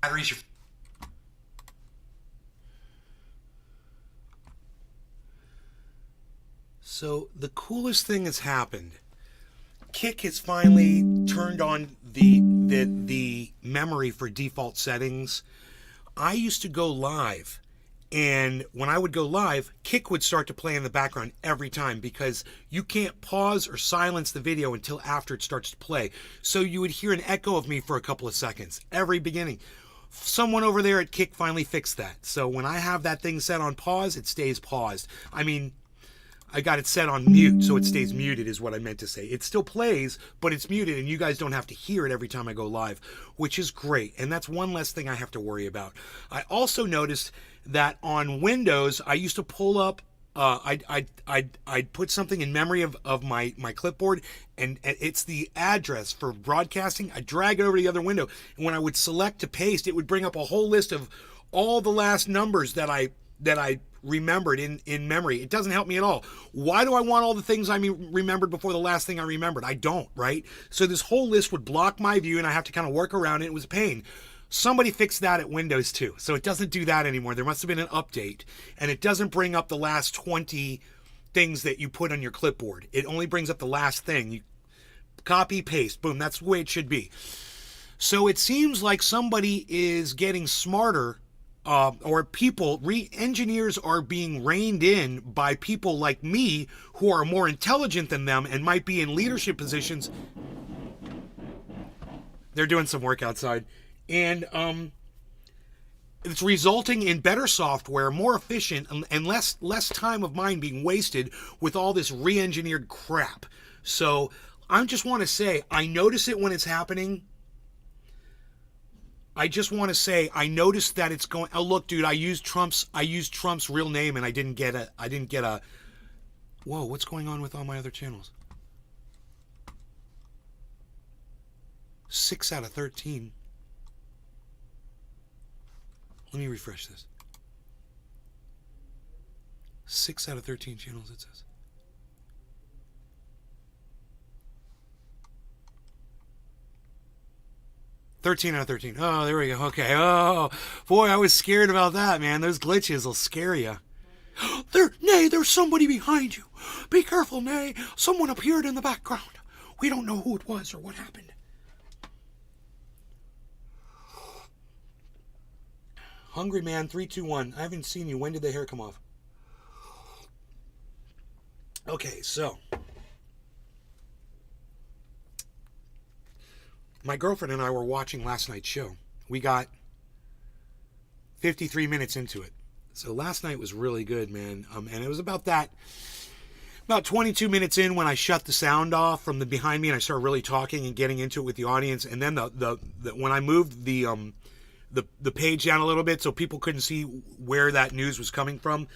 batteries. So the coolest thing has happened. Kick has finally turned on the memory for default settings. I used to go live, and when I would go live, Kick would start to play in the background every time because you can't pause or silence the video until after it starts to play. So you would hear an echo of me for a couple of seconds every beginning. Someone over there at Kick finally fixed that. So when I have that thing set on pause, it stays paused. I mean, I got it set on mute, so it stays muted, is what I meant to say. It still plays, but it's muted, and you guys don't have to hear it every time I go live, which is great. And that's one less thing I have to worry about. I also noticed that on Windows, I used to pull up. I'd put something in memory of my clipboard, and it's the address for broadcasting. I drag it over to the other window, and when I would select to paste, it would bring up a whole list of all the last numbers that I remembered in memory. It doesn't help me at all. Why do I want all the things I remembered before the last thing I remembered? I don't, right? So this whole list would block my view, and I have to kind of work around it. It was a pain. Somebody fixed that at Windows too, so it doesn't do that anymore. There must have been an update, and it doesn't bring up the last 20 things that you put on your clipboard. It only brings up the last thing. You copy, paste, boom. That's the way it should be. So it seems like somebody is getting smarter, or people, engineers are being reined in by people like me who are more intelligent than them and might be in leadership positions. They're doing some work outside. And it's resulting in better software, more efficient, and less time of mine being wasted with all this re-engineered crap. So I just want to say, I notice it when it's happening. I just want to say I noticed that it's going. Oh look, dude, I used Trump's real name, and I didn't get a. Whoa, what's going on with all my other channels? 6 out of 13. Let me refresh this. 6 out of 13 channels, it says. Thirteen out of 13. Oh, there we go. Okay. Oh, boy, I was scared about that, man. Those glitches will scare you. Nay, there's somebody behind you. Be careful, Nay. Someone appeared in the background. We don't know who it was or what happened. Hungry Man 321. I haven't seen you. When did the hair come off? Okay, so my girlfriend and I were watching last night's show. We got 53 minutes into it. So last night was really good, man. And it was about 22 minutes in when I shut the sound off from the behind me and I started really talking and getting into it with the audience. And then when I moved the page down a little bit so people couldn't see where that news was coming from,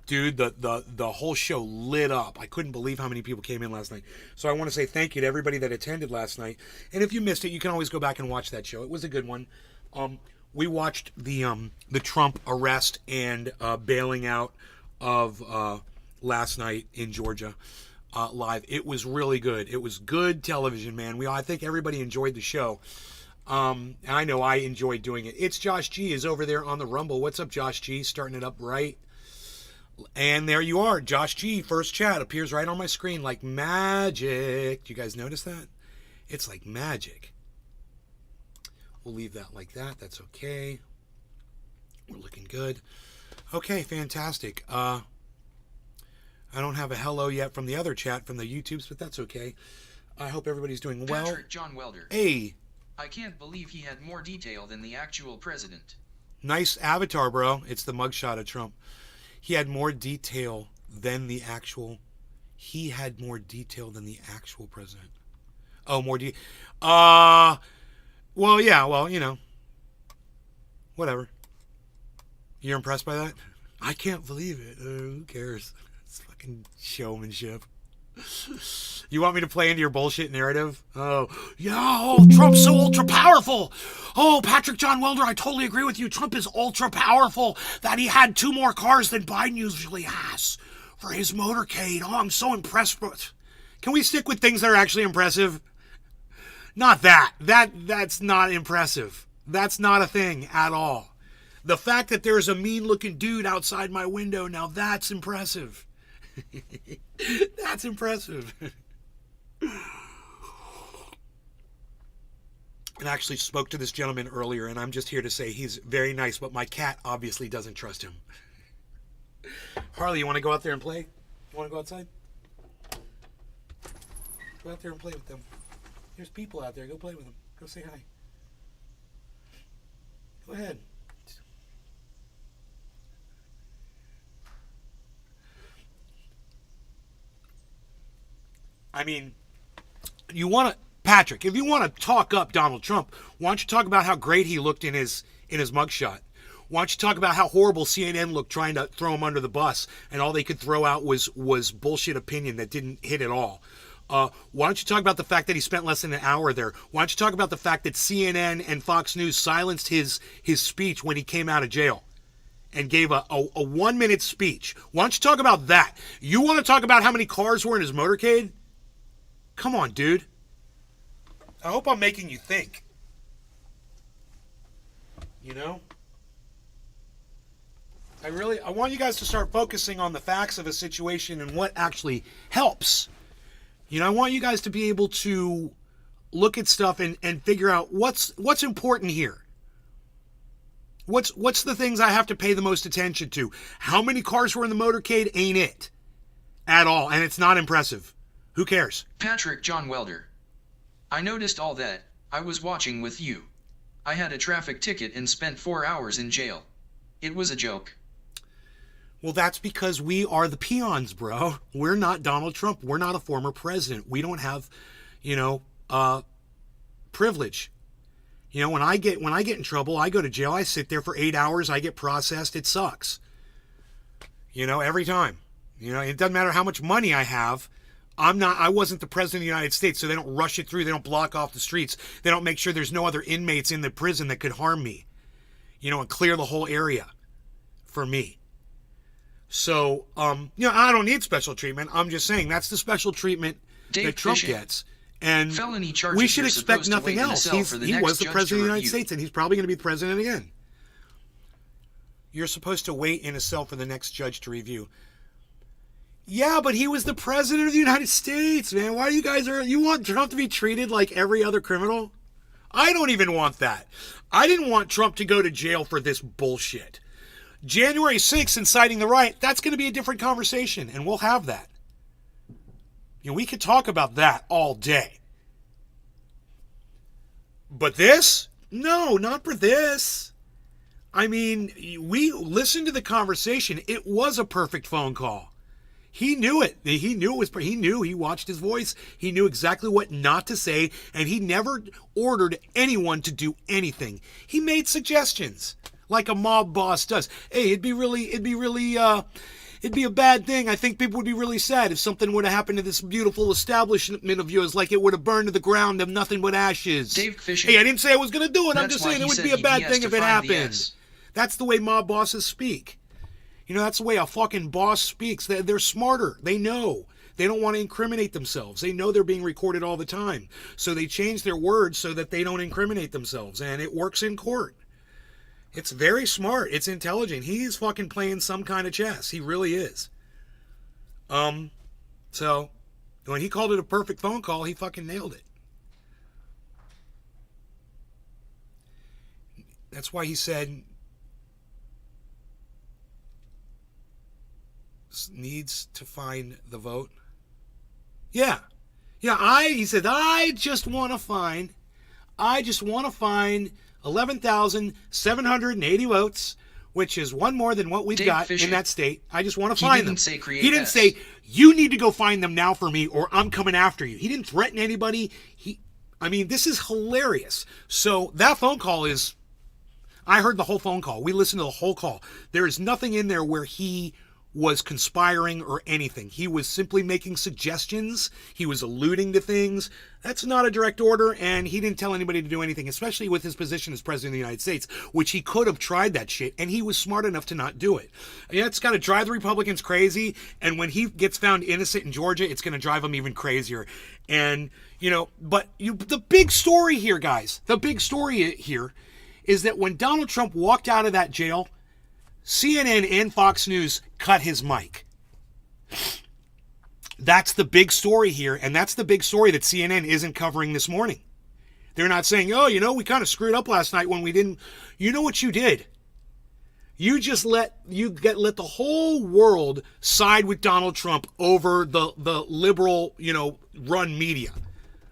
dude, the whole show lit up. I couldn't believe how many people came in last night. So I want to say thank you to everybody that attended last night. And if you missed it, you can always go back and watch that show. It was a good one. We watched the Trump arrest and bailing out of last night in Georgia live. It was really good. It was good television, man. I think everybody enjoyed the show. I know I enjoyed doing it. It's Josh G is over there on the Rumble. What's up, Josh G? Starting it up right. And there you are. Josh G, first chat, appears right on my screen like magic. Do you guys notice that? It's like magic. We'll leave that like that. That's okay. We're looking good. Okay, fantastic. I don't have a hello yet from the other chat from the YouTubes, but that's okay. I hope everybody's doing well. Patrick John Welder. Hey. I can't believe he had more detail than the actual president. Nice avatar, bro. It's the mugshot of Trump. He had more detail than the actual. He had more detail than the actual president. Oh, more detail. Well, yeah. Well, you know. Whatever. You're impressed by that? I can't believe it. Who cares? It's fucking showmanship. You want me to play into your bullshit narrative? Oh, yeah, oh, Trump's so ultra powerful. Oh, Patrick John Welder, I totally agree with you. Trump is ultra powerful that he had 2 more cars than Biden usually has for his motorcade. Oh, I'm so impressed. Can we stick with things that are actually impressive? Not that. That's not impressive. That's not a thing at all. The fact that there's a mean-looking dude outside my window, now that's impressive. That's impressive. And I actually spoke to this gentleman earlier, and I'm just here to say he's very nice, but my cat obviously doesn't trust him. Harley, you want to go out there and play? You want to go outside? Go out there and play with them. There's people out there. Go play with them. Go say hi. Go ahead. I mean, you want to, Patrick, if you want to talk up Donald Trump, why don't you talk about how great he looked in his mugshot? Why don't you talk about how horrible CNN looked trying to throw him under the bus, and all they could throw out was bullshit opinion that didn't hit at all? Why don't you talk about the fact that he spent less than an hour there? Why don't you talk about the fact that CNN and Fox News silenced his speech when he came out of jail and gave a 1-minute speech? Why don't you talk about that? You want to talk about how many cars were in his motorcade? Come on, dude. I hope I'm making you think. You know? I want you guys to start focusing on the facts of a situation and what actually helps. You know, I want you guys to be able to look at stuff and figure out what's important here. What's the things I have to pay the most attention to? How many cars were in the motorcade ain't it at all, and it's not impressive. Who cares? Patrick John Welder. I noticed all that. I was watching with you. I had a traffic ticket and spent 4 hours in jail. It was a joke. Well, that's because we are the peons, bro. We're not Donald Trump. We're not a former president. We don't have, privilege. You know, when I get in trouble, I go to jail. I sit there for 8 hours. I get processed. It sucks. You know, every time. You know, it doesn't matter how much money I have. I wasn't the president of the United States, so they don't rush it through. They don't block off the streets. They don't make sure there's no other inmates in the prison that could harm me, you know, and clear the whole area for me. So, I don't need special treatment. I'm just saying that's the special treatment that Trump gets. And felony charges we should expect nothing else. He was the president of the United States, and he's probably going to be the president again. You're supposed to wait in a cell for the next judge to review. Yeah, but he was the president of the United States, man. Why you want Trump to be treated like every other criminal? I don't even want that. I didn't want Trump to go to jail for this bullshit. January 6th, inciting the riot, that's going to be a different conversation, and we'll have that. You know, we could talk about that all day. But this? No, not for this. I mean, we listened to the conversation. It was a perfect phone call. He knew it. He knew. He watched his voice. He knew exactly what not to say, and he never ordered anyone to do anything. He made suggestions, like a mob boss does. Hey, it'd be a bad thing. I think people would be really sad if something would have happened to this beautiful establishment of yours, like it would have burned to the ground of nothing but ashes. Dave Fishing. Hey, I didn't say I was going to do it. I'm just saying it would be a bad thing if it happened. That's the way mob bosses speak. You know, that's the way a fucking boss speaks. They're smarter. They know. They don't want to incriminate themselves. They know they're being recorded all the time. So they change their words so that they don't incriminate themselves. And it works in court. It's very smart. It's intelligent. He's fucking playing some kind of chess. He really is. So when he called it a perfect phone call, he fucking nailed it. That's why he said needs to find the vote. Yeah. He said, I just want to find 11,780 votes, which is one more than what we've got in that state. I just want to find them. He didn't say, you need to go find them now for me or I'm coming after you. He didn't threaten anybody. This is hilarious. So that phone call I heard the whole phone call. We listened to the whole call. There is nothing in there where he was conspiring or anything. He was simply making suggestions. He was alluding to things. That's not a direct order, and he didn't tell anybody to do anything, especially with his position as president of the United States, which he could have tried that shit, and he was smart enough to not do it. Yeah, it's got to drive the Republicans crazy, and when he gets found innocent in Georgia, it's going to drive them even crazier. And, the big story here, guys, the big story here is that when Donald Trump walked out of that jail, CNN and Fox News cut his mic. That's the big story here, and that's the big story that CNN isn't covering this morning. They're not saying, oh, we kind of screwed up last night when we didn't. You know what you did? You just let the whole world side with Donald Trump over the liberal, run media.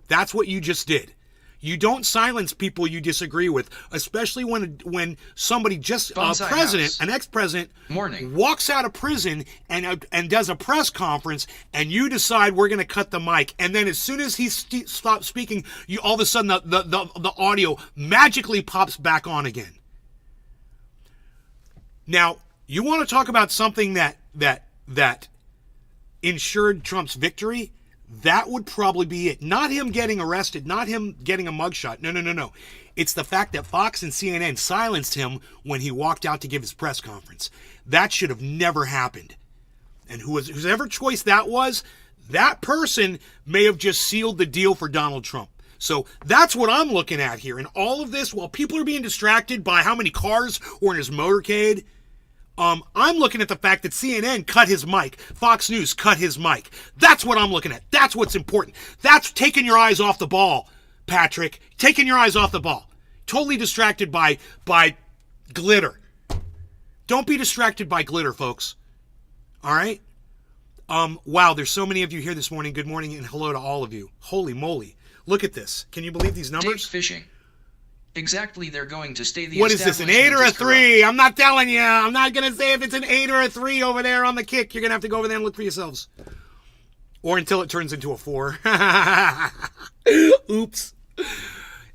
That's what you just did. You don't silence people you disagree with, especially when somebody an ex-president, walks out of prison and does a press conference, and you decide we're going to cut the mic, and then as soon as he stops speaking, all of a sudden the audio magically pops back on again. Now, you want to talk about something that ensured Trump's victory? That would probably be it. Not him getting arrested, not him getting a mugshot. No. It's the fact that Fox and CNN silenced him when he walked out to give his press conference. That should have never happened. And whoever choice that was, that person may have just sealed the deal for Donald Trump. So that's what I'm looking at here. And all of this, while people are being distracted by how many cars were in his motorcade, I'm looking at the fact that CNN cut his mic. Fox News cut his mic. That's what I'm looking at. That's what's important. That's taking your eyes off the ball, Patrick. Taking your eyes off the ball. Totally distracted by glitter. Don't be distracted by glitter, folks. All right? Wow, there's so many of you here this morning. Good morning and hello to all of you. Holy moly. Look at this. Can you believe these numbers? Dave's fishing. Exactly, they're going to stay the What is this, an 8 or a 3? I'm not telling you. I'm not going to say if it's an 8 or a 3 over there on the kick. You're going to have to go over there and look for yourselves. Or until it turns into a 4. Oops.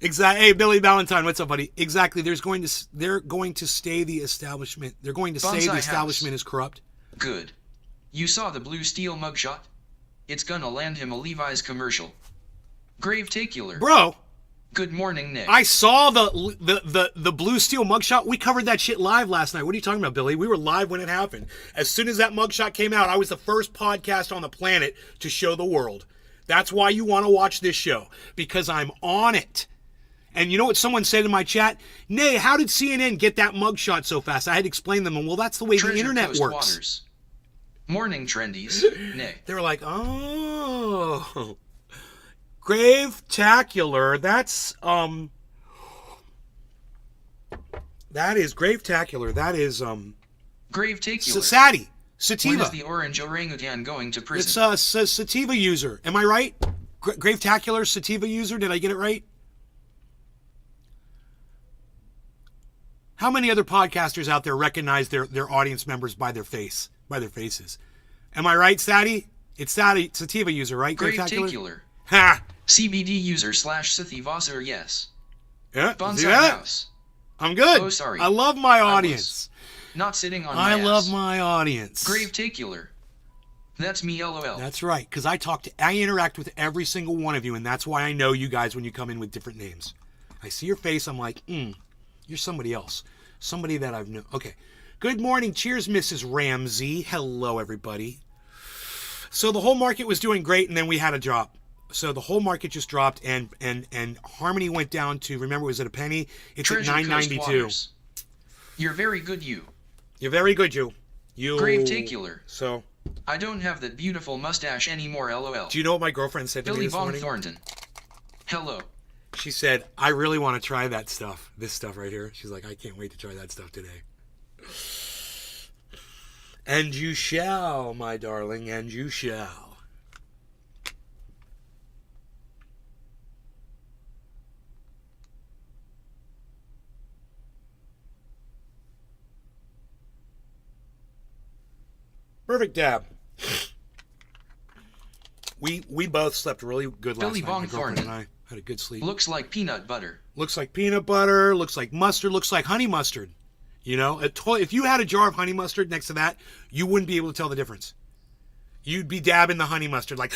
Exactly. Hey, Billy Valentine, what's up, buddy? Exactly. They're going to stay the establishment. They're going to say the establishment is corrupt. Good. You saw the Blue Steel mugshot? It's gonna land him a Levi's commercial. Grave-tacular. Bro. Good morning, Nick. I saw the Blue Steel mugshot. We covered that shit live last night. What are you talking about, Billy? We were live when it happened. As soon as that mugshot came out, I was the first podcast on the planet to show the world. That's why you want to watch this show, because I'm on it. And you know what someone said in my chat? Nay, how did CNN get that mugshot so fast? I had to explain them. Well, that's the way the internet works. Waters. Morning trendies. Nay. They were like, oh... Grave-tacular. That is Grave-tacular. That is Grave-tacular. Sativa. When is the orange orangutan going to prison? It's a sativa user. Am I right? Grave-tacular sativa user. Did I get it right? How many other podcasters out there recognize their audience members by their faces? Am I right, Sadie? It's Sadie, sativa user, right? Grave-tacular. Ha! CBD user / sativasser, yes. Yeah, Bonsai House. I'm good. Oh, sorry. I love my audience. Not sitting on my ass. I love my audience. Grave-tacular. That's me, LOL. That's right, because I interact with every single one of you, and that's why I know you guys when you come in with different names. I see your face, I'm like, you're somebody else. Somebody that I've known. Okay. Good morning. Cheers, Mrs. Ramsey. Hello, everybody. So the whole market was doing great, and then we had a drop. So the whole market just dropped, and Harmony went down to, remember, was it a penny? It's Treasure at $9.92. You're very good, you. You're very good, you. Grave-tacular. So. I don't have that beautiful mustache anymore, LOL. Do you know what my girlfriend said to me this morning? Billy Von Thornton. Hello. She said, I really want to try that stuff. This stuff right here. She's like, I can't wait to try that stuff today. And you shall, my darling, and you shall. Perfect dab. We both slept really good last night. My girlfriend and I had a good sleep. Looks like peanut butter. Looks like peanut butter. Looks like mustard. Looks like honey mustard. You know, if you had a jar of honey mustard next to that, you wouldn't be able to tell the difference. You'd be dabbing the honey mustard like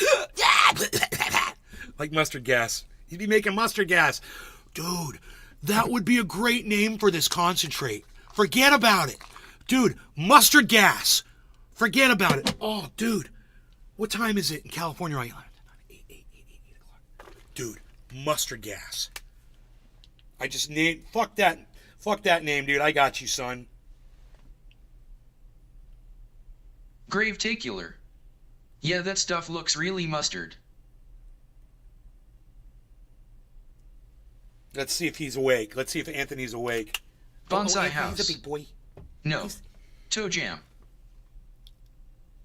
mustard gas. You'd be making mustard gas. Dude, that would be a great name for this concentrate. Forget about it. Dude, mustard gas. Forget about it. Oh, dude. What time is it in California right now? 8 o'clock. Dude, mustard gas. I just need... Fuck that. Fuck that name, dude. I got you, son. Gravetacular. Yeah, that stuff looks really mustard. Let's see if he's awake. Let's see if Anthony's awake. Bonsai Anthony, house. He's a big boy. No. Toe jam.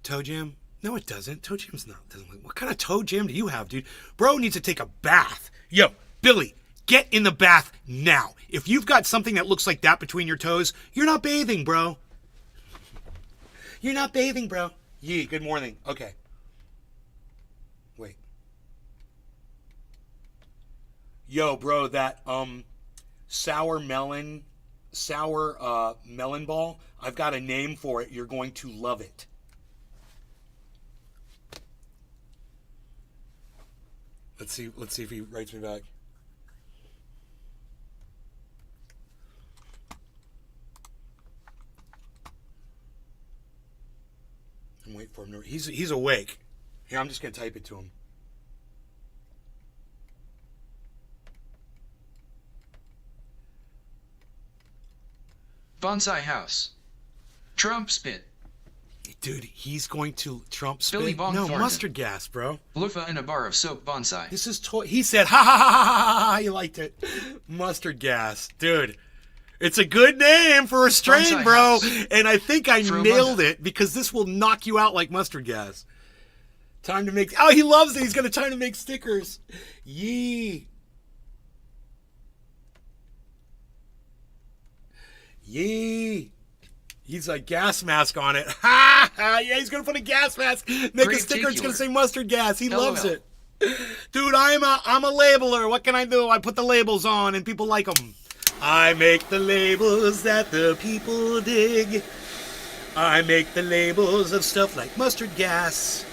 Toe jam? No, it doesn't. Toe jam's not. Doesn't look. What kind of toe jam do you have, dude? Bro needs to take a bath. Yo, Billy, get in the bath now. If you've got something that looks like that between your toes, you're not bathing, bro. You're not bathing, bro. Yee, good morning. Okay. Wait. Yo, bro, that sour melon ball, I've got a name for it. You're going to love it. Let's see if he writes me back. I'm waiting for him to. He's awake. Here, I'm just gonna type it to him. Bonsai house. Trump spit. Dude, he's going to Trump spit. Billy Bong No, Thornton. mustard gas, bro. Loofah in a bar of soap bonsai. This is he said, ha ha ha ha ha. He liked it. Mustard gas, dude. It's a good name for a strain, Bonsai bro. house. And I think I Throw nailed Munda. it because this will knock you out like mustard gas. Time to make. Oh, he loves it. He's gonna time to make stickers. Yee. Yee. He's a gas mask on it. Ha ha! Yeah, he's gonna put a gas mask. Make a sticker. It's gonna say mustard gas. He loves LOL. it. Dude, I'm a labeler. What can I do? I put the labels on and people like them. I make the labels that the people dig. I make the labels of stuff like mustard gas.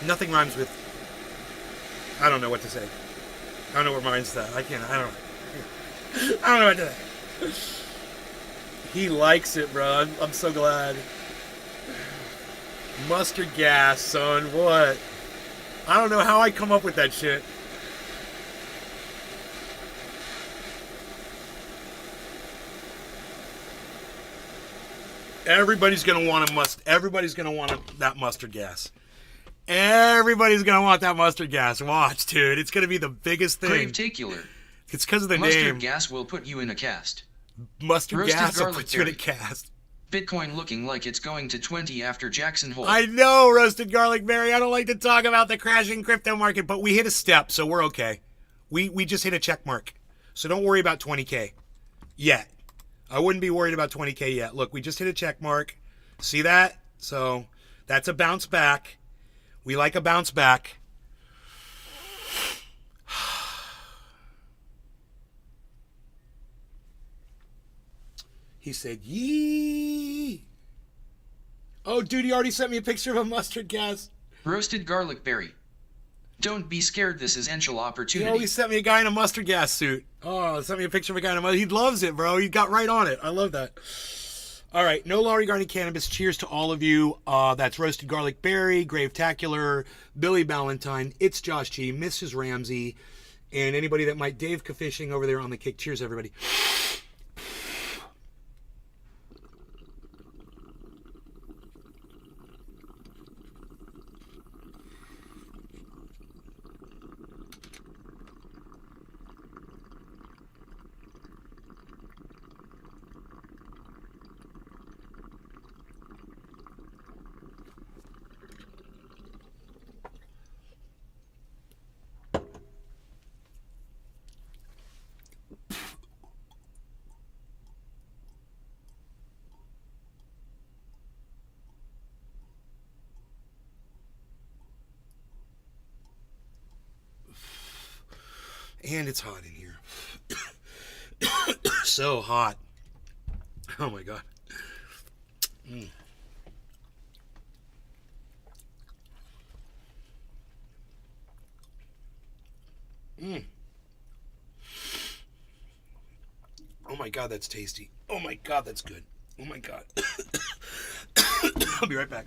Nothing rhymes with. I don't know what to say. I don't know what rhymes that. I don't know. I don't know what to say. He likes it, bro. I'm so glad. Mustard gas, son. What? I don't know how I come up with that shit. Everybody's gonna want Everybody's gonna want that mustard gas. Everybody's gonna want that mustard gas. Watch, dude. It's gonna be the biggest thing. Gravetacular. It's because of the Mustard name. gas will put you in a cast. Mustard Roasted gas will garlic put you in a berry. cast. Bitcoin looking like it's going to 20 after Jackson Hole. I know, roasted garlic berry. I don't like to talk about the crashing crypto market, but we hit a step, so we're okay. We just hit a check mark. So don't worry about 20K yet. I wouldn't be worried about 20K yet. Look, we just hit a check mark. See that? So that's a bounce back. We like a bounce back. He said, yee. Oh, dude, he already sent me a picture of a mustard gas. Roasted garlic berry. Don't be scared, this is Angel He opportunity. always sent me a guy in a mustard gas suit. Oh, sent me a picture of a guy in a mustard. He loves it, bro. He got right on it. I love that. All right, no law regarding cannabis. Cheers to all of you. That's Roasted Garlic Berry, Gravetacular, Billy Ballantyne. It's Josh G, Mrs. Ramsey, and anybody that might Dave Fishing over there on the kick. Cheers, everybody. And it's hot in here. So hot. Oh my god. Oh my god, that's tasty. Oh my god, that's good. Oh my god. I'll be right back.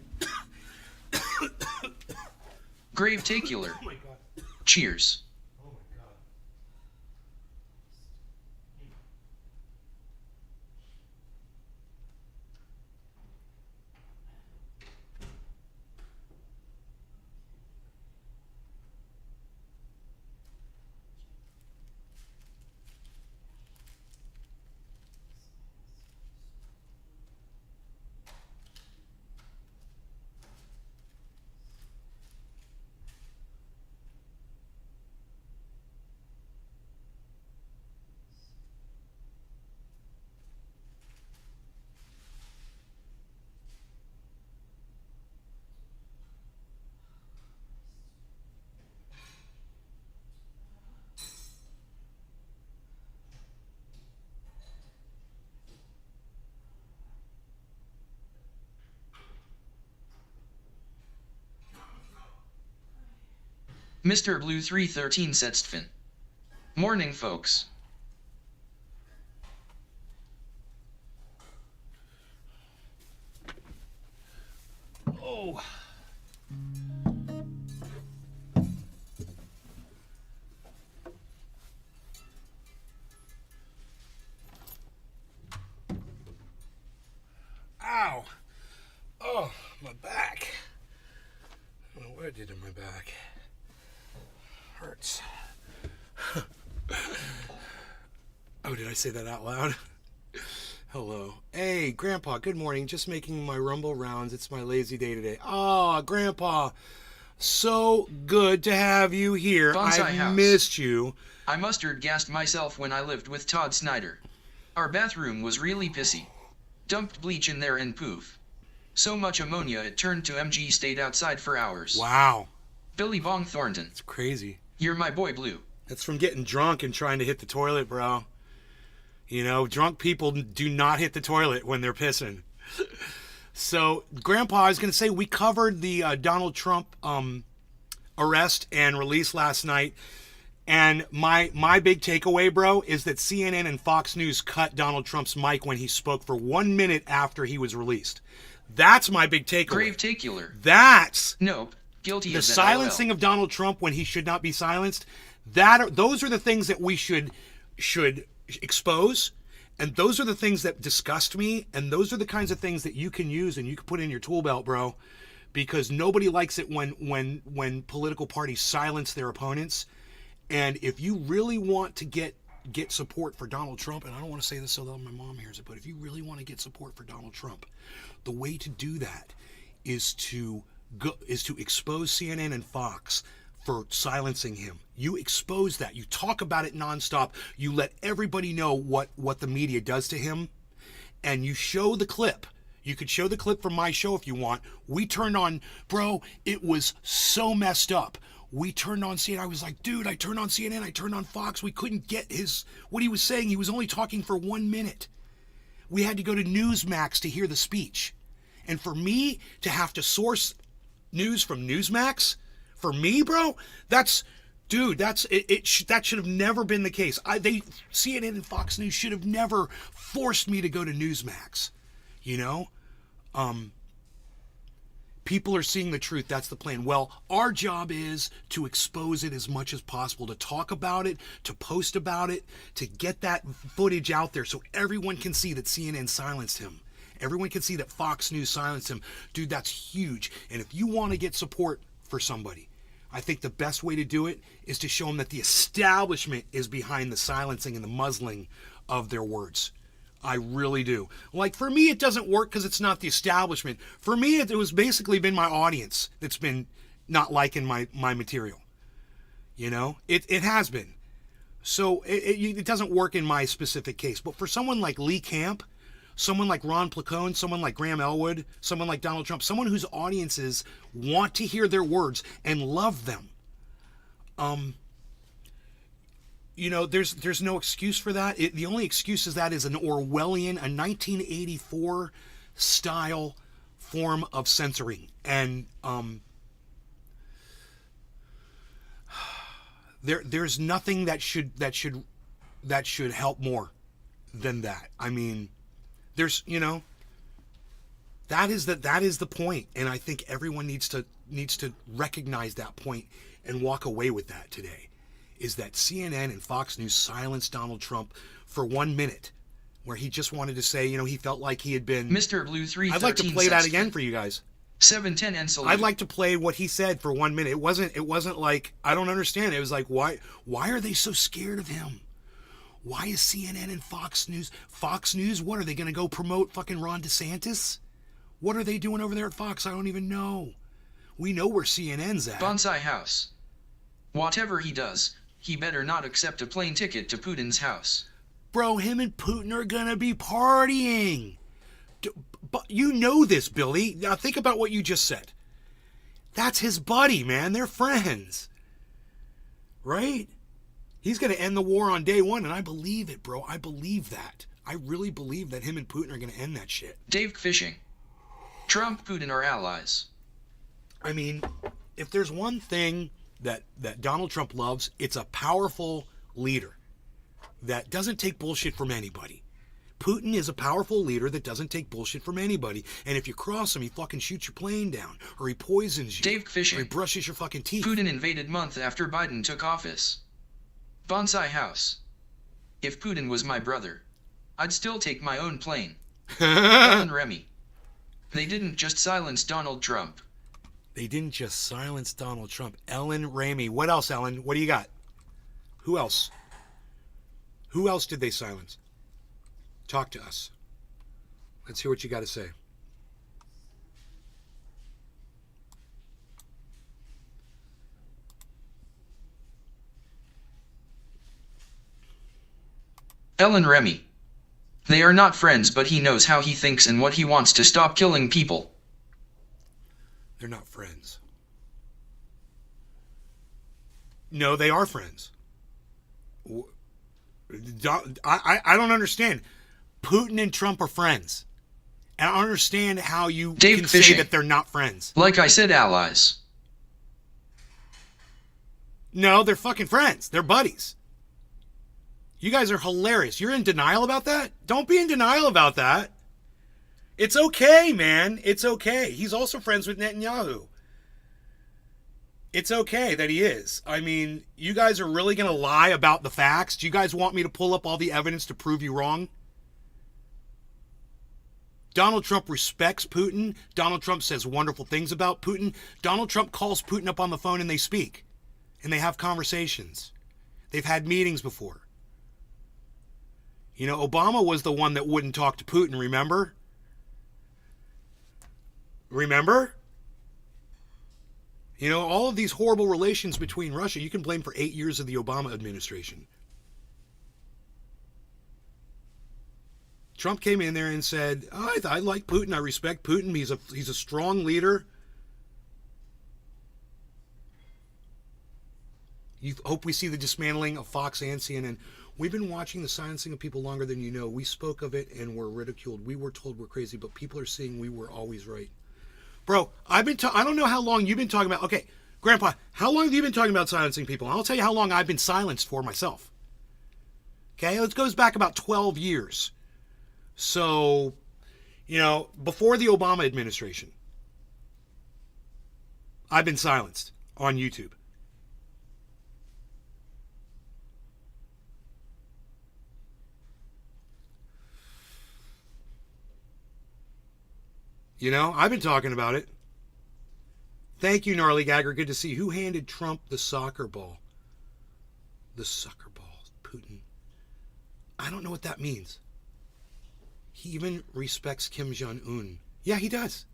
Gravetacular. Oh my god. Cheers. Oh my god. Mr. Blue 313 Setstfin. Morning, folks. Oh. Ow. Oh, my back. I don't know what I did to my back. Hurts. Oh, did I say that out loud? Hello. Hey, Grandpa, good morning. Just making my Rumble rounds. It's my lazy day today. Ah, Grandpa, so good to have you here. Bonsai I've house. missed you. I mustard gassed myself when I lived with Todd Snyder. Our bathroom was really pissy. Dumped bleach in there and poof. So much ammonia it turned to MG, stayed outside for hours. Wow, Billy Bong Thornton. it's crazy. You're my boy Blue. That's from getting drunk and trying to hit the toilet, bro. You know, drunk people do not hit the toilet when they're pissing. So, Grandpa, I was going to say, we covered the Donald Trump arrest and release last night. And my big takeaway, bro, is that CNN and Fox News cut Donald Trump's mic when he spoke for 1 minute after he was released. That's my big takeaway. Grave tacular. That's Nope. Guilty the as an silencing LL. of Donald Trump when he should not be silenced. Those are the things that we should expose, and those are the things that disgust me, and those are the kinds of things that you can use and you can put in your tool belt, bro, because nobody likes it when political parties silence their opponents. And if you really want to get support for Donald Trump, and I don't want to say this so that my mom hears it, but if you really want to get support for Donald Trump, the way to do that is to expose CNN and Fox for silencing him. You expose that. You talk about it nonstop. You let everybody know what the media does to him, and you show the clip. You could show the clip from my show if you want. We turned on, bro, it was so messed up. We turned on CNN. I was like, dude, I turned on CNN. I turned on Fox. We couldn't get what he was saying. He was only talking for 1 minute. We had to go to Newsmax to hear the speech. And for me to have to source news from Newsmax, for me, bro, that should have never been the case. CNN and Fox News should have never forced me to go to Newsmax. You know? People are seeing the truth. That's the plan. Well, our job is to expose it as much as possible, to talk about it, to post about it, to get that footage out there so everyone can see that CNN silenced him. Everyone can see that Fox News silenced him. Dude, that's huge. And if you want to get support for somebody, I think the best way to do it is to show them that the establishment is behind the silencing and the muzzling of their words. I really do. Like, for me, it doesn't work because it's not the establishment. For me, it was basically been my audience that's been not liking my material. You know? It has been. So it doesn't work in my specific case. But for someone like Lee Camp, someone like Ron Placone, someone like Graham Elwood, someone like Donald Trump, someone whose audiences want to hear their words and love them, you know, there's no excuse for that. The only excuse is that is an Orwellian, a 1984 style form of censoring, and there's nothing that should help more than that. I mean, there's, you know, that is the point, and I think everyone needs to recognize that point and walk away with that today. Is that CNN and Fox News silenced Donald Trump for 1 minute, where he just wanted to say, you know, he felt like he had been. Mr. Blue 313. I'd like to play that again for you guys. 710 and salute. I'd like to play what he said for 1 minute. It wasn't like, I don't understand. It was like, why are they so scared of him? Why is CNN and Fox News? What are they going to go promote fucking Ron DeSantis? What are they doing over there at Fox? I don't even know. We know where CNN's at. Bonsai house. Whatever he does, he better not accept a plane ticket to Putin's house. Bro, him and Putin are gonna be partying. But you know this, Billy. Now think about what you just said. That's his buddy, man. They're friends. Right? He's gonna end the war on day one, and I believe it, bro. I believe that. I really believe that him and Putin are gonna end that shit. Dave Fishing. Trump, Putin are allies. I mean, if there's one thing that Donald Trump loves. It's a powerful leader that doesn't take bullshit from anybody. Putin is a powerful leader that doesn't take bullshit from anybody. And if you cross him, he fucking shoots your plane down, or he poisons you, Dave Fishing. or he brushes your fucking teeth. Putin invaded month after Biden took office. Bonsai House. If Putin was my brother, I'd still take my own plane. Ellen Remy. They didn't just silence Donald Trump. They didn't just silence Donald Trump. Ellen Ramey. What else, Ellen? What do you got? Who else? Who else did they silence? Talk to us. Let's hear what you got to say. Ellen Remy. They are not friends, but he knows how he thinks and what he wants to stop killing people. They're not friends. No, they are friends. I don't understand. Putin and Trump are friends. And I don't understand how you Dave can Fishing. say that they're not friends. Like I said, allies. No, they're fucking friends. They're buddies. You guys are hilarious. You're in denial about that? Don't be in denial about that. It's okay, man. It's okay. He's also friends with Netanyahu. It's okay that he is. I mean, you guys are really going to lie about the facts? Do you guys want me to pull up all the evidence to prove you wrong? Donald Trump respects Putin. Donald Trump says wonderful things about Putin. Donald Trump calls Putin up on the phone and they speak. And they have conversations. They've had meetings before. You know, Obama was the one that wouldn't talk to Putin, remember? Remember? You know, all of these horrible relations between Russia, you can blame for 8 years of the Obama administration. Trump came in there and said, oh, I like Putin, I respect Putin, he's a strong leader. You hope we see the dismantling of Fox and CNN. We've been watching the silencing of people longer than you know. We spoke of it and were ridiculed. We were told we're crazy, but people are seeing we were always right. Bro, I don't know how long you've been talking about. Okay, Grandpa, how long have you been talking about silencing people? I'll tell you how long I've been silenced for myself. Okay, it goes back about 12 years. So, you know, before the Obama administration, I've been silenced on YouTube. You know, I've been talking about it. Thank you, Gnarly Gagger. Good to see you. Who handed Trump the soccer ball? The soccer ball, Putin. I don't know what that means. He even respects Kim Jong-un. Yeah, he does.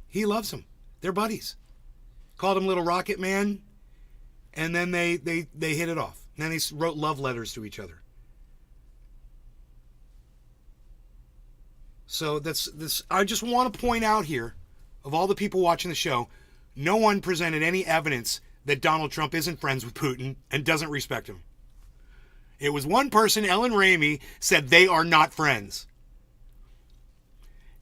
He loves him. They're buddies. Called him Little Rocket Man, and then they hit it off. And then they wrote love letters to each other. So this. I just want to point out here, of all the people watching the show, no one presented any evidence that Donald Trump isn't friends with Putin and doesn't respect him. It was one person, Ellen Ramey, said they are not friends.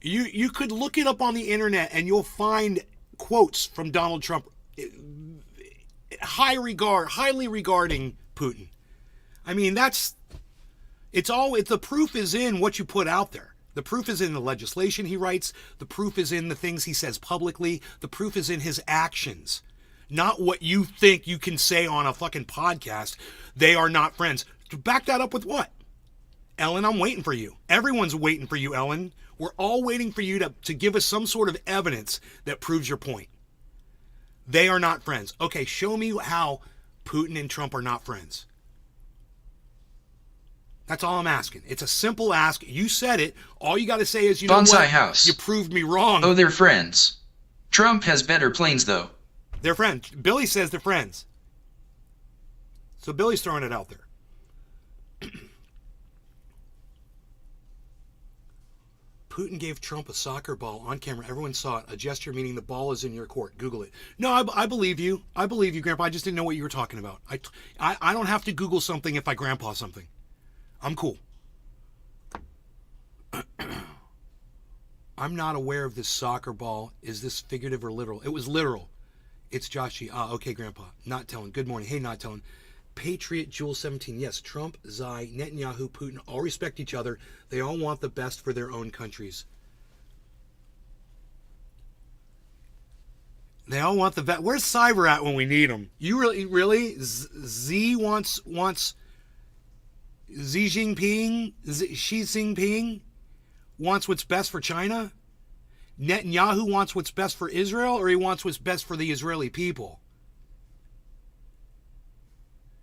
You could look it up on the internet and you'll find quotes from Donald Trump highly regarding Putin. I mean, the proof is in what you put out there. The proof is in the legislation he writes. The proof is in the things he says publicly. The proof is in his actions. Not what you think you can say on a fucking podcast. They are not friends. To back that up with what? Ellen, I'm waiting for you. Everyone's waiting for you, Ellen. We're all waiting for you to give us some sort of evidence that proves your point. They are not friends. Okay, show me how Putin and Trump are not friends. That's all I'm asking. It's a simple ask. You said it. All you got to say is, you know Bonsai what? House. You proved me wrong. Oh, they're friends. Trump has better planes, though. They're friends. Billy says they're friends. So Billy's throwing it out there. Putin gave Trump a soccer ball on camera. Everyone saw it. A gesture meaning the ball is in your court. Google it. No, I believe you. I believe you, Grandpa. I just didn't know what you were talking about. I don't have to Google something if I Grandpa something. I'm cool. I'm not aware of this soccer ball. Is this figurative or literal? It was literal. It's Josh G. Okay, Grandpa. Not telling. Good morning. Hey, not telling. Patriot Jewel 17. Yes, Trump, Xi, Netanyahu, Putin all respect each other. They all want the best for their own countries. They all want the best. Where's Cyber at when we need him? You really? Z wants Xi Jinping, Xi Jinping wants what's best for China? Netanyahu wants what's best for Israel, or he wants what's best for the Israeli people?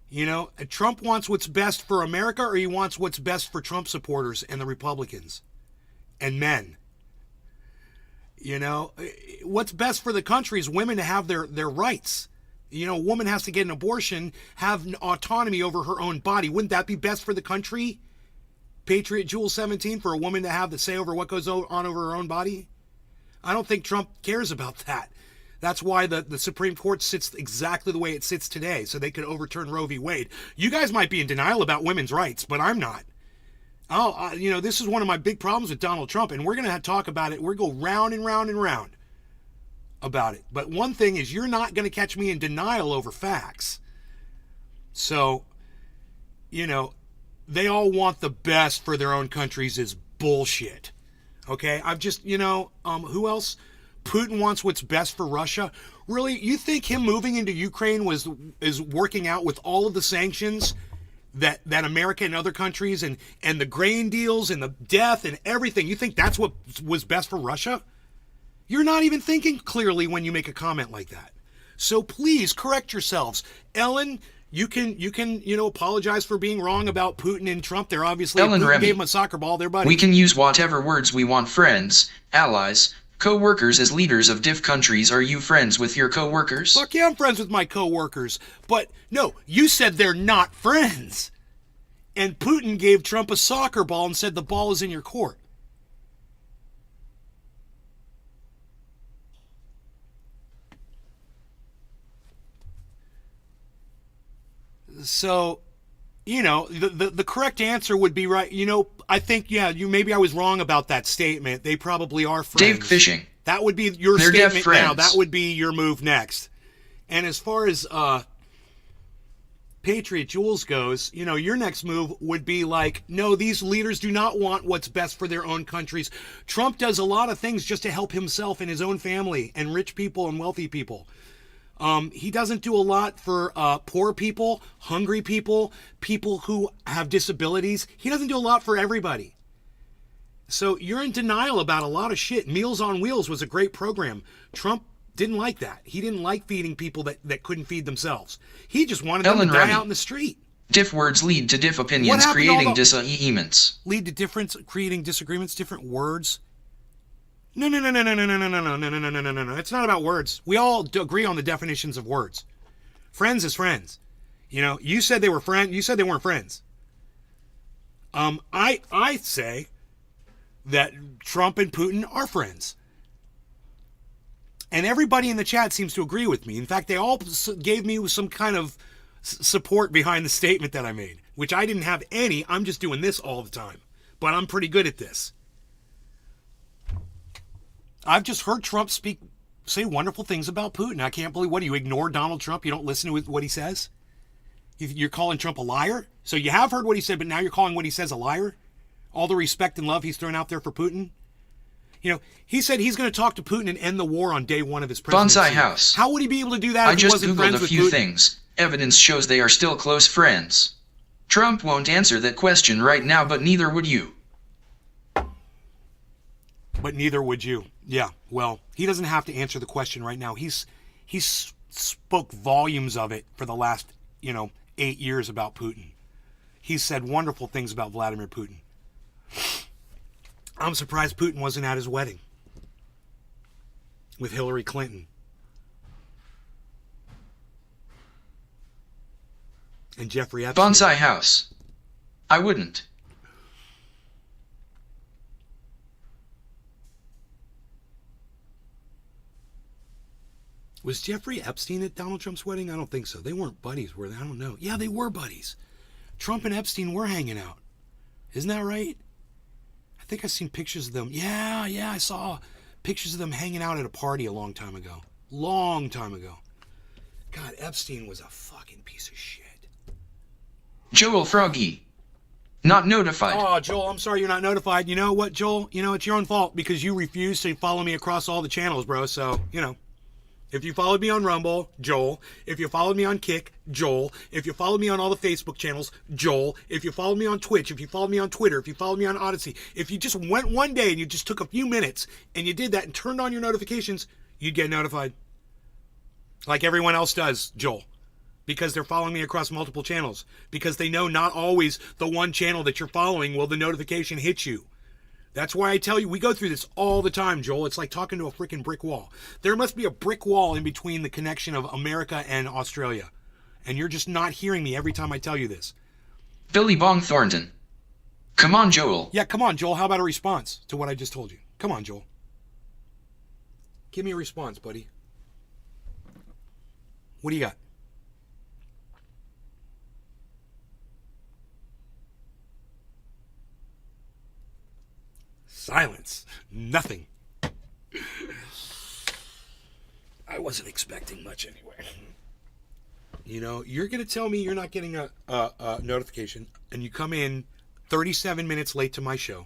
You know, Trump wants what's best for America, or he wants what's best for Trump supporters and the Republicans and men. You know, what's best for the country is women to have their rights. You know, a woman has to get an abortion, have autonomy over her own body. Wouldn't that be best for the country? Patriot Jewel 17, for a woman to have the say over what goes on over her own body? I don't think Trump cares about that. That's why the Supreme Court sits exactly the way it sits today, so they could overturn Roe v. Wade. You guys might be in denial about women's rights, but I'm not. You know, this is one of my big problems with Donald Trump, and we're going to talk about it. We're going to go round and round and round about it. But one thing is, you're not going to catch me in denial over facts. So, you know, they all want the best for their own countries is bullshit. Okay, I've just, you know, who else? Putin wants what's best for Russia. Really, you think him moving into Ukraine is working out with all of the sanctions that America and other countries and the grain deals and the death and everything? You think that's what was best for Russia? You're not even thinking clearly when you make a comment like that. So please correct yourselves. Ellen, you can apologize for being wrong about Putin and Trump. They're obviously Ellen Remy, gave him a soccer ball. They're buddies. We can use whatever words we want. Friends, allies, co-workers. As leaders of diff countries, are you friends with your co-workers? Fuck yeah, I'm friends with my co-workers. But no, you said they're not friends. And Putin gave Trump a soccer ball and said the ball is in your court. So, you know, the correct answer would be right. You know, I think, yeah, maybe I was wrong about that statement. They probably are friends. Dave Fishing. That would be your They're statement friends. now. That would be your move next. And as far as Patriot Jules goes, you know, your next move would be like, no, these leaders do not want what's best for their own countries. Trump does a lot of things just to help himself and his own family and rich people and wealthy people. He doesn't do a lot for poor people, hungry people, people who have disabilities. He doesn't do a lot for everybody. So you're in denial about a lot of shit. Meals on Wheels was a great program. Trump didn't like that. He didn't like feeding people that couldn't feed themselves. He just wanted them to die Remy. out in the street. Diff words lead to diff opinions, creating disagreements. Lead to creating disagreements, different words. No. It's not about words. We all agree on the definitions of words. Friends is friends. You know, you said they were friends. You said they weren't friends. I say that Trump and Putin are friends. And everybody in the chat seems to agree with me. In fact, they all gave me some kind of support behind the statement that I made, which I didn't have any. I'm just doing this all the time. But I'm pretty good at this. I've just heard Trump say wonderful things about Putin. I can't believe, what, do you ignore Donald Trump? You don't listen to what he says? You're calling Trump a liar? So you have heard what he said, but now you're calling what he says a liar? All the respect and love he's thrown out there for Putin? You know, he said he's going to talk to Putin and end the war on day one of his presidency. Bonsai House. How would he be able to do that if he wasn't friends with Putin? I just Googled a few things. Evidence shows they are still close friends. Trump won't answer that question right now, but neither would you. But neither would you. Yeah, well, he doesn't have to answer the question right now. He's spoke volumes of it for the last, 8 years about Putin. He's said wonderful things about Vladimir Putin. I'm surprised Putin wasn't at his wedding with Hillary Clinton. And Jeffrey Epstein. Bonsai House. I wouldn't. Was Jeffrey Epstein at Donald Trump's wedding? I don't think so. They weren't buddies, were they? I don't know. Yeah, they were buddies. Trump and Epstein were hanging out. Isn't that right? I think I've seen pictures of them. Yeah, I saw pictures of them hanging out at a party a long time ago. Long time ago. God, Epstein was a fucking piece of shit. Joel Froggy. Not notified. Oh, Joel, I'm sorry you're not notified. You know what, Joel? You know, it's your own fault because you refused to follow me across all the channels, bro. So, you know, if you followed me on Rumble, Joel. If you followed me on Kick, Joel. If you followed me on all the Facebook channels, Joel. If you followed me on Twitch, if you followed me on Twitter, if you followed me on Odyssey, if you just went one day and you just took a few minutes and you did that and turned on your notifications, you'd get notified. Like everyone else does, Joel. Because they're following me across multiple channels. Because they know not always the one channel that you're following will the notification hit you. That's why I tell you, we go through this all the time, Joel. It's like talking to a freaking brick wall. There must be a brick wall in between the connection of America and Australia. And you're just not hearing me every time I tell you this. Billy Bong Thornton. Come on, Joel. Yeah, come on, Joel. How about a response to what I just told you? Come on, Joel. Give me a response, buddy. What do you got? Silence. Nothing. I wasn't expecting much anyway. You know, you're going to tell me you're not getting a notification, and you come in 37 minutes late to my show.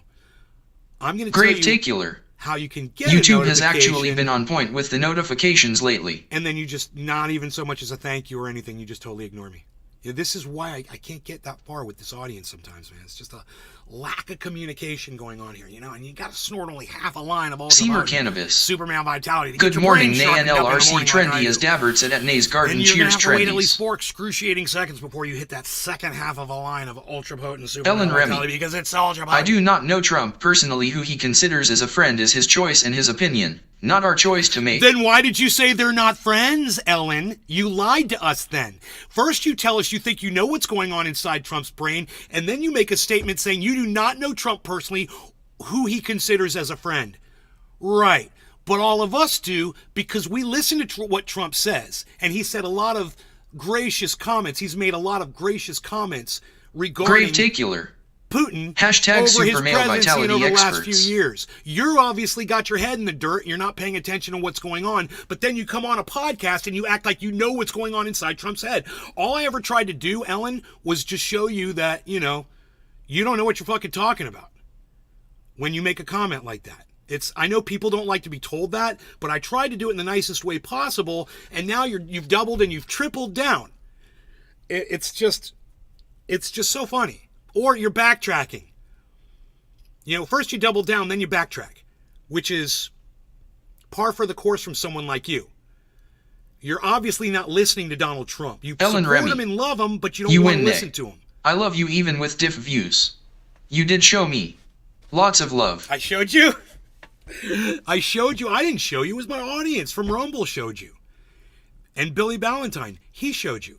I'm going to tell you Grave-tacular. how you can get YouTube has actually been on point with the notifications lately. And then you just, not even so much as a thank you or anything, you just totally ignore me. Yeah, this is why I can't get that far with this audience sometimes, man. It's just a lack of communication going on here, you know, and you got to snort only half a line of all Seymour Cannabis. Superman vitality. To Good get your morning, brain sharpened up in the NLRC morning Trendy like I as do. Dabberts at Nays Garden. And you're going to Cheers, have to wait at least Trendies. 4 excruciating seconds before you hit that second half of a line of ultra potent Superman Ellen Remy. vitality because it's ultra potent. I do not know Trump personally. Who he considers as a friend is his choice and his opinion, not our choice to make. Then why did you say they're not friends, Ellen? You lied to us then. First you tell us you think you know what's going on inside Trump's brain, and then you make a statement saying you do not know Trump personally, who he considers as a friend. Right. But all of us do because we listen to what Trump says. And he said a lot of gracious comments. He's made a lot of gracious comments regarding Grave-tacular. Putin Hashtag over his super male presidency and vitality over the last few experts. years. You're obviously got your head in the dirt. You're not paying attention to what's going on. But then you come on a podcast and you act like you know what's going on inside Trump's head. All I ever tried to do, Ellen, was just show you that, you know, you don't know what you're fucking talking about when you make a comment like that. I know people don't like to be told that, but I tried to do it in the nicest way possible, and now you've doubled and you've tripled down. It's just so funny. Or you're backtracking. You know, first you double down, then you backtrack, which is par for the course from someone like you. You're obviously not listening to Donald Trump. You Ellen support Remy. him and love him, but you don't You want to win, listen Nick. to him. I love you even with diff views. You did show me. Lots of love. I showed you? I showed you. I didn't show you. It was my audience from Rumble showed you. And Billy Ballantyne, he showed you.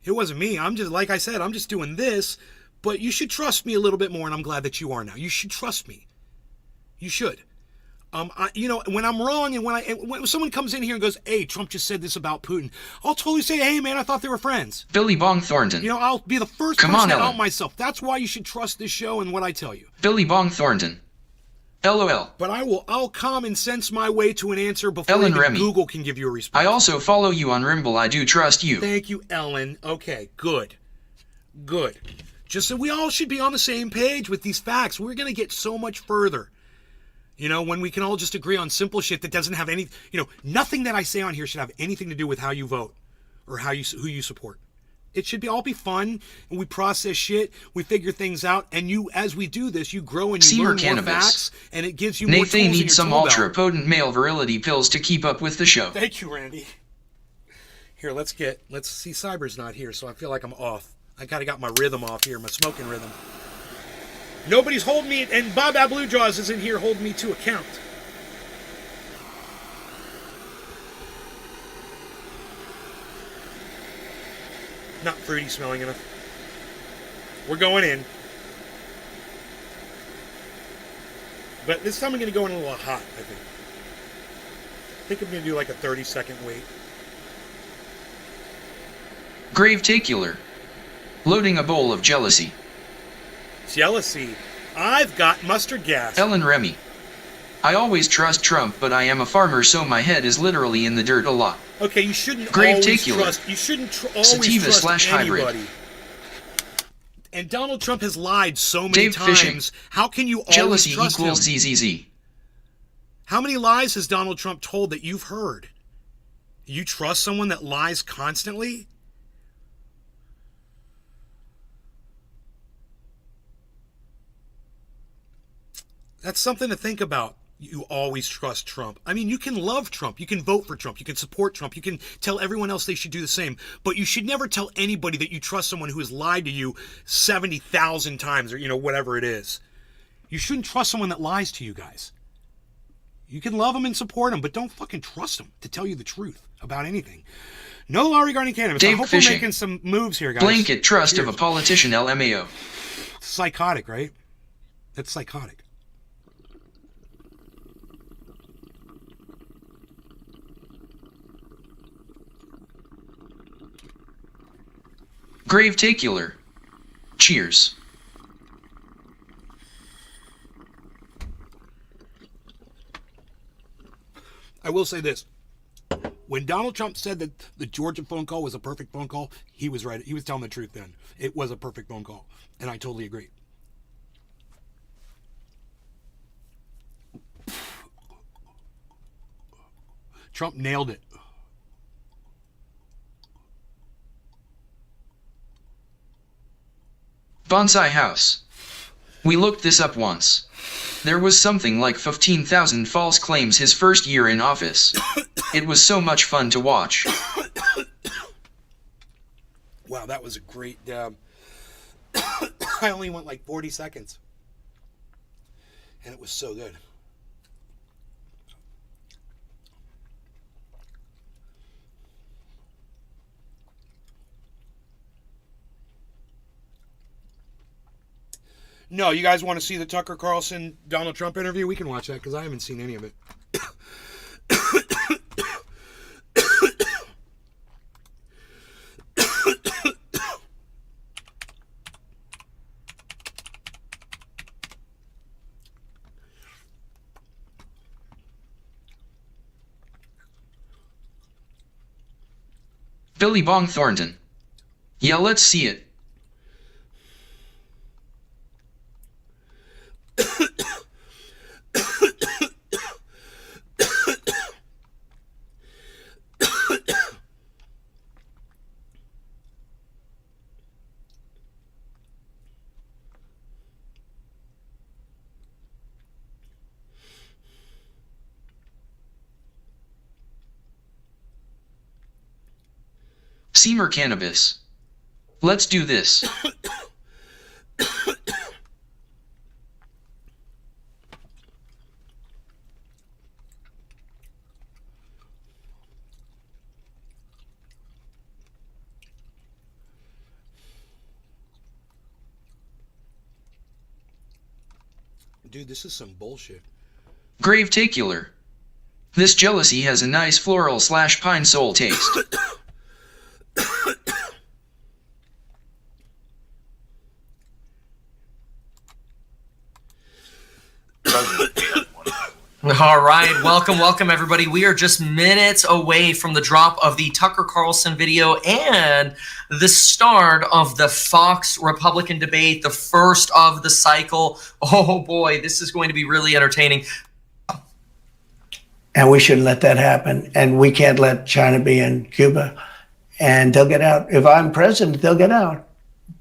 It wasn't me. I'm just, like I said, I'm just doing this. But you should trust me a little bit more, and I'm glad that you are now. You should trust me. You should. You know, when I'm wrong and when someone comes in here and goes, hey, Trump just said this about Putin, I'll totally say, hey, man, I thought they were friends. Billy Bong Thornton. You know, I'll be the first Come person on, to Ellen. out myself. That's why you should trust this show and what I tell you. Billy Bong Thornton. LOL. But I'll common sense my way to an answer before Ellen even Remy. Google can give you a response. I also follow you on Rimble. I do trust you. Thank you, Ellen. Okay, good. Good. Just so we all should be on the same page with these facts. We're going to get so much further. You know, when we can all just agree on simple shit that doesn't have any, you know, nothing that I say on here should have anything to do with how you vote or who you support. It should all be fun, and we process shit, we figure things out, and you, as we do this, you grow and you Seymour learn more Cannabis. facts, and it gives you more tools Nathan in your needs some tool belt. ultra potent male virility pills to keep up with the show. Thank you, Randy. Here, let's see, Cyber's not here, so I feel like I'm off. I got my rhythm off here, my smoking rhythm. Nobody's holding me, and Bob Blue Jaws isn't here holding me to account. Not fruity smelling enough. We're going in. But this time I'm going to go in a little hot, I think. I think I'm going to do like a 30-second wait. Grave-tacular. Loading a bowl of jealousy. Jealousy. I've got mustard gas. Ellen Remy. I always trust Trump, but I am a farmer, so my head is literally in the dirt a lot. Okay, you shouldn't Grave always Tacular. trust. You shouldn't always Sativa trust / hybrid. anybody. And Donald Trump has lied so many Dave times. Fishing. How can you always Jealousy trust him? equals ZZZ. How many lies has Donald Trump told that you've heard? You trust someone that lies constantly? That's something to think about. You always trust Trump. I mean, you can love Trump. You can vote for Trump. You can support Trump. You can tell everyone else they should do the same. But you should never tell anybody that you trust someone who has lied to you 70,000 times or, whatever it is. You shouldn't trust someone that lies to you guys. You can love them and support them, but don't fucking trust them to tell you the truth about anything. No law regarding cannabis. Dave I hope Fishing. we're making some moves here, guys. Blanket trust Cheers. of a politician LMAO. It's psychotic, right? That's psychotic. Grave Tacular. Cheers. I will say this. When Donald Trump said that the Georgia phone call was a perfect phone call, he was right. He was telling the truth then. It was a perfect phone call. And I totally agree. Trump nailed it. Bonsai House. We looked this up once. There was something like 15,000 false claims his first year in office. It was so much fun to watch. Wow, that was a great I only went like 40 seconds. And it was so good. No, you guys want to see the Tucker Carlson Donald Trump interview? We can watch that because I haven't seen any of it. Billy Bong Thornton. Yeah, let's see it. Seymour Cannabis. Let's do this. Dude, this is some bullshit. Grave Tacular. This jealousy has a nice floral / pine sol taste. All right, welcome everybody. We are just minutes away from the drop of the Tucker Carlson video and the start of the Fox Republican debate, the first of the cycle. Oh boy, this is going to be really entertaining. And we shouldn't let that happen. And we can't let China be in Cuba. And they'll get out. If I'm president, they'll get out.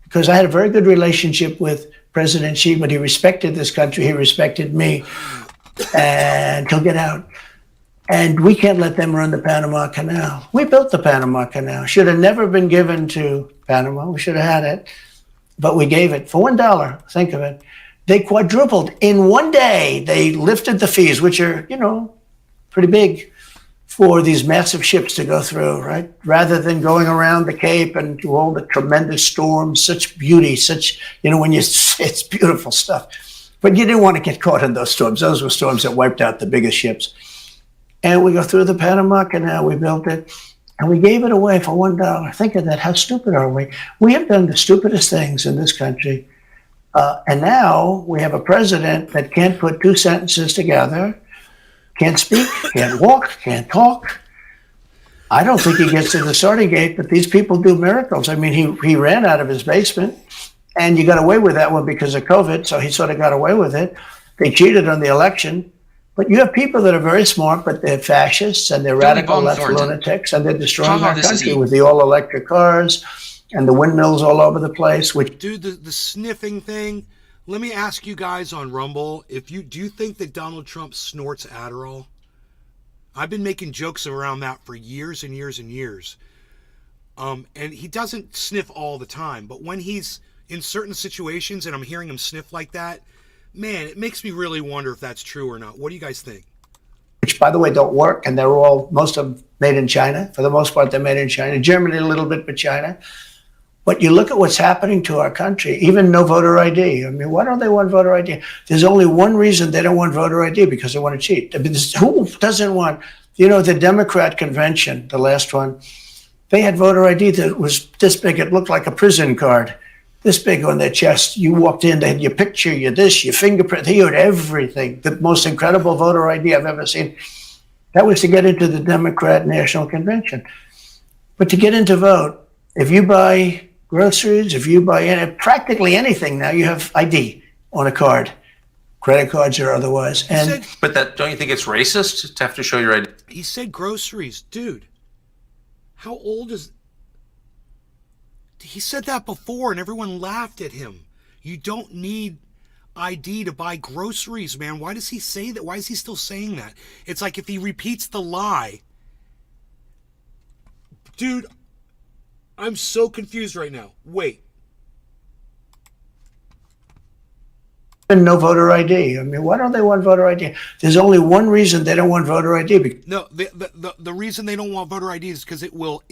Because I had a very good relationship with President Xi, but he respected this country. He respected me. And he'll get out. And we can't let them run the Panama Canal. We built the Panama Canal. Should have never been given to Panama. We should have had it. But we gave it for $1. Think of it. They quadrupled. In one day, they lifted the fees, which are, pretty big for these massive ships to go through, right? Rather than going around the Cape and do all the tremendous storms, such beauty, it's beautiful stuff. But you didn't want to get caught in those storms. Those were storms that wiped out the biggest ships. And we go through the Panama Canal, we built it, and we gave it away for $1. Think of that. How stupid are we? We have done the stupidest things in this country. And now we have a president that can't put two sentences together, can't speak, can't walk, can't talk. I don't think he gets to the starting gate, but these people do miracles. I mean, he ran out of his basement, and you got away with that one because of COVID, so he sort of got away with it. They cheated on the election. But you have people that are very smart, but they're fascists and they're radical Bomb left Thornton. lunatics, and they're destroying Haha, our this is country e- with the all-electric cars and the windmills all over the place, which Dude, the sniffing thing. Let me ask you guys on Rumble, do you think that Donald Trump snorts Adderall? I've been making jokes around that for years and years and years. And he doesn't sniff all the time, but when he's in certain situations and I'm hearing him sniff like that, man, it makes me really wonder if that's true or not. What do you guys think? by the way, don't work, and they're most of them made in China. For the most part, they're made in China. Germany a little bit, but China. But you look at what's happening to our country, even no voter ID. I mean, why don't they want voter ID? There's only one reason they don't want voter ID, because they want to cheat. I mean, who doesn't want, the Democrat convention, the last one, they had voter ID that was this big. It looked like a prison card, this big on their chest. You walked in, they had your picture, your this, your fingerprint. They had everything. The most incredible voter ID I've ever seen. That was to get into the Democrat National Convention. But to get into vote, if you buy groceries, if you buy practically anything now, you have ID on a card, credit cards or otherwise. And But don't you think it's racist to have to show your ID? He said groceries. Dude, how old is... He said that before and everyone laughed at him. You don't need ID to buy groceries, man. Why does he say that? Why is he still saying that? It's like if he repeats the lie. Dude, I'm so confused right now. Wait. no voter ID. I mean, why don't they want voter ID? There's only one reason they don't want voter ID. No, the reason they don't want voter ID is because it will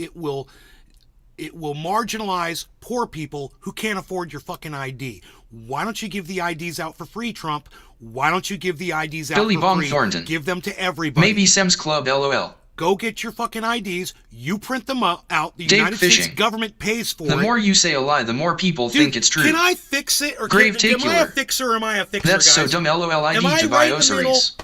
marginalize poor people who can't afford your fucking ID. Why don't you give the IDs out for free, Trump? Why don't you give the IDs out Billy for Bomb free? Thornton. Give them to everybody. Maybe Sam's Club, LOL. Go get your fucking IDs. You print them out. The Dave United States Fishing. government pays for The it. more you say a lie, the more people Dude, think it's true. Can I fix it? Or am I a Grave-ticular. fixer or am I a fixer, That's guys? so dumb, LOL. I Am need I to buy right in the middle? groceries.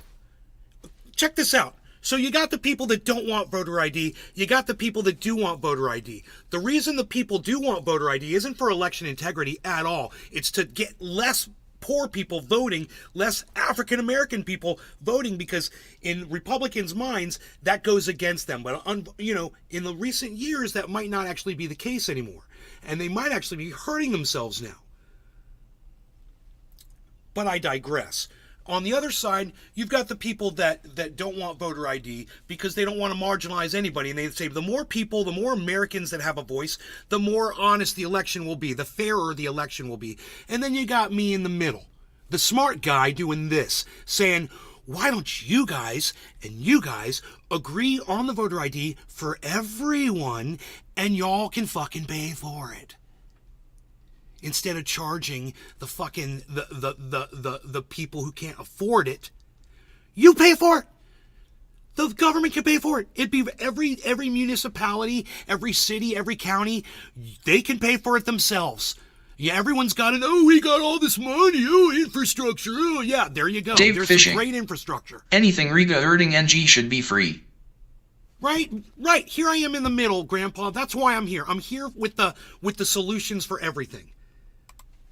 Check this out. So you got the people that don't want voter ID. You got the people that do want voter ID. The reason the people do want voter ID isn't for election integrity at all. It's to get less poor people voting, less African American people voting, because in Republicans' minds that goes against them. But in the recent years that might not actually be the case anymore, and they might actually be hurting themselves now. But I digress. On the other side, you've got the people that don't want voter ID because they don't want to marginalize anybody. And they say the more people, the more Americans that have a voice, the more honest the election will be, the fairer the election will be. And then you got me in the middle, the smart guy doing this, saying, why don't you guys and you guys agree on the voter ID for everyone and y'all can fucking pay for it? Instead of charging the fucking the people who can't afford it, you pay for it. The government can pay for it. It'd be every municipality, every city, every county, they can pay for it themselves. Yeah, everyone's got it. Oh, we got all this money. Oh, infrastructure. Oh, yeah, there you go. Dave There's Fishing. some great infrastructure. Anything regarding NG should be free. Right. Here I am in the middle, Grandpa. That's why I'm here. I'm here with the solutions for everything.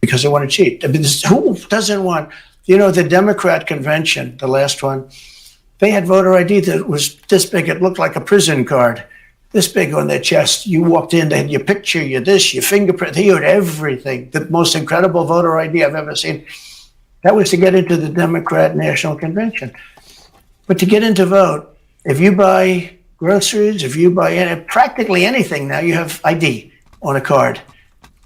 Because they want to cheat. I mean, who doesn't want, the Democrat convention, the last one, they had voter ID that was this big. It looked like a prison card, this big on their chest. You walked in, they had your picture, your this, your fingerprint. They had everything. The most incredible voter ID I've ever seen. That was to get into the Democrat National Convention. But to get into vote, if you buy groceries, if you buy practically anything now, you have ID on a card,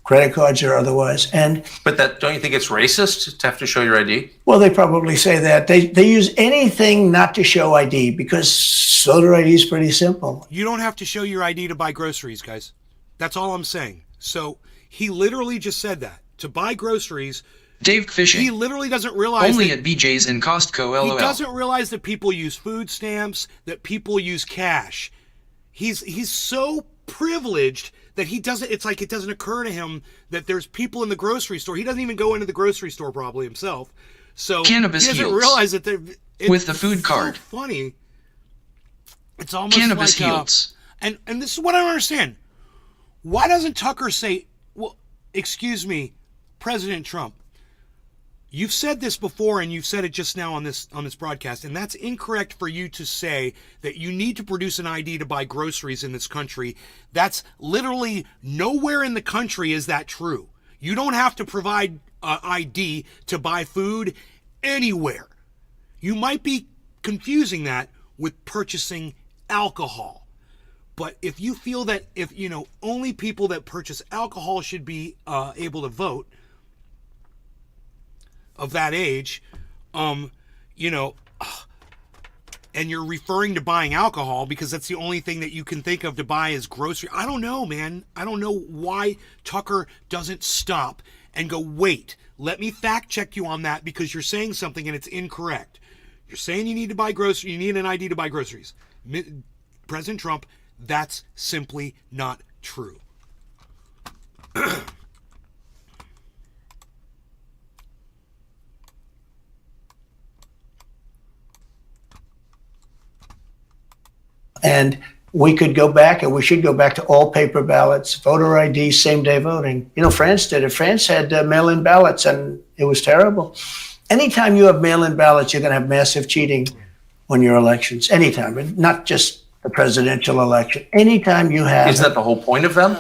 credit cards or otherwise. And But don't you think it's racist to have to show your ID? well, they probably say that. They use anything not to show ID because voter ID is pretty simple. You don't have to show your ID to buy groceries, guys. That's all I'm saying. So he literally just said that. To buy groceries, Dave Fishing. he literally doesn't realize Only that, at BJ's and Costco, LOL. he doesn't realize that people use food stamps, that people use cash. He's so privileged that he doesn't, it's like it doesn't occur to him that there's people in the grocery store. He doesn't even go into the grocery store probably himself. So Cannabis he doesn't heals. realize that it's With the food so card. funny. It's almost Cannabis like heals. And this is what I don't understand. Why doesn't Tucker say, well, excuse me, President Trump, you've said this before and you've said it just now on this broadcast, and that's incorrect for you to say that you need to produce an ID to buy groceries in this country. That's literally nowhere in the country is that true. You don't have to provide ID to buy food anywhere. You might be confusing that with purchasing alcohol. But if you feel that only people that purchase alcohol should be able to vote of that age, and you're referring to buying alcohol because that's the only thing that you can think of to buy as grocery. I don't know, man. I don't know why Tucker doesn't stop and go, wait, let me fact check you on that because you're saying something and it's incorrect. You're saying you need to buy groceries, you need an ID to buy groceries. President Trump, that's simply not true. And we could go back, and we should go back to all paper ballots, voter ID, same-day voting. France did it. France had mail-in ballots, and it was terrible. Anytime you have mail-in ballots, you're going to have massive cheating on your elections. Anytime, and not just the presidential election. Anytime you have... Is that the whole point of them?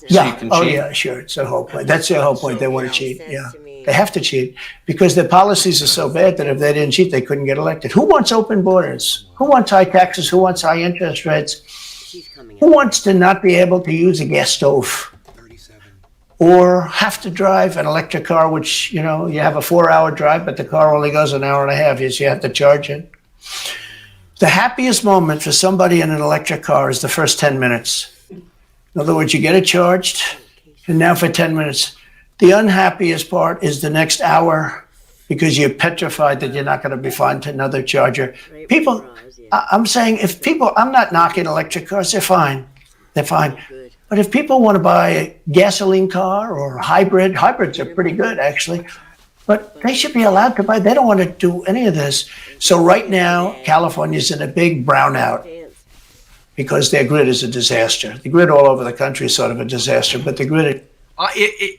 Yeah. you can Oh, cheat? yeah, sure. It's the whole point. That's their whole point. They want to cheat. Yeah. They have to cheat because their policies are so bad that if they didn't cheat, they couldn't get elected. Who wants open borders? Who wants high taxes? Who wants high interest rates? Who wants to not be able to use a gas stove? 37. Or have to drive an electric car, which, you have a 4-hour drive, but the car only goes an hour and a half. So you have to charge it. The happiest moment for somebody in an electric car is the first 10 minutes. In other words, you get it charged, and now for 10 minutes. The unhappiest part is the next hour because you're petrified that you're not going to be found another charger. People, I'm saying I'm not knocking electric cars, they're fine. They're fine. But if people want to buy a gasoline car or a hybrids are pretty good actually, but they should be allowed to buy. They don't want to do any of this. So right now, California's in a big brownout because their grid is a disaster. The grid all over the country is sort of a disaster, but the grid...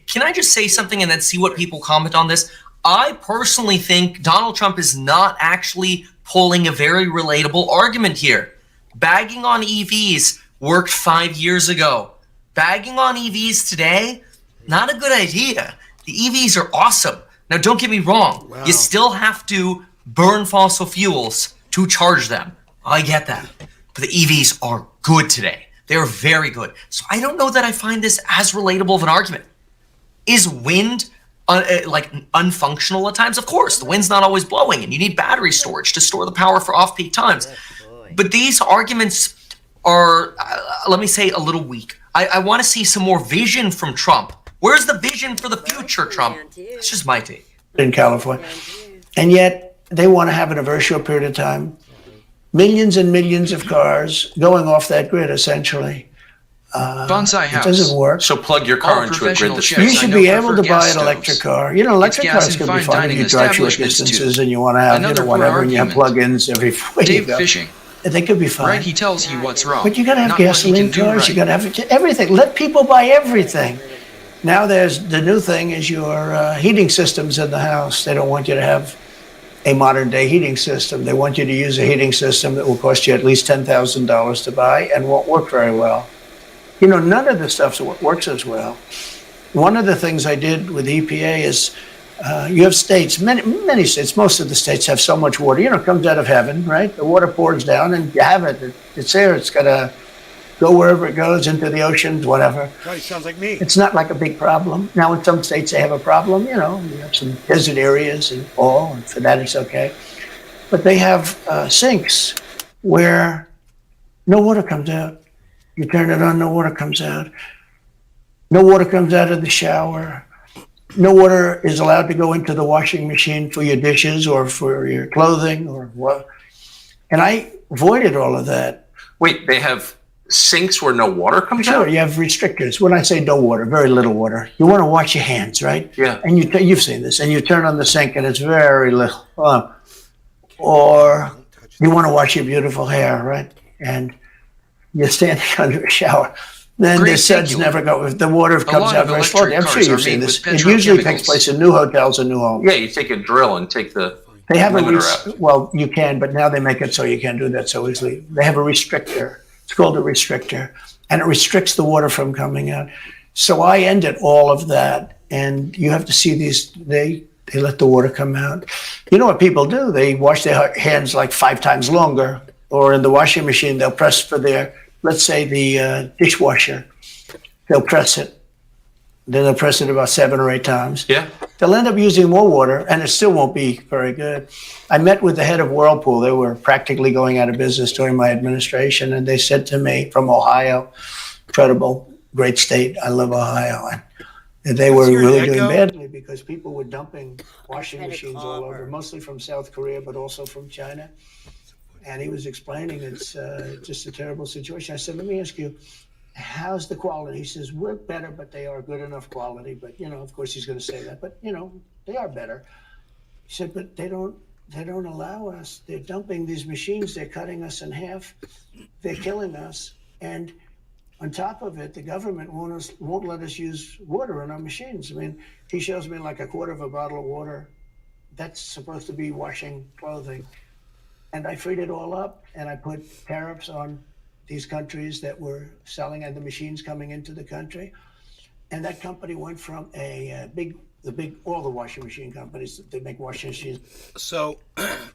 Can I just say something and then see what people comment on this? I personally think Donald Trump is not actually pulling a very relatable argument here. Bagging on EVs worked 5 years ago. Bagging on EVs today, not a good idea. The EVs are awesome. Now, don't get me wrong. Wow. You still have to burn fossil fuels to charge them. I get that. But the EVs are good today. They're very good. So I don't know that I find this as relatable of an argument. Is wind unfunctional at times? Of course, the wind's not always blowing and you need battery storage to store the power for off-peak times. But these arguments are, let me say, a little weak. I want to see some more vision from Trump. Where's the vision for the future, Trump? That's just my take. In California. And yet they want to have it a very short period of time. Millions and millions of cars going off that grid, essentially. Bonsai It house. doesn't work. So plug your car All into a grid professional that's chefs You I should know be able prefer to buy gas an electric stoves. car. Electric gas cars and could be fine fine if dining you drive short establishments, too. distances and you want to have, Another whatever, poor and you have argument. plug-ins everywhere you Dave go. Fishing. They could be fine. Right, he tells you what's wrong. But you got to have not what he gasoline can do cars. right. You got to have everything. Let people buy everything. Now there's the new thing is your heating systems in the house. They don't want you to have a modern day heating system. They want you to use a heating system that will cost you at least $10,000 to buy and won't work very well. None of the stuff works as well. One of the things I did with EPA is you have states, many states, most of the states have so much water. It comes out of heaven, right? The water pours down and you have it. It's there. It's got to go wherever it goes, into the oceans, whatever. God, he sounds like me. It's not like a big problem. Now, in some states, they have a problem. You have some desert areas and all, and for that, it's okay. But they have sinks where no water comes out. You turn it on, no water comes out. No water comes out of the shower. No water is allowed to go into the washing machine for your dishes or for your clothing or what. And I avoided all of that. Wait, they have sinks where no water comes Sure, out? you have restrictors. When I say no water, very little water. You want to wash your hands, right? Yeah. And you've seen this, and you turn on the sink, and it's very little. Or you want to wash your beautiful hair, right? And You're standing under a shower. Then Great, the suds thank you. never go. The water comes lot out of very electric slowly. I'm sure cars are you've seen made this. with It usually takes petrochemicals. place in new hotels and new homes. Yeah, you take a drill and take the. They have Limiter out. well, you can, but now they make it so you can't do that so easily. They have a restrictor. It's called a restrictor, and it restricts the water from coming out. So I ended all of that, and you have to see these. They let the water come out. You know what people do? They wash their hands like 5 times longer, or in the washing machine they'll press for their, let's say the dishwasher. They'll press it. Then they'll press it about 7 or 8 times. Yeah. They'll end up using more water, and it still won't be very good. I met with the head of Whirlpool. They were practically going out of business during my administration, and they said to me, from Ohio, incredible, great state. I love Ohio. And they were That's your really doing echo. badly because people were dumping washing Had to machines call all over, her. mostly from South Korea, but also from China. And he was explaining it's just a terrible situation. I said, let me ask you, how's the quality? He says, we're better, but they are good enough quality. But, you know, of course he's going to say that, but, you know, they are better. He said, but they don't allow us. They're dumping these machines. They're cutting us in half. They're killing us. And on top of it, the government won't let us use water in our machines. I mean, he shows me like a quarter of a bottle of water. That's supposed to be washing clothing. And I freed it all up, and I put tariffs on these countries that were selling and the machines coming into the country. And that company went from all the washing machine companies that make washing machines. So,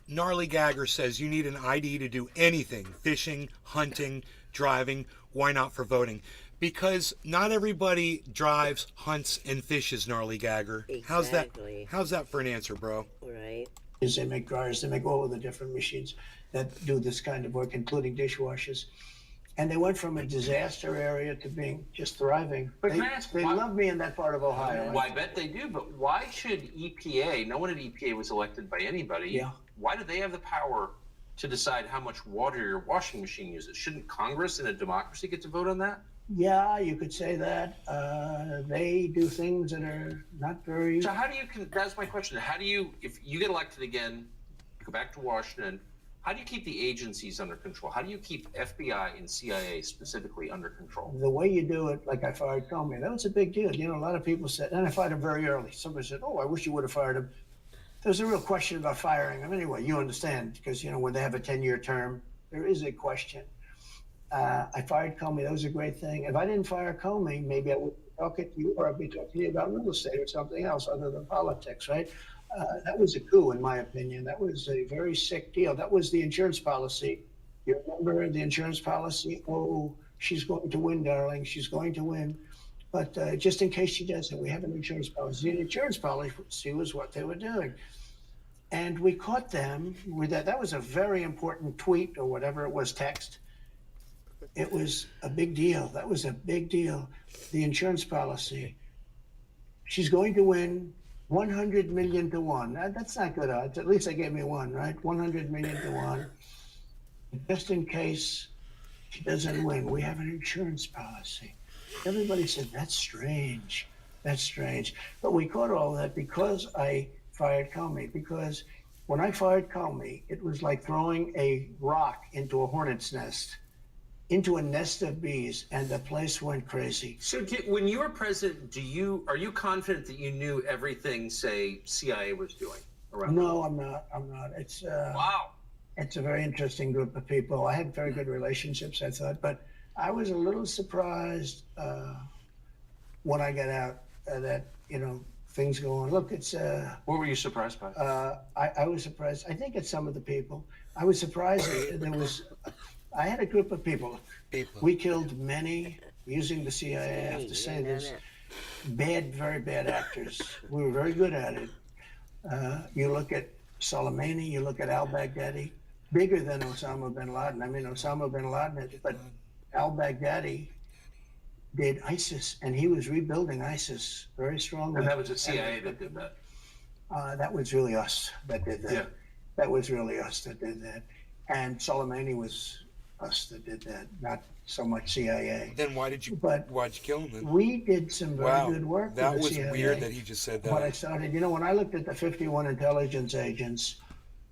Gnarly Gagger says you need an ID to do anything: fishing, hunting, driving. Why not for voting? Because not everybody drives, hunts, and fishes. Gnarly Gagger. Exactly. How's that for an answer, bro? Right. They make dryers, they make all of the different machines that do this kind of work, including dishwashers. And they went from a disaster area to being just thriving. But they can I ask they why- love me in that part of Ohio. Well, I bet they do, but why should EPA, no one at EPA was elected by anybody, Yeah. why do they have the power to decide how much water your washing machine uses? Shouldn't Congress in a democracy get to vote on that? Yeah, you could say that. They do things that are not very. So how do you, that's my question, how do you, if you get elected again, go back to Washington, how do you keep the agencies under control? How do you keep FBI and CIA specifically under control? The way you do it, like I fired Comey, that was a big deal. You know, a lot of people said, and I fired him very early. Somebody said, oh, I wish you would have fired him. There's a real question about firing him. Anyway, you understand, because, you know, when they have a 10-year term, there is a question. I fired Comey. That was a great thing. If I didn't fire Comey, maybe I would be talking to you, or I'd be talking to you about real estate or something else other than politics, right? That was a coup, in my opinion. That was a very sick deal. That was the insurance policy. You remember the insurance policy? Oh, she's going to win, darling. She's going to win. But just in case she doesn't, we have an insurance policy. The insurance policy was what they were doing. And we caught them with that. That was a very important tweet or whatever it was, text. It was a big deal. That was a big deal. The insurance policy. She's going to win 100 million to 1. That's not good odds. At least they gave me one, right? 100 million to 1. Just in case she doesn't win, we have an insurance policy. Everybody said, that's strange. That's strange. But we caught all that because I fired Comey. Because when I fired Comey, it was like throwing a rock into a hornet's nest, into a nest of bees, and the place went crazy. So when you were president, are you confident that you knew everything, say, CIA was doing around? No, I'm not. It's Wow. it's a very interesting group of people. I had very good relationships, I thought, but I was a little surprised when I got out that, you know, things go on. Look, it's What were you surprised by? I was surprised. I think it's some of the people. I was surprised I had a group of people. We killed many, using the CIA, I have to say this, very bad actors. We were very good at it. You look at Soleimani, you look at al-Baghdadi, bigger than Osama bin Laden. I mean, Osama bin Laden, but al-Baghdadi did ISIS, and he was rebuilding ISIS very strongly. And that was the CIA that did that. That was really us that did that. Yeah. That was really us that did that. And Soleimani was us that did that, not so much CIA. Then why'd you kill him then? We did some very good work. That with the was CIA. weird that he just said that. When I started, you know, when I looked at the 51 intelligence agents,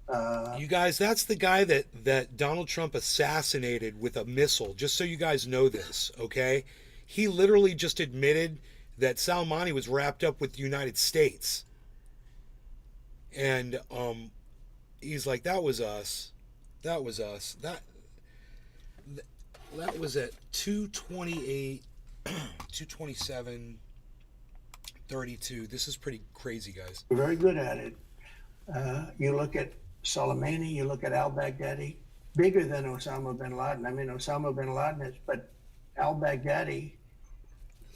You guys, that's the guy that Donald Trump assassinated with a missile. Just so you guys know this, okay? He literally just admitted that Soleimani was wrapped up with the United States. And he's like, that was us. That was us. That was at 228, 227, 32. This is pretty crazy, guys. We're very good at it. You look at Soleimani, you look at al-Baghdadi, bigger than Osama bin Laden. I mean, Osama bin Laden is, but al-Baghdadi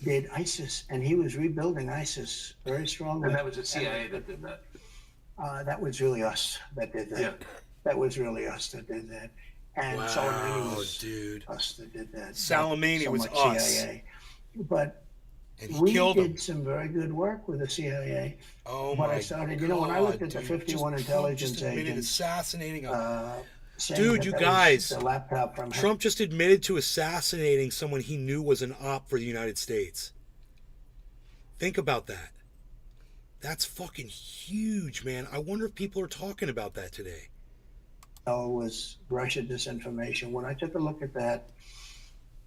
did ISIS, and he was rebuilding ISIS very strongly. And that was the CIA that did that. That was really us that did that. Yeah. That was really us that did that. And Wow, Soleimani was dude. us that did that. Soleimani Not so was much us. CIA. But And he we killed did him. some very good work with the CIA. Oh When my I started, God, when I looked at the dude, 51 just intelligence admitted agents, assassinating him. saying Dude, that you that was guys, the laptop from Trump just admitted to assassinating someone he knew was an op for the United States. Think about that. That's fucking huge, man. I wonder if people are talking about that today. was Russia disinformation. When I took a look at that,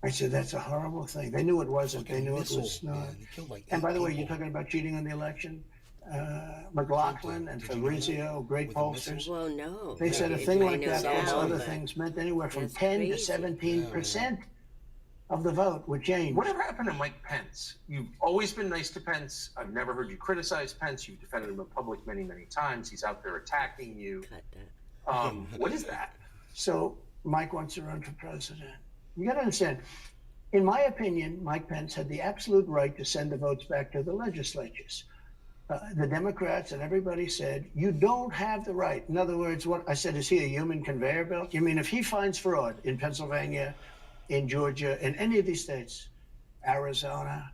I said, that's a horrible thing. They knew it wasn't. They Fucking knew missile, it was not. man. He killed like And 8 by the way, people. you're talking about cheating on the election. McLaughlin and Did you know that? Fabrizio, great With the pollsters. missiles? Well, no. They said a I- thing I like know that now, plus other but things meant anywhere from that's 10 to crazy. 17% of the vote would change. Whatever happened to Mike Pence? You've always been nice to Pence. I've never heard you criticize Pence. You've defended him in public many, many times. He's out there attacking you. Cut that. What is that? So Mike wants to run for president. You got to understand, in my opinion, Mike Pence had the absolute right to send the votes back to the legislatures. The Democrats and everybody said, you don't have the right. In other words, what I said, is he a human conveyor belt? You mean if he finds fraud in Pennsylvania, in Georgia, in any of these states, Arizona,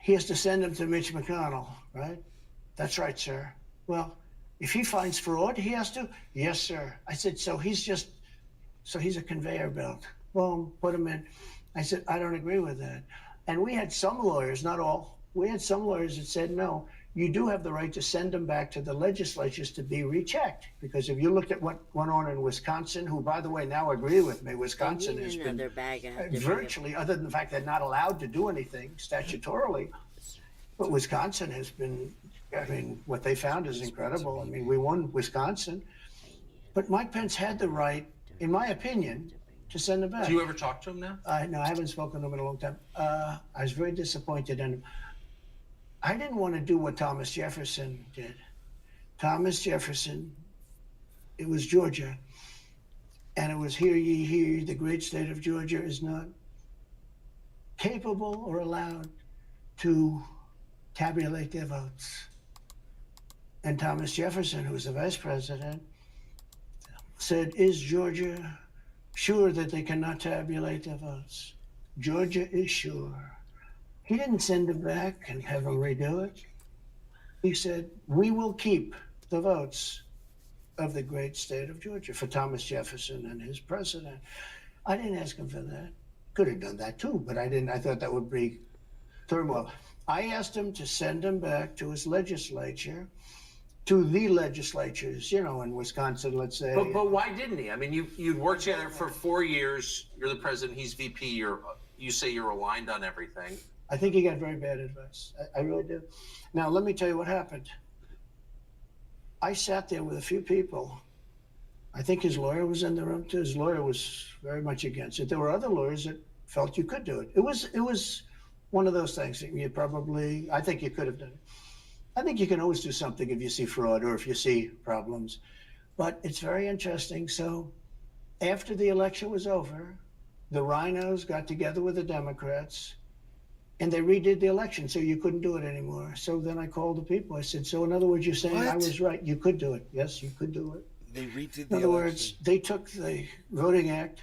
he has to send them to Mitch McConnell, right? That's right, sir. Well, if he finds fraud, he has to? Yes, sir. I said, so he's a conveyor belt. Boom, put him in. I said, I don't agree with that. And we had some lawyers, not all, we had some lawyers that said, no, you do have the right to send them back to the legislatures to be rechecked. Because if you look at what went on in Wisconsin, who, by the way, now agree with me, Wisconsin has been Another bag of different- virtually, other than the fact they're not allowed to do anything statutorily, but Wisconsin has been, I mean, what they found is incredible. I mean, we won Wisconsin. But Mike Pence had the right, in my opinion, to send them back. Do you ever talk to him now? No, I haven't spoken to him in a long time. I was very disappointed in him. I didn't want to do what Thomas Jefferson did. Thomas Jefferson, it was Georgia, and it was hear ye, hear ye, the great state of Georgia is not capable or allowed to tabulate their votes. And Thomas Jefferson, who was the vice president, said, is Georgia sure that they cannot tabulate their votes? Georgia is sure. He didn't send them back and have them redo it. He said, we will keep the votes of the great state of Georgia for Thomas Jefferson and his president. I didn't ask him for that. Could have done that too, but I didn't. I thought that would be turmoil. I asked him to send them back to his legislature, to the legislatures, in Wisconsin, let's say. But why didn't he? I mean, you'd worked together for 4 years. You're the president. He's VP. You say you're aligned on everything. I think he got very bad advice. I really do. Now, let me tell you what happened. I sat there with a few people. I think his lawyer was in the room too. His lawyer was very much against it. There were other lawyers that felt you could do it. It was one of those things that I think you could have done it. I think you can always do something if you see fraud or if you see problems. But it's very interesting. So after the election was over, the rhinos got together with the Democrats and they redid the election, so you couldn't do it anymore. So then I called the people. I said, so in other words, you're saying I What? was right. You could do it. Yes, you could do it. They redid In the other election. words, they took the Voting Act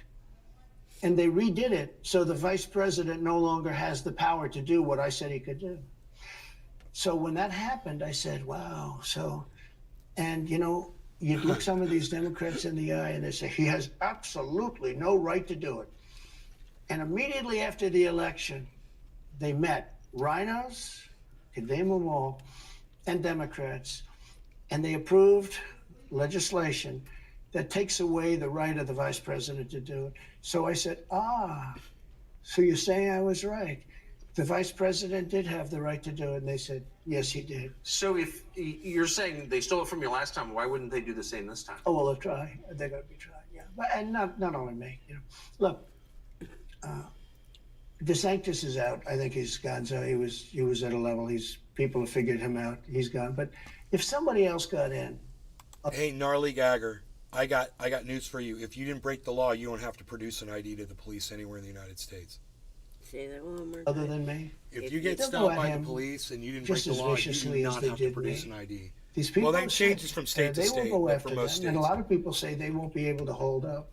and they redid it so the vice president no longer has the power to do what I said he could do. So when that happened, I said, wow. And you'd look some of these Democrats in the eye and they say, he has absolutely no right to do it. And immediately after the election, they met rhinos, could name them all, and Democrats, and they approved legislation that takes away the right of the vice president to do it. So I said, so you're saying I was right. The vice president did have the right to do it. And they said, yes, he did. So if you're saying they stole it from you last time, why wouldn't they do the same this time? Oh, well, they'll try. They're going to be trying, yeah. But, and not only me, you know. Look, DeSantis is out. I think he's gone. So he was at a level. People have figured him out. He's gone. But if somebody else got in, Hey, gnarly gagger, I got news for you. If you didn't break the law, you don't have to produce an ID to the police anywhere in the United States. Say that one more other time. than me, If you get They'll go stopped at by the him police and you didn't break just the as law, you viciously do as not they have to did produce me. an ID. these people. Well, that changes from state to they state, will go but after for them. most And a states. lot of people say they won't be able to hold up.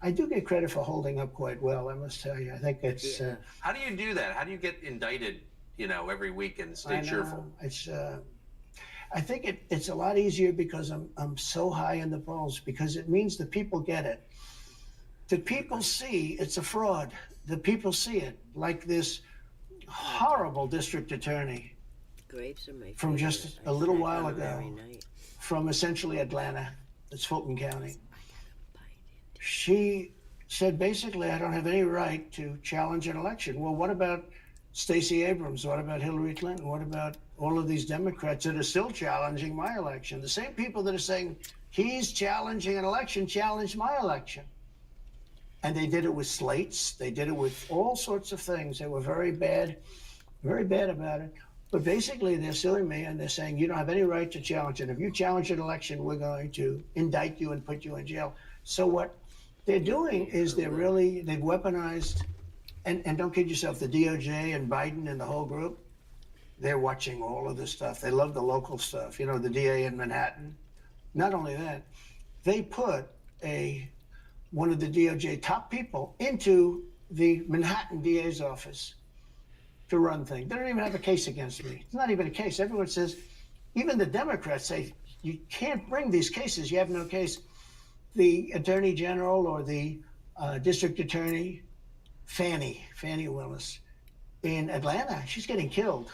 I do get credit for holding up quite well. I must tell you. I think it's. Yeah. How do you do that? How do you get indicted, every week and stay I know, cheerful? it's. I think it's a lot easier because I'm so high in the polls, because it means the people get it. The people see it's a fraud. The people see it, like this horrible district attorney Grapes are my From favorite. just I a little snack while on 'em ago. every night. from essentially Atlanta. It's Fulton County. Bite into She said basically, I don't have any right to challenge an election. Well, what about Stacey Abrams? What about Hillary Clinton? What about all of these Democrats that are still challenging my election? The same people that are saying he's challenging an election challenged my election. And they did it with slates. They did it with all sorts of things. They were very bad about it. But basically, they're suing me and they're saying you don't have any right to challenge it. If you challenge an election, we're going to indict you and put you in jail. So what they're doing is they've weaponized, and don't kid yourself, the DOJ and Biden and the whole group, they're watching all of this stuff. They love the local stuff. The DA in Manhattan. Not only that, they put one of the DOJ top people into the Manhattan DA's office to run things. They don't even have a case against me. It's not even a case. Everyone says, even the Democrats say, you can't bring these cases. You have no case. The Attorney General or the District Attorney, Fannie Willis, in Atlanta, she's getting killed.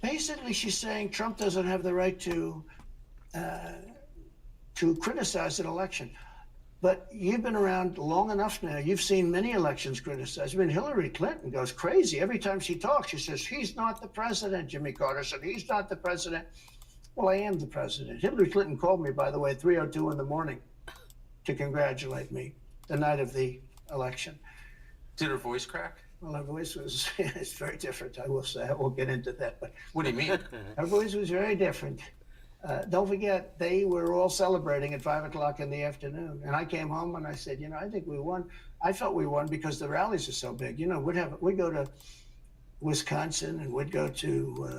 Basically, she's saying Trump doesn't have the right to criticize an election. But you've been around long enough now. You've seen many elections criticized. I mean, Hillary Clinton goes crazy. Every time she talks, she says, he's not the president. Jimmy Carter said, he's not the president. Well, I am the president. Hillary Clinton called me, by the way, at 3:02 in the morning to congratulate me the night of the election. Did her voice crack? Well, her voice was it's very different, I will say. I won't get into that. But What do you mean? her voice was very different. Don't forget, they were all celebrating at 5 o'clock in the afternoon. And I came home and I said, I think we won. I felt we won because the rallies are so big. We'd go to Wisconsin and we'd go to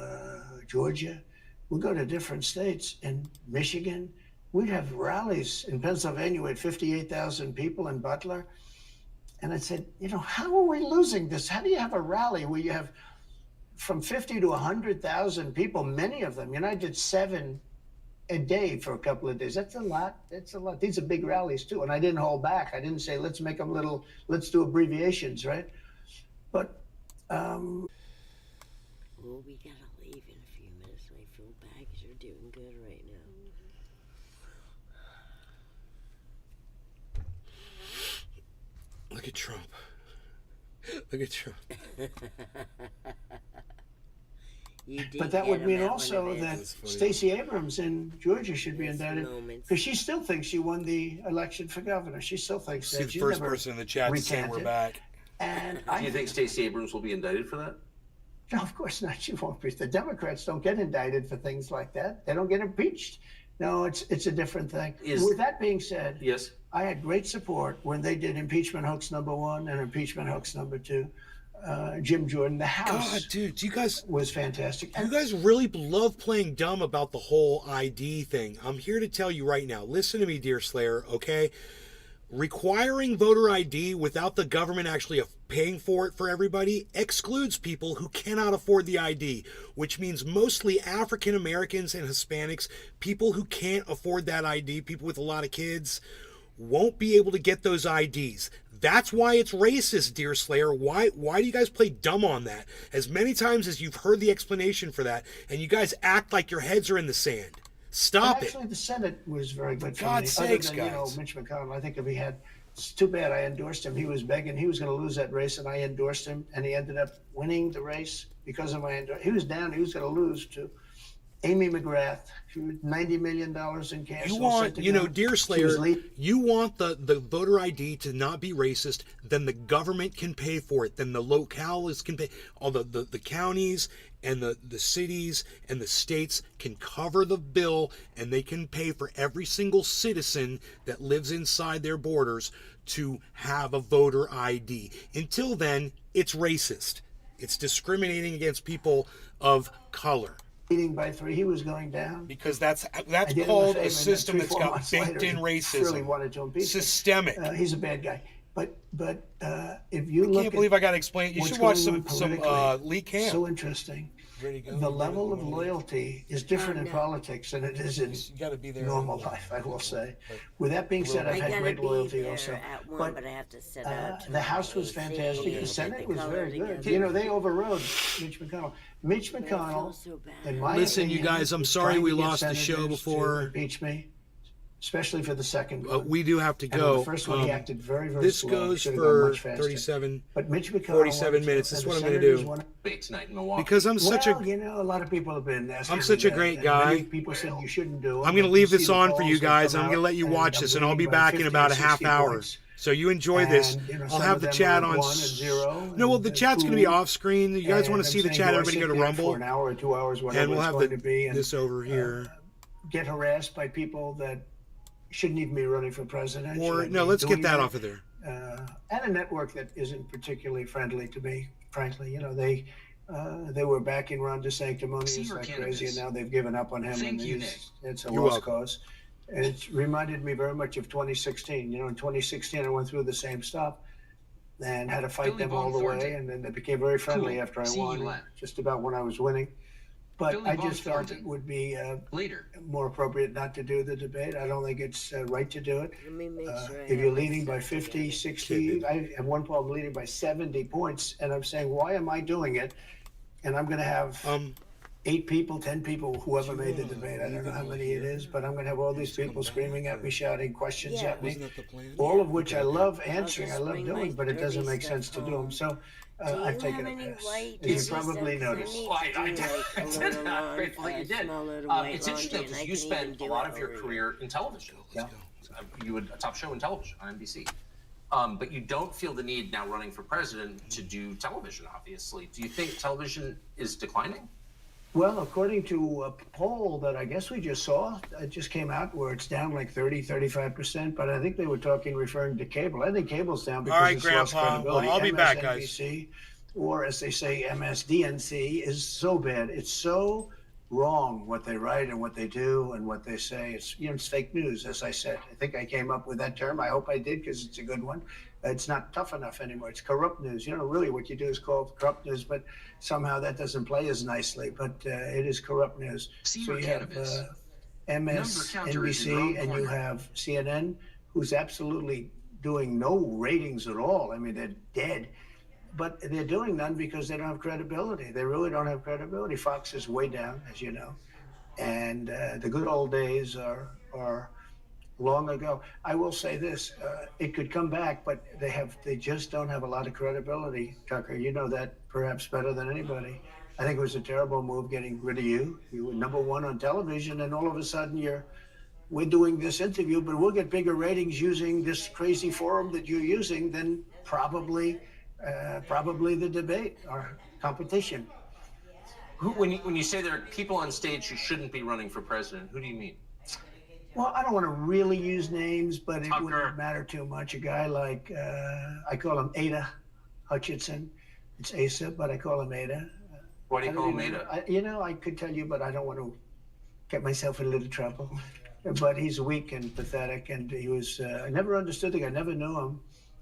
Georgia. We'd go to different states. In Michigan, we'd have rallies. In Pennsylvania, we had 58,000 people in Butler. And I said, how are we losing this? How do you have a rally where you have from 50 to 100,000 people, many of them? I did 7 a day for a couple of days. That's a lot. These are big rallies too. And I didn't hold back. I didn't say, let's make them let's do abbreviations, right? But Well, we gotta leave in a few minutes. I feel bad because you're doing good right now. Look at Trump. Look at Trump. You did But that get would him mean at also one of that his funny. Stacey Abrams in Georgia should be best indicted moments. because she still thinks she won the election for governor. She still thinks See that. the She's first never person in the chat to say we're recanted. back. And Do you think Stacey Abrams will be indicted for that? No, of course not. She won't be. The Democrats don't get indicted for things like that. They don't get impeached. No, it's a different thing. With that being said, Yes. I had great support when they did impeachment hoax #1 and impeachment hoax #2. Jim Jordan, the House God, dude, do you guys was fantastic. You guys really love playing dumb about the whole ID thing. I'm here to tell you right now. Listen to me, dear Slayer, okay? Requiring voter ID without the government actually paying for it for everybody excludes people who cannot afford the ID, which means mostly African Americans and Hispanics, people who can't afford that ID, people with a lot of kids, won't be able to get those IDs. That's why it's racist, dear Slayer. Why do you guys play dumb on that? As many times as you've heard the explanation for that, and you guys act like your heads are in the sand. Stop it. Actually, the Senate was very good for God's me. sakes, Other than, guys. Mitch McConnell, I think if he had, it's too bad I endorsed him. He was begging, he was going to lose that race, and I endorsed him, and he ended up winning the race because of my endorsement. He was down, he was going to lose to Amy McGrath, $90 million in cash. You all want, set to you go. know, dear She was Slayer, lead- you want the voter ID to not be racist, then the government can pay for it. Then the locales can pay, all the counties and the cities and the states can cover the bill, and they can pay for every single citizen that lives inside their borders to have a voter ID. Until then, it's racist. It's discriminating against people of color. leading by 3. He was going down. Because that's I did him a called favor, a and system then that's 3-4 got months baked later, in he racism. Really wanted to impeach him. Systemic. He's a bad guy. But if you I look can't believe at I got to explain it. You what's should watch going on some politically, Lee Camp. so interesting. Ready to go? The level of loyalty is different in politics than it is in You got to be there. normal life, I will say. With that being said, I've I had gotta great be loyalty there also. at 1, But but I have to set out. the House was fantastic. The Senate was very good. You know, they overrode Mitch McConnell. Mitch McConnell, in my Listen, you opinion, guys, I'm is sorry trying we to get lost the show senators before. to impeach me, especially for the second one. We do have to And on go. the first one, he acted very, very this slow. goes Should have gone for much faster. 37. But Mitch McConnell 47 wanted minutes. to, This is and what the I'm gonna senators do. wanted- Debate tonight in Milwaukee. Because I'm such a you know, a lot of people have been asking. I'm such me a great and guy. Many people said you shouldn't do it. I'm going to but leave you this see the on for polls you that guys. come I'm going to out, let you watch this, and I'll be leading by back in 50 about or a half 60 hour. points. So you enjoy this. And, you know, I'll some have of the them chat were on. 1 and 0. No, well, the and chat's going to be 2. off screen. You guys And want to I'm see the saying, chat? do I Everybody sit go to there Rumble, for an hour or 2 hours, whatever and we'll it's have going to be, and this over here. get harassed by people that shouldn't even be running for president. Or shouldn't no, be let's get doing that off of there. And a network that isn't particularly friendly to me, frankly. You know, they were backing Ron DeSanctimonious Senior like cannabis. crazy, and now they've given up on him. Thank and you, it's a You're lost welcome. cause. And it reminded me very much of 2016. You know, in 2016, I went through the same stuff and had to fight Billy them all the way, Bonforte. and then they became very friendly Cool. after I See you won, later. just about when I was winning. But Billy I just felt Bonforte. it would be Later. more appropriate not to do the debate. I don't think it's right to do it. Let me make sure I If have you're it leading by set 50, together. 60, I have one poll leading by 70 points, and I'm saying, why am I doing it? And I'm going to have 8 people, 10 people, whoever made the debate. I don't know how many it is, but I'm going to have all these people screaming at me, shouting questions Yeah. at me, Wasn't that the plan? all of which I love answering, I just love bring doing, my but it doesn't dirty make sense to stuff do them. home. So Do you I've taken have a any pass, white as you dirty probably stuff? 'Cause noticed. I need Well, to I do, like, a did little not lawn, gratefully you did. small little white It's interesting laundry, because and you I can spent even a do lot it of your over career in television. Yeah. You had a top show in television on NBC. But you don't feel the need now running for president to do television, obviously. Do you think television is declining? Well, according to a poll that I guess we just saw, it just came out where it's down like 30, 35%, but I think they were referring to cable. I think cable's down because right, it's lost Grandpa. credibility. Well, I'll be back, guys. MSNBC, or as they say, MSDNC, is so bad. It's so wrong what they write and what they do and what they say. It's, you know, it's fake news, as I said. I think I came up with that term. I hope I did because it's a good one. It's not tough enough anymore. It's corrupt news. You know, really what you do is called corrupt news, but somehow that doesn't play as nicely. But it is corrupt news. Senior So you have cannabis. Number counter is in the MSNBC wrong and you corner. have CNN, who's absolutely doing no ratings at all. I mean, they're dead. But they're doing none because they don't have credibility. They really don't have credibility. Fox is way down, as you know. And the good old days are long ago. I will say this: it could come back, but they just don't have a lot of credibility. Tucker, you know that perhaps better than anybody. I think it was a terrible move getting rid of you. You were number one on television, and all of a sudden we're doing this interview, but we'll get bigger ratings using this crazy forum that you're using than probably the debate or competition. When you say there are people on stage who shouldn't be running for president, who do you mean? Well, I don't want to really use names, but it Tucker. wouldn't matter too much. A guy like, I call him Ada Hutchinson. It's Asa, but I call him Ada. Why do you I call don't him even- Ada? I could tell you, but I don't want to get myself in a little trouble. But he's weak and pathetic, and he was, I never understood the guy, never knew him.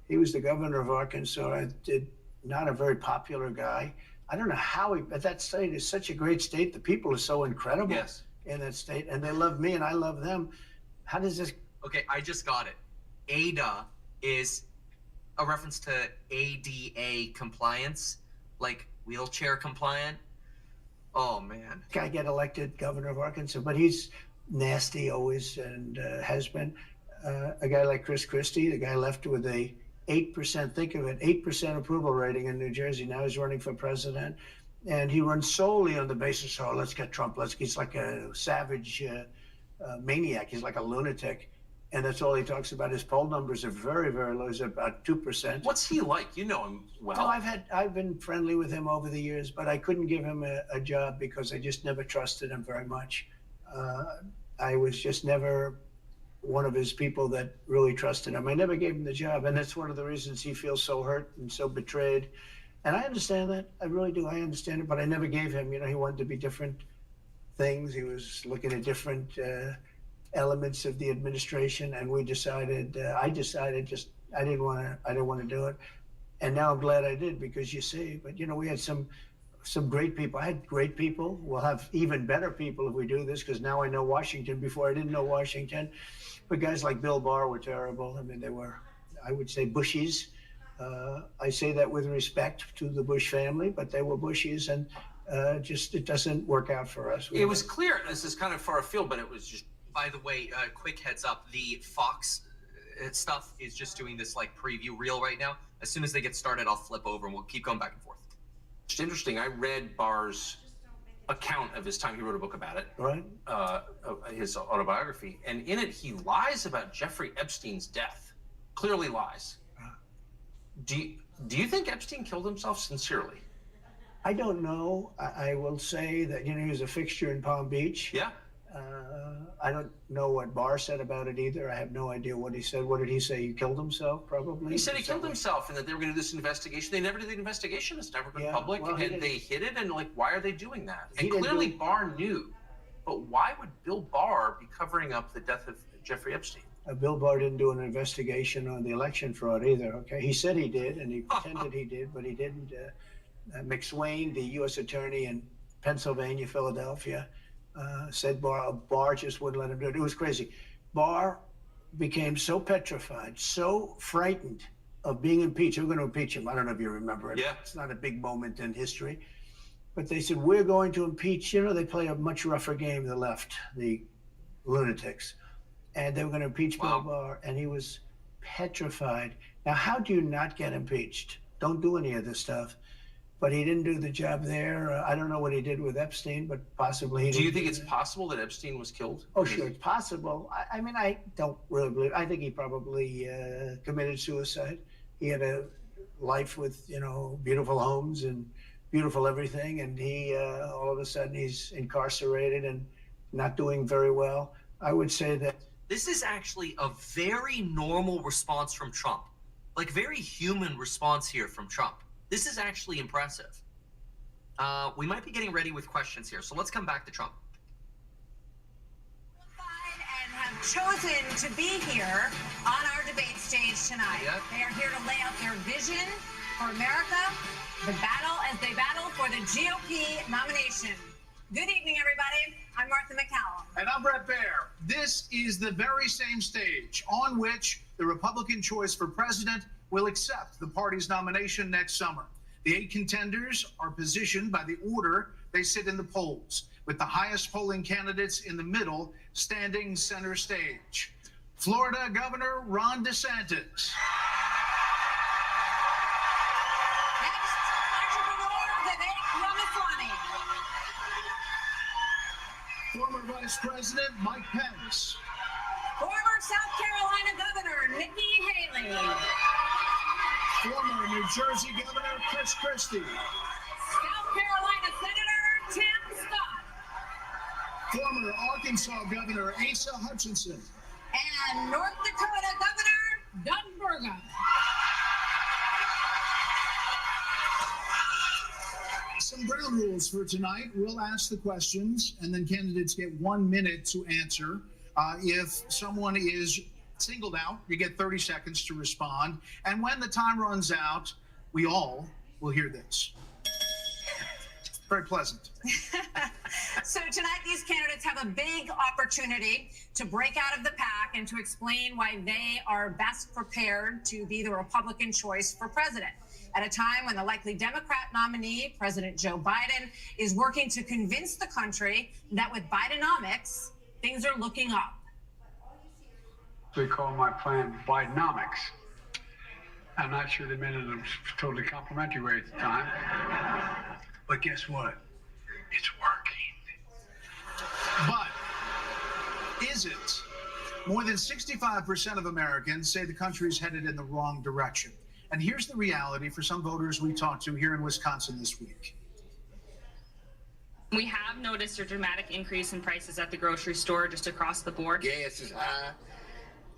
He was the governor of Arkansas, not a very popular guy. I don't know how but that state is such a great state. The people are so incredible Yes. in that state, and they love me and I love them. How does this? Okay, I just got it. ADA is a reference to ADA compliance, like wheelchair compliant. Oh man. Guy get elected governor of Arkansas, but he's nasty always and has been. A guy like Chris Christie, the guy left with a 8%, think of it, 8% approval rating in New Jersey. Now he's running for president. And he runs solely on the basis, oh, let's get Trump. He's like a savage maniac. He's like a lunatic. And that's all he talks about. His poll numbers are very, very low. He's about 2%. What's he like? You know him well. No, I've been friendly with him over the years, but I couldn't give him a job because I just never trusted him very much. I was just never one of his people that really trusted him. I never gave him the job, and that's one of the reasons he feels so hurt and so betrayed. And I understand that. I really do. I understand it, but I never gave him. He wanted to be different things. He was looking at different elements of the administration, and I decided I didn't want to do it. And now I'm glad I did, because you see, but we had some great people. I had great people. We'll have even better people if we do this, because now I know Washington. Before I didn't know Washington. But guys like Bill Barr were terrible. I mean, they were, I would say, Bushies. I say that with respect to the Bush family, but they were Bushies, and it doesn't work out for us. It was clear, this is kind of far afield, but it was just. By the way, quick heads up, the Fox stuff is just doing this like preview reel right now. As soon as they get started, I'll flip over and we'll keep going back and forth. It's interesting. I read Barr's account of his time. He wrote a book about it, right? His autobiography, and in it he lies about Jeffrey Epstein's death. Clearly lies. Do you think Epstein killed himself sincerely? I don't know. I will say that he was a fixture in Palm Beach. Yeah. I don't know what Barr said about it either. I have no idea what he said. What did he say? He killed himself, probably? He said he killed himself and that they were going to do this investigation. They never did the investigation. It's never been public. Well, and they hid it. And, why are they doing that? He And clearly Barr knew. But why would Bill Barr be covering up the death of Jeffrey Epstein? Bill Barr didn't do an investigation on the election fraud either, okay? He said he did, and he pretended he did, but he didn't. McSwain, the U.S. attorney in Pennsylvania, Philadelphia, said Barr just wouldn't let him do it. It was crazy. Barr became so petrified, so frightened of being impeached. We're going to impeach him. I don't know if you remember it. Yeah. It's not a big moment in history. But they said, we're going to impeach. They play a much rougher game, the left, the lunatics. And they were going to impeach Bill Barr, and he was petrified. Now, how do you not get impeached? Don't do any of this stuff. But he didn't do the job there. I don't know what he did with Epstein, but possibly he did. Do you think it's possible that Epstein was killed? Oh, sure, it's possible. I mean, I don't really believe. I think he probably committed suicide. He had a life with, beautiful homes and beautiful everything, and he all of a sudden he's incarcerated and not doing very well. I would say that this is actually a very normal response from Trump, very human response here from Trump. This is actually impressive. We might be getting ready with questions here, so let's come back to Trump. And have chosen to be here on our debate stage tonight. Yep. They are here to lay out their vision for America, the battle as they battle for the GOP nomination. Good evening, everybody. I'm Martha McCallum. And I'm Brett Baer. This is the very same stage on which the Republican choice for president will accept the party's nomination next summer. The 8 contenders are positioned by the order they sit in the polls, with the highest polling candidates in the middle standing center stage. Florida Governor Ron DeSantis. Next, entrepreneur Vivek Ramaswamy. Former Vice President Mike Pence. Former South Carolina Governor Nikki Haley. Former New Jersey Governor Chris Christie. South Carolina Senator Tim Scott. Former Arkansas Governor Asa Hutchinson. And North Dakota Governor Doug Burgum. Some ground rules for tonight. We'll ask the questions, and then candidates get 1 minute to answer. If someone is singled out, you get 30 seconds to respond. And when the time runs out, we all will hear this. Very pleasant. So tonight, these candidates have a big opportunity to break out of the pack and to explain why they are best prepared to be the Republican choice for president. At a time when the likely Democrat nominee, President Joe Biden, is working to convince the country that with Bidenomics, things are looking up. They call my plan Bidenomics. I'm not sure they meant it in a totally complimentary way at the time. But guess what? It's working. But is it? More than 65% of Americans say the country is headed in the wrong direction. And here's the reality for some voters we talked to here in Wisconsin this week. We have noticed a dramatic increase in prices at the grocery store just across the board. Gas is high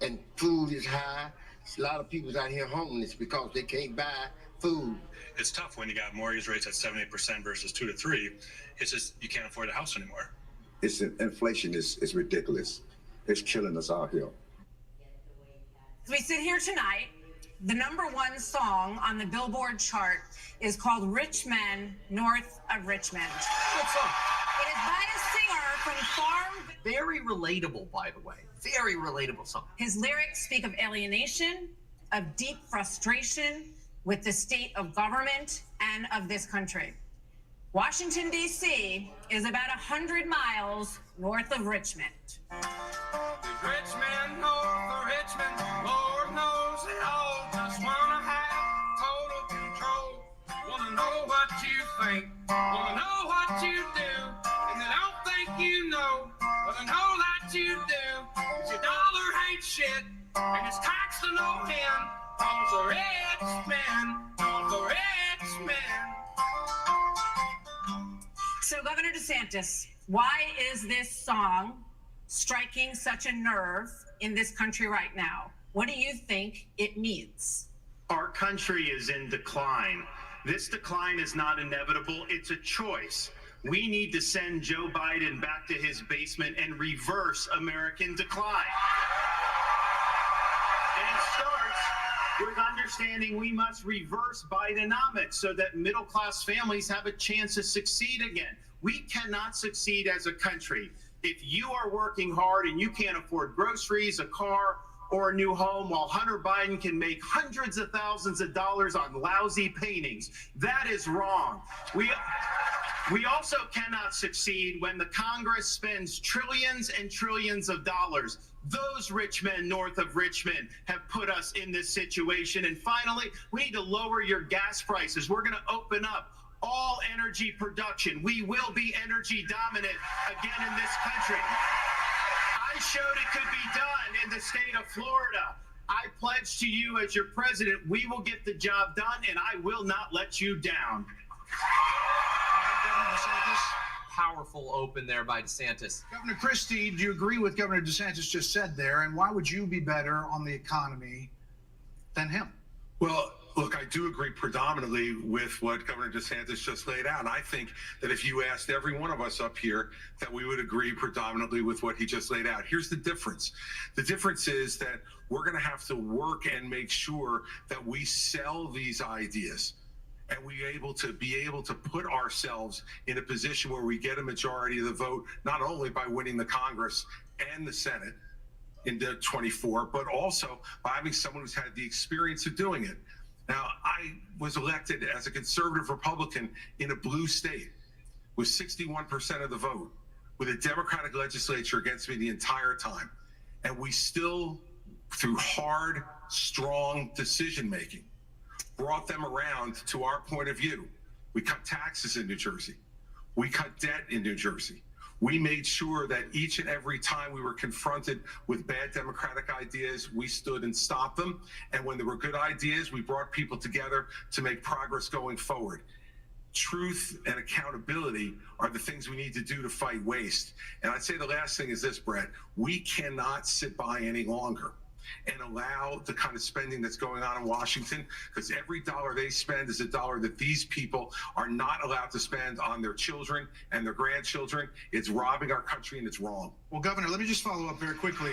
and food is high. A lot of people out here homeless because they can't buy food. It's tough when you got mortgage rates at 78% versus 2 to 3. It's just you can't afford a house anymore. Inflation is ridiculous. It's killing us out here. As we sit here tonight, the #1 song on the Billboard chart is called Rich Men North of Richmond. What's up? It is by a singer from Farm. Very relatable, by the way. Very relatable song. His lyrics speak of alienation, of deep frustration with the state of government and of this country. Washington, D.C. is about 100 miles north of Richmond. Richmond, north of Richmond, Lord knows they all just wanna have total control. Wanna know what you think, wanna know what you do, and they don't think you know, but they know that you do. 'Cause your dollar ain't shit, and it's taxed to no end. Cause the rich men, cause the rich men. So, Governor DeSantis, why is this song striking such a nerve in this country right now? What do you think it means? Our country is in decline. This decline is not inevitable, it's a choice. We need to send Joe Biden back to his basement and reverse American decline. And it starts with understanding we must reverse Bidenomics so that middle-class families have a chance to succeed again. We cannot succeed as a country if you are working hard and you can't afford groceries, a car, or a new home while Hunter Biden can make hundreds of thousands of dollars on lousy paintings. That is wrong. We also cannot succeed when the Congress spends trillions and trillions of dollars. Those rich men north of Richmond have put us in this situation. And finally, we need to lower your gas prices. We're going to open up all energy production. We will be energy dominant again in this country. I showed it could be done in the state of Florida. I pledge to you as your president, we will get the job done, and I will not let you down. Powerful open there by DeSantis. Governor Christie, do you agree with Governor DeSantis just said there? And why would you be better on the economy than him? Well, look, I do agree predominantly with what Governor DeSantis just laid out. I think that if you asked every one of us up here, that we would agree predominantly with what he just laid out. Here's the difference. The difference is that we're going to have to work and make sure that we sell these ideas and be able to put ourselves in a position where we get a majority of the vote, not only by winning the Congress and the Senate in 24, but also by having someone who's had the experience of doing it. Now, I was elected as a conservative Republican in a blue state with 61% of the vote, with a Democratic legislature against me the entire time. And we still, through hard, strong decision-making, brought them around to our point of view. We cut taxes in New Jersey. We cut debt in New Jersey. We made sure that each and every time we were confronted with bad Democratic ideas, we stood and stopped them. And when there were good ideas, we brought people together to make progress going forward. Truth and accountability are the things we need to do to fight waste. And I'd say the last thing is this, Brett. We cannot sit by any longer and allow the kind of spending that's going on in Washington, because every dollar they spend is a dollar that these people are not allowed to spend on their children and their grandchildren. It's robbing our country, and it's wrong. Well, Governor, let me just follow up very quickly.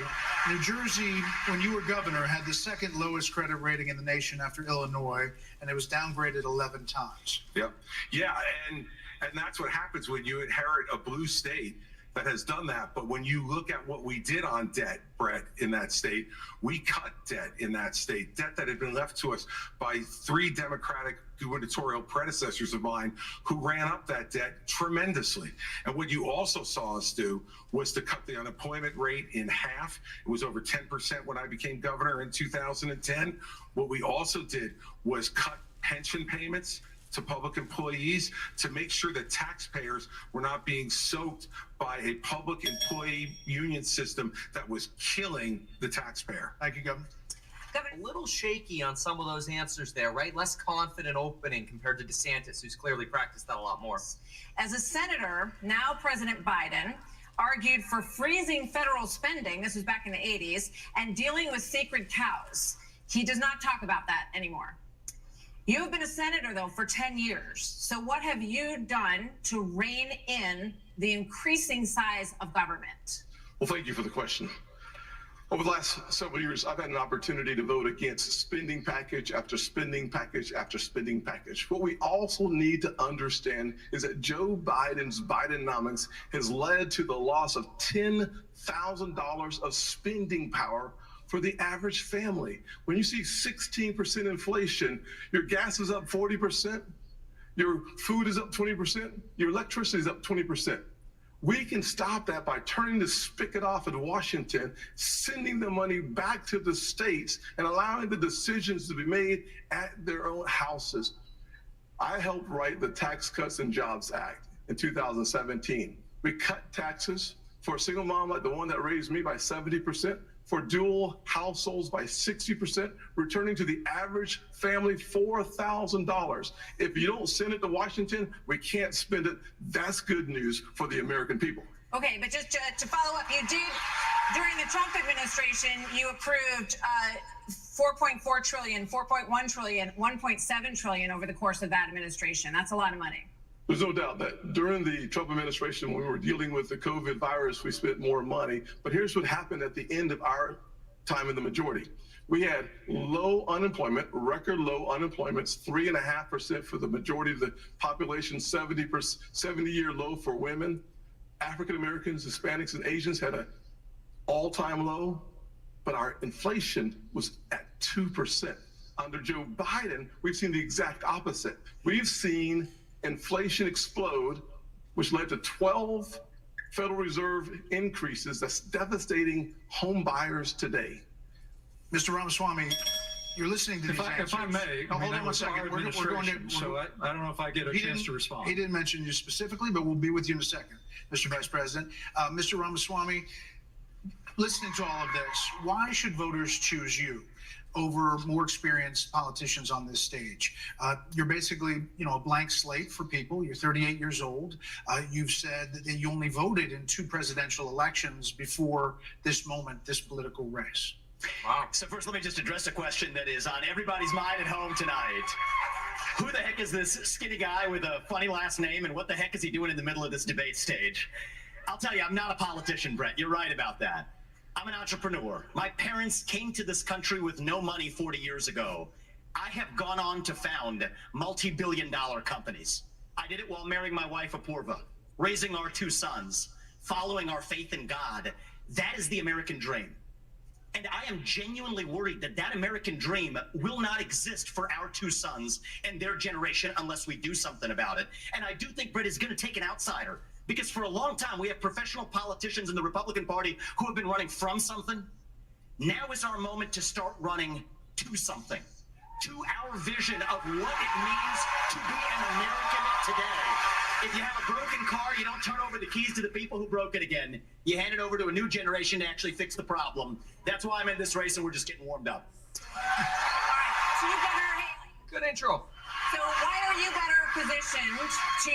New Jersey, when you were governor, had the second lowest credit rating in the nation after Illinois, and it was downgraded 11 times. Yep. Yeah, and that's what happens when you inherit a blue state. that has done that. But when you look at what we did on debt, Brett, in that state, we cut debt in that state, debt that had been left to us by 3 Democratic gubernatorial predecessors of mine who ran up that debt tremendously. And what you also saw us do was to cut the unemployment rate in half. It was over 10% when I became governor in 2010. What we also did was cut pension payments to public employees to make sure that taxpayers were not being soaked by a public employee union system that was killing the taxpayer. Thank you, Governor. A little shaky on some of those answers there, right? Less confident opening compared to DeSantis, who's clearly practiced that a lot more. As a senator, now President Biden argued for freezing federal spending, this was back in the 80s, and dealing with sacred cows. He does not talk about that anymore. You have been a senator, though, for 10 years. So what have you done to rein in the increasing size of government? Well, thank you for the question. Over the last several years, I've had an opportunity to vote against spending package after spending package after spending package. What we also need to understand is that Joe Biden's Bidenomics has led to the loss of $10,000 of spending power for the average family. When you see 16% inflation, your gas is up 40%, your food is up 20%, your electricity is up 20%. We can stop that by turning the spigot off in Washington, sending the money back to the states, and allowing the decisions to be made at their own houses. I helped write the Tax Cuts and Jobs Act in 2017. We cut taxes for a single mom like the one that raised me by 70%, for dual households by 60%, returning to the average family $4,000. If you don't send it to Washington, we can't spend it. That's good news for the American people. Okay, but just to follow up, you did, during the Trump administration, you approved 4.4 trillion, 4.1 trillion, 1.7 trillion over the course of that administration. That's a lot of money. There's no doubt that during the Trump administration, when we were dealing with the COVID virus, we spent more money. But here's what happened at the end of our time in the majority. We had low unemployment, record low unemployments, 3.5% for the majority of the population, 70-year low for women. African Americans, Hispanics, and Asians had an all-time low, but our inflation was at 2%. Under Joe Biden, we've seen the exact opposite. We've seen inflation explode, which led to 12 Federal Reserve increases that's devastating home buyers today. Mr. Ramaswamy, you're listening to these answers. If I may, hold on one second. We're going to. So I don't know if I get a chance to respond. He didn't mention you specifically, but we'll be with you in a second, Mr. Vice President. Mr. Ramaswamy, listening to all of this, why should voters choose you over more experienced politicians on this stage? You're basically, a blank slate for people. You're 38 years old. You've said that you only voted in 2 presidential elections before this moment, this political race. Wow. So first, let me just address a question that is on everybody's mind at home tonight. Who the heck is this skinny guy with a funny last name, and what the heck is he doing in the middle of this debate stage? I'll tell you, I'm not a politician, Brett. You're right about that. I'm an entrepreneur. My parents came to this country with no money 40 years ago. I have gone on to found multi-billion-dollar companies. I did it while marrying my wife, Apoorva, raising our 2 sons, following our faith in God. That is the American dream. And I am genuinely worried that that American dream will not exist for our 2 sons and their generation unless we do something about it. And I do think Brett is going to take an outsider. Because for a long time, we have professional politicians in the Republican Party who have been running from something. Now is our moment to start running to something, to our vision of what it means to be an American today. If you have a broken car, you don't turn over the keys to the people who broke it again. You hand it over to a new generation to actually fix the problem. That's why I'm in this race, and we're just getting warmed up. All right, so Governor Haley. Good intro. So why are you better positioned to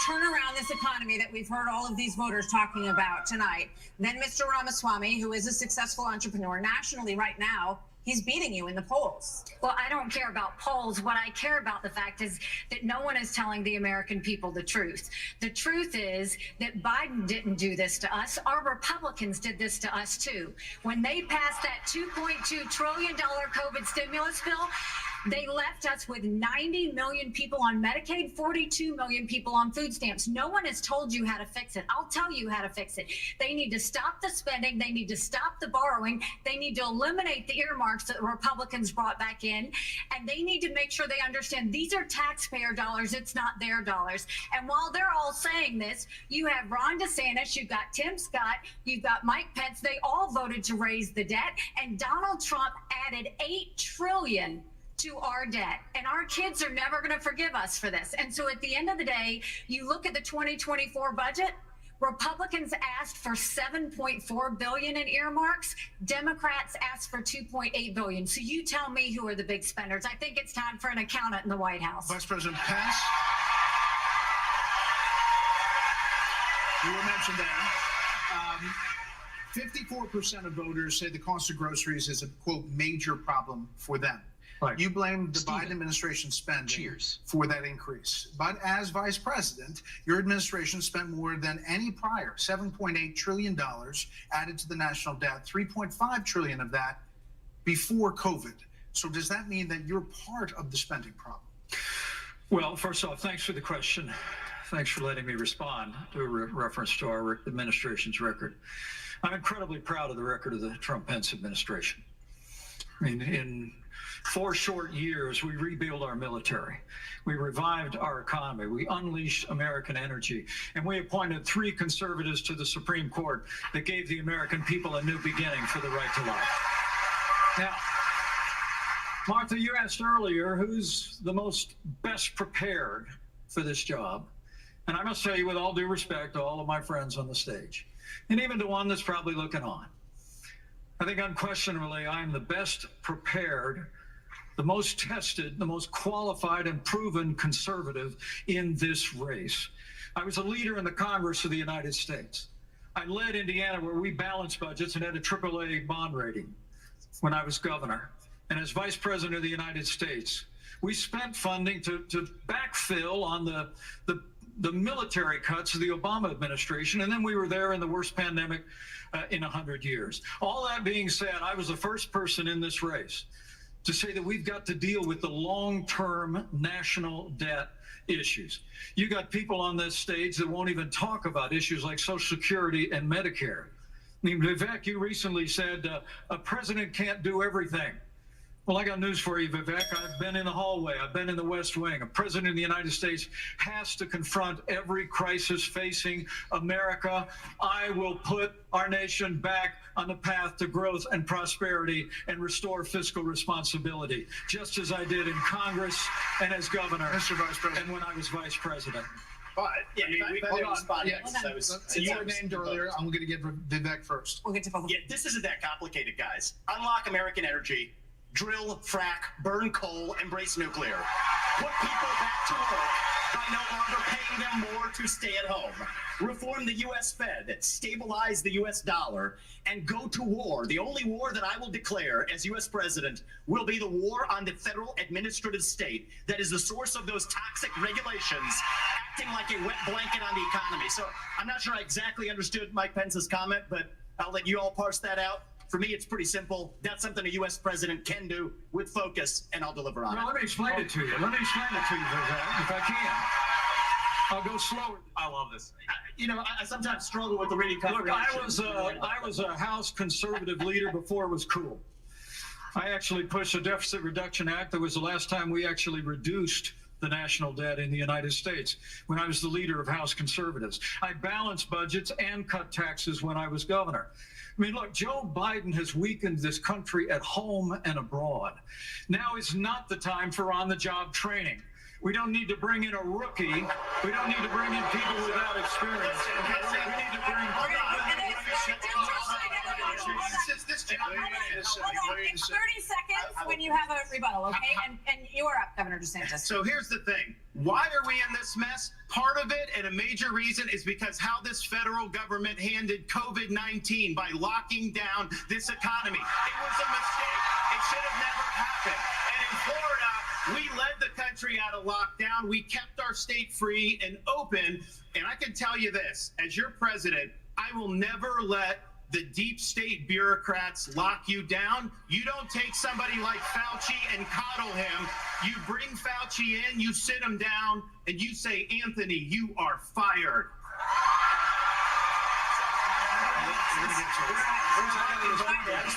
turn around this economy that we've heard all of these voters talking about tonight than Mr. Ramaswamy, who is a successful entrepreneur nationally right now? He's beating you in the polls. Well, I don't care about polls. What I care about the fact is that no one is telling the American people the truth. The truth is that Biden didn't do this to us. Our Republicans did this to us too. When they passed that $2.2 trillion COVID stimulus bill, They left us with 90 million people on Medicaid, 42 million people on food stamps. No one has told you how to fix it. I'll tell you how to fix it. They need to stop the spending. They need to stop the borrowing. They need to eliminate the earmarks that the Republicans brought back in. And they need to make sure they understand these are taxpayer dollars. It's not their dollars. And while they're all saying this, you have Ron DeSantis, you've got Tim Scott, you've got Mike Pence. They all voted to raise the debt. And Donald Trump added $8 trillion to our debt, and our kids are never going to forgive us for this. And so at the end of the day, you look at the 2024 budget, Republicans asked for $7.4 billion in earmarks. Democrats asked for $2.8 billion. So you tell me who are the big spenders. I think it's time for an accountant in the White House. Vice President Pence, you were mentioned there. 54% of voters say the cost of groceries is a, quote, major problem for them. Right. You blame the Biden administration spending for that increase. But as vice president, your administration spent more than any prior, $7.8 trillion added to the national debt, $3.5 trillion of that before COVID. So does that mean that you're part of the spending problem? Well, first off, thanks for the question. Thanks for letting me respond to a reference to our administration's record. I'm incredibly proud of the record of the Trump-Pence administration. I mean, in 4 short years, we rebuilt our military. We revived our economy. We unleashed American energy. And we appointed 3 conservatives to the Supreme Court that gave the American people a new beginning for the right to life. Now, Martha, you asked earlier who's the most best prepared for this job. And I must tell you, with all due respect to all of my friends on the stage, and even to one that's probably looking on, I think unquestionably I am the best prepared, the most tested, the most qualified and proven conservative in this race. I was a leader in the Congress of the United States. I led Indiana where we balanced budgets and had a AAA bond rating when I was governor. And as vice president of the United States, we spent funding to backfill on the military cuts of the Obama administration. And then we were there in the worst pandemic in 100 years. All that being said, I was the first person in this race to say that we've got to deal with the long-term national debt issues. You got people on this stage that won't even talk about issues like Social Security and Medicare. I mean, Vivek, you recently said a president can't do everything. Well, I got news for you, Vivek. I've been in the hallway. I've been in the West Wing. A president of the United States has to confront every crisis facing America. I will put our nation back on the path to growth and prosperity and restore fiscal responsibility, just as I did in Congress and as governor, Mr. Vice President, and when I was vice president. But yeah, hold on. So you were named earlier. I'm going to get Vivek first. We'll get to both. Yeah, this isn't that complicated, guys. Unlock American energy. Drill, frack, burn coal, embrace nuclear. Put people back to work by no longer paying them more to stay at home. Reform the U.S. Fed, stabilize the U.S. dollar, and go to war. The only war that I will declare as U.S. president will be the war on the federal administrative state that is the source of those toxic regulations acting like a wet blanket on the economy. So I'm not sure I exactly understood Mike Pence's comment, but I'll let you all parse that out. For me, it's pretty simple. That's something a U.S. president can do with focus, and I'll deliver on it. Well, let me explain it to you. Let me explain it to you, Vivek, if I can. I'll go slower. I love this. I sometimes struggle with the reading comprehension. Look, I was a House conservative leader before it was cool. I actually pushed a Deficit Reduction Act. That was the last time we actually reduced the national debt in the United States when I was the leader of House conservatives. I balanced budgets and cut taxes when I was governor. I mean, look, Joe Biden has weakened this country at home and abroad. Now is not the time for on-the-job training. We don't need to bring in a rookie. We don't need to bring in people without experience. We need to bring It's 30 seconds when you have a rebuttal, okay? And you are up, Governor DeSantis. So here's the thing. Why are we in this mess? Part of it, and a major reason, is because how this federal government handled COVID-19 by locking down this economy. It was a mistake. It should have never happened. And in Florida, we led the country out of lockdown. We kept our state free and open. And I can tell you this, as your president, I will never let the deep state bureaucrats lock you down. You don't take somebody like Fauci and coddle him. You bring Fauci in, you sit him down, and you say, Anthony, you are fired.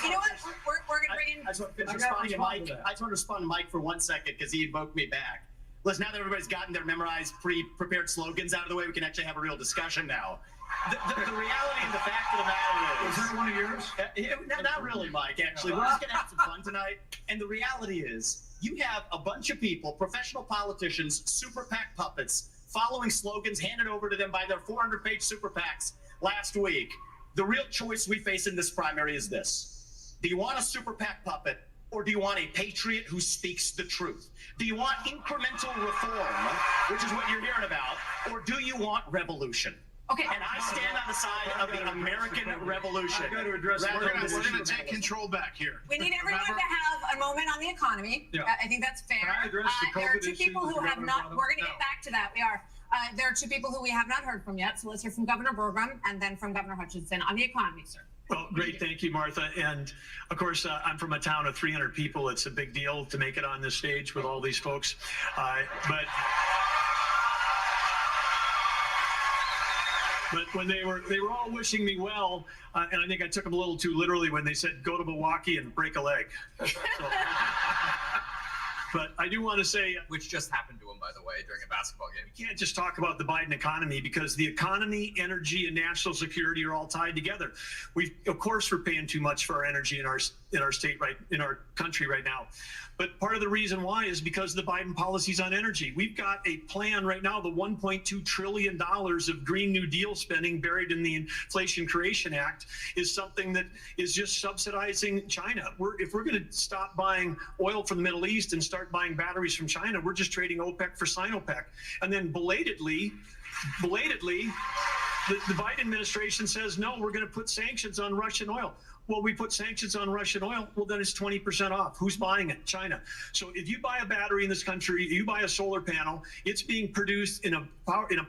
You know what? We're going to bring in. I just want to respond to Mike. I just want to respond to Mike for 1 second because he invoked me back. Listen, now that everybody's gotten their memorized, pre-prepared slogans out of the way, we can actually have a real discussion now. The reality and the fact of the matter is... Was that one of yours? Not really, Mike, actually. We're just going to have some fun tonight. And the reality is, you have a bunch of people, professional politicians, super PAC puppets, following slogans handed over to them by their 400-page super PACs last week. The real choice we face in this primary is this. Do you want a super PAC puppet, or do you want a patriot who speaks the truth? Do you want incremental reform, which is what you're hearing about, or do you want revolution? Okay. And I stand on the side of the American Revolution. We're going to take control back here. We need everyone to have a moment on the economy. Yeah. I think that's fair. Can I address the There are COVID two people issues who the have governor not. brought up? We're going to get back to that. We are. There are two people who we have not heard from yet. So let's hear from Governor Burgum and then from Governor Hutchinson on the economy, sir. Well, great. Thank you, Martha. And of course, I'm from a town of 300 people. It's a big deal to make it on this stage with all these folks. But when they were all wishing me well, and I think I took them a little too literally when they said, go to Milwaukee and break a leg. But I do want to say, Which just happened to him, by the way, during a basketball game. we can't just talk about the Biden economy because the economy, energy, and national security are all tied together. Of course, we're paying too much for our energy in our state, in our country right now. But part of the reason why is because of the Biden policies on energy. We've got a plan right now, the $1.2 trillion of Green New Deal spending buried in the Inflation Creation Act is something that is just subsidizing China. If we're going to stop buying oil from the Middle East and start buying batteries from China, we're just trading OPEC for Sinopec. And then belatedly, the Biden administration says, no, we're going to put sanctions on Russian oil. Well, we put sanctions on Russian oil. Well, then it's 20% off. Who's buying it? China. So if you buy a battery in this country, you buy a solar panel, it's being produced in a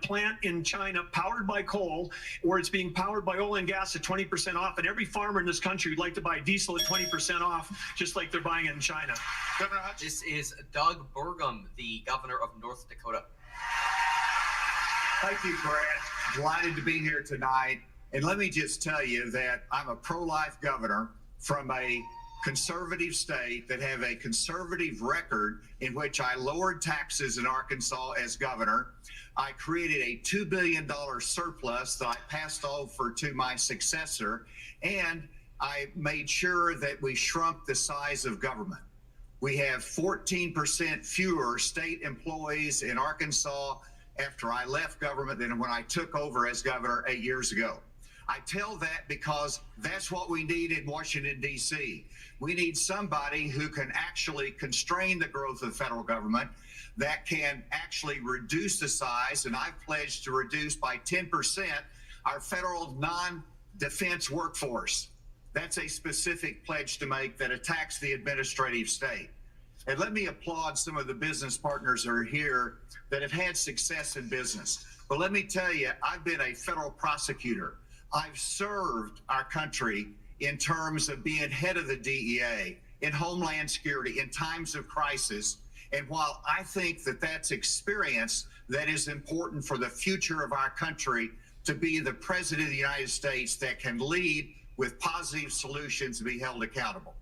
plant in China powered by coal, or it's being powered by oil and gas at 20% off. And every farmer in this country would like to buy diesel at 20% off, just like they're buying it in China. Governor Hutch. This is Doug Burgum, the governor of North Dakota. Thank you, Brad. Delighted to be here tonight. And let me just tell you that I'm a pro-life governor from a conservative state that have a conservative record in which I lowered taxes in Arkansas as governor. I created a $2 billion surplus that I passed over to my successor, and I made sure that we shrunk the size of government. We have 14% fewer state employees in Arkansas after I left government than when I took over as governor 8 years ago. I tell that because that's what we need in Washington, D.C. We need somebody who can actually constrain the growth of the federal government, that can actually reduce the size, and I've pledged to reduce by 10% our federal non-defense workforce. That's a specific pledge to make that attacks the administrative state. And let me applaud some of the business partners that are here that have had success in business. But let me tell you, I've been a federal prosecutor. I've served our country in terms of being head of the DEA, in Homeland Security, in times of crisis. And while I think that that's experience that is important for the future of our country, to be the president of the United States that can lead with positive solutions and be held accountable.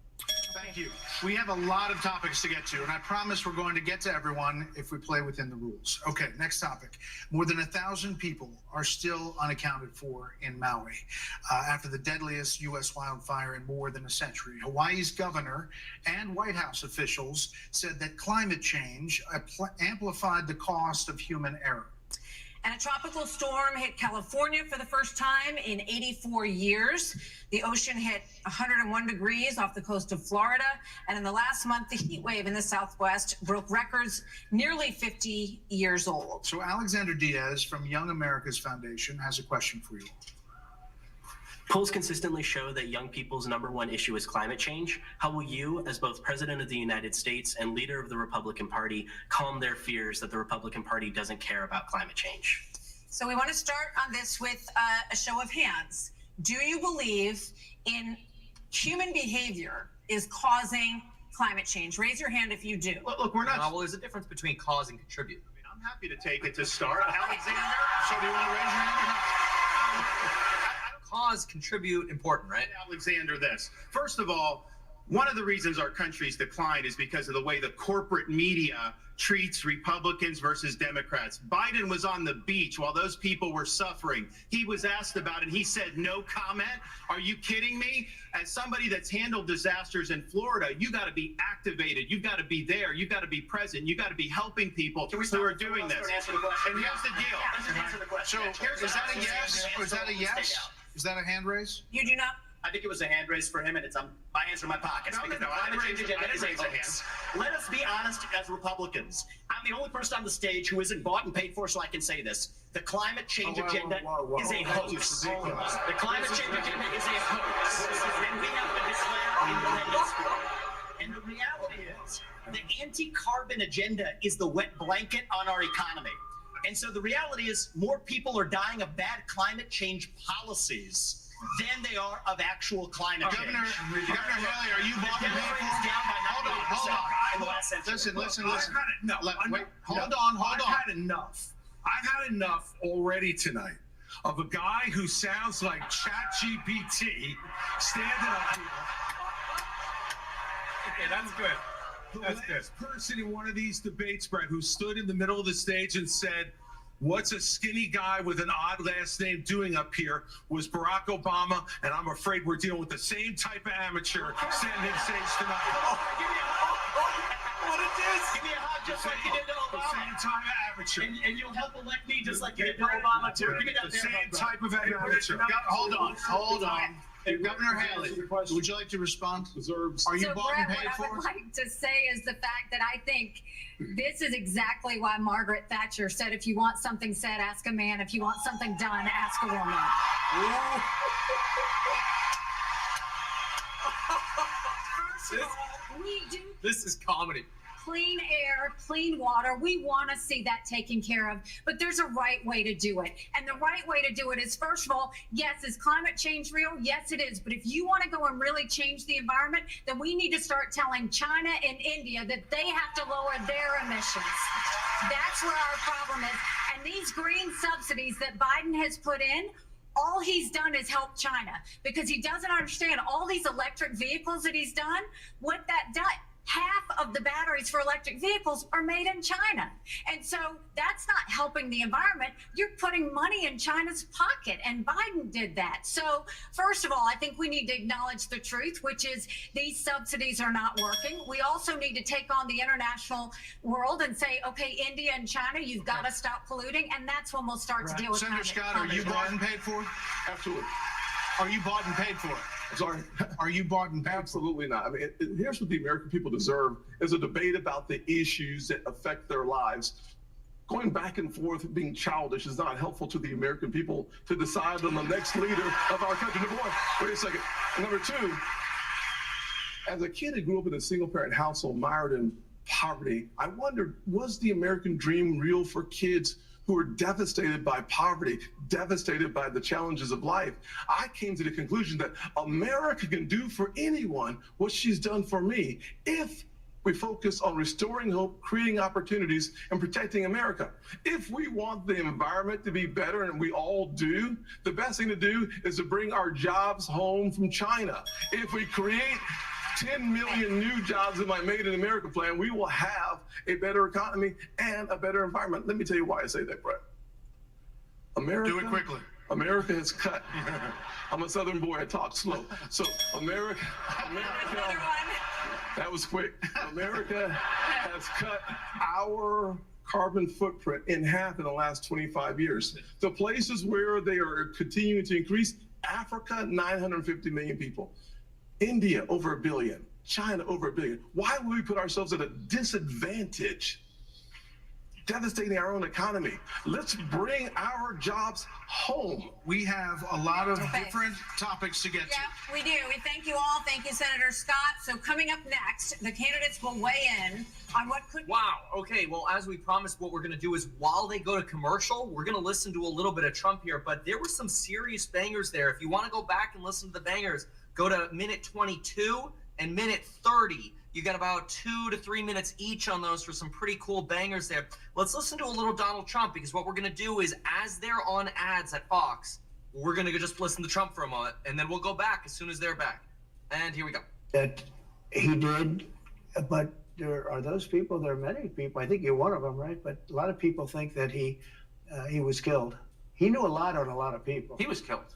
Thank you. We have a lot of topics to get to, and I promise we're going to get to everyone if we play within the rules. Okay, next topic. More than 1,000 people are still unaccounted for in Maui after the deadliest U.S. wildfire in more than a century. Hawaii's governor and White House officials said that climate change amplified the cost of human error. And a tropical storm hit California for the first time in 84 years. The ocean hit 101 degrees off the coast of Florida. And in the last month, the heat wave in the Southwest broke records nearly 50 years old. So Alexander Diaz from Young America's Foundation has a question for you. Polls consistently show that young people's #1 issue is climate change. How will you, as both President of the United States and leader of the Republican Party, calm their fears that the Republican Party doesn't care about climate change? So we want to start on this with a show of hands. Do you believe in human behavior is causing climate change? Raise your hand if you do. Look, we're not. Well, there's a difference between cause and contribute. I'm happy to take it to start. Alexander. So do you want to raise your hand? Cause, contribute, important, right? Alexander, this. First of all, one of the reasons our country's declined is because of the way the corporate media treats Republicans versus Democrats. Biden was on the beach while those people were suffering. He was asked about it. He said, no comment. Are you kidding me? As somebody that's handled disasters in Florida, you got to be activated. You've got to be there. You've got to be present. You got to be helping people who are doing this. And here's the deal. So is that a yes? Or is that a yes? Is that a hand raise? You do not. I think it was a hand raise for him, and it's my hands in my pockets. No, because no, the I climate didn't change raise- I agenda is didn't a raise a hoax. Let us be honest as Republicans. I'm the only person on the stage who isn't bought and paid for, so I can say this. The climate change agenda is a hoax. The climate change agenda is a hoax. And we have to declare independence for it. And the reality is, the anti-carbon agenda is the wet blanket on our economy. And so the reality is, more people are dying of bad climate change policies than they are of actual climate change. Governor Haley, are you bought and paid for? Hold on. Listen. Hold on. I've had enough. I've had enough already tonight of a guy who sounds like ChatGPT standing up here. Okay, that's good. The last person in one of these debates, Brett, who stood in the middle of the stage and said, "What's a skinny guy with an odd last name doing up here?" was Barack Obama, and I'm afraid we're dealing with the same type of amateur standing on stage tonight. What it is? Give me a hug just like you did to The Obama. same type of amateur. And you'll help elect me just like you did to Obama, too. Give me that The damn same hug, bro. type of amateur. Hold on. Governor Haley, would you like to respond? Are you So bought and Brett, paid what I for? would like to say is the fact that I think this is exactly why Margaret Thatcher said, if you want something said, ask a man. If you want something done, ask a woman. First of all, we do This is comedy. clean air, clean water. We want to see that taken care of, but there's a right way to do it. And the right way to do it is, first of all, yes, is climate change real? Yes, it is. But if you want to go and really change the environment, then we need to start telling China and India that they have to lower their emissions. That's where our problem is. And these green subsidies that Biden has put in, all he's done is help China, because he doesn't understand all these electric vehicles that he's done, what that does. Half of the batteries for electric vehicles are made in China. And so that's not helping the environment. You're putting money in China's pocket, and Biden did that. So first of all, I think we need to acknowledge the truth, which is these subsidies are not working. We also need to take on the international world and say, okay, India and China, you've got to stop polluting, and that's when we'll start to deal with Senator Scott, are you bought and paid for? Absolutely. Are you bought and paid for? I'm sorry. Are you bought and paid for? Absolutely not. I mean, here's what the American people deserve is a debate about the issues that affect their lives. Going back and forth being childish is not helpful to the American people to decide on the next leader of our country. Number one, wait a second. Number two, as a kid who grew up in a single parent household mired in poverty, I wondered, was the American dream real for kids who were devastated by poverty, devastated by the challenges of life? I came to the conclusion that America can do for anyone what she's done for me if we focus on restoring hope, creating opportunities, and protecting America. If we want the environment to be better, and we all do, the best thing to do is to bring our jobs home from China. If we create 10 million new jobs in my Made in America plan, we will have a better economy and a better environment. Let me tell you why I say that, Brett. America. Do it quickly. America has cut. I'm a Southern boy. I talk slow. So America. That was quick. America has cut our carbon footprint in half in the last 25 years. The places where they are continuing to increase: Africa, 950 million people. India, over 1 billion. China, over 1 billion. Why would we put ourselves at a disadvantage devastating our own economy. Let's bring our jobs home. We have a lot of different topics to get to. Yeah, we do. We thank you all. Thank you, Senator Scott. So coming up next, the candidates will weigh in on what could. Wow. Okay. Well, as we promised, what we're going to do is while they go to commercial, we're going to listen to a little bit of Trump here. But there were some serious bangers there. If you want to go back and listen to the bangers, go to minute 22 and minute 30. You got about 2 to 3 minutes each on those for some pretty cool bangers there. Let's listen to a little Donald Trump, because what we're going to do is, as they're on ads at Fox, we're going to just listen to Trump for a moment, and then we'll go back as soon as they're back. And here we go. That he did, but there are those people, there are many people, I think you're one of them, right? But a lot of people think that he was killed. He knew a lot on a lot of people. He was killed.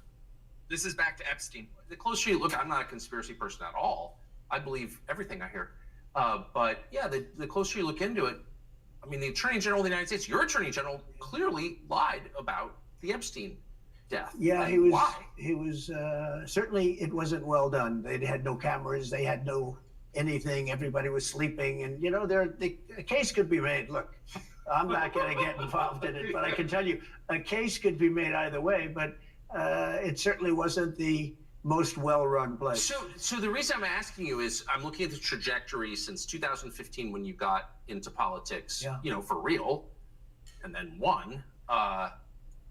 This is back to Epstein. The closer you look, I'm not a conspiracy person at all. I believe everything I hear. But yeah, the closer you look into it, I mean, the Attorney General of the United States, your Attorney General, clearly lied about the Epstein death. Yeah, Like, he was. Why? He was certainly. It wasn't well done. They had no cameras. They had no anything. Everybody was sleeping, and you know, the case could be made. Look, I'm not going to get involved in it, but I can tell you, a case could be made either way. But it certainly wasn't the most well-run place. So the reason I'm asking you is I'm looking at the trajectory since 2015 when you got into politics, you know, for real, and then won.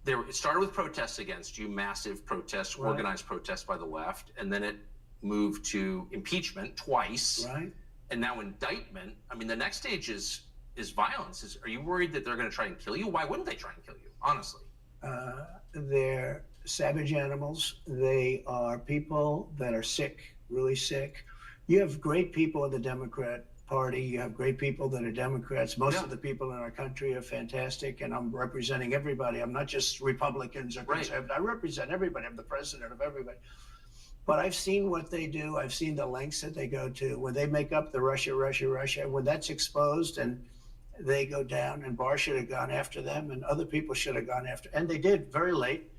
It started with protests against you, massive protests, Right. organized protests by the left, and then it moved to impeachment twice, Right. and now indictment. I mean, the next stage is violence. Are you worried that they're going to try and kill you? Why wouldn't they try and kill you? Honestly. They're savage animals. They are people that are sick, really sick. You have great people in the Democrat Party. You have great people that are Democrats. Most of the people in our country are fantastic, and I'm representing everybody. I'm not just Republicans or conservatives. I represent everybody. I'm the president of everybody. But I've seen what they do. I've seen the lengths that they go to. When they make up the Russia, when that's exposed and they go down, and Barr should have gone after them, and other people should have gone after, and they did very late,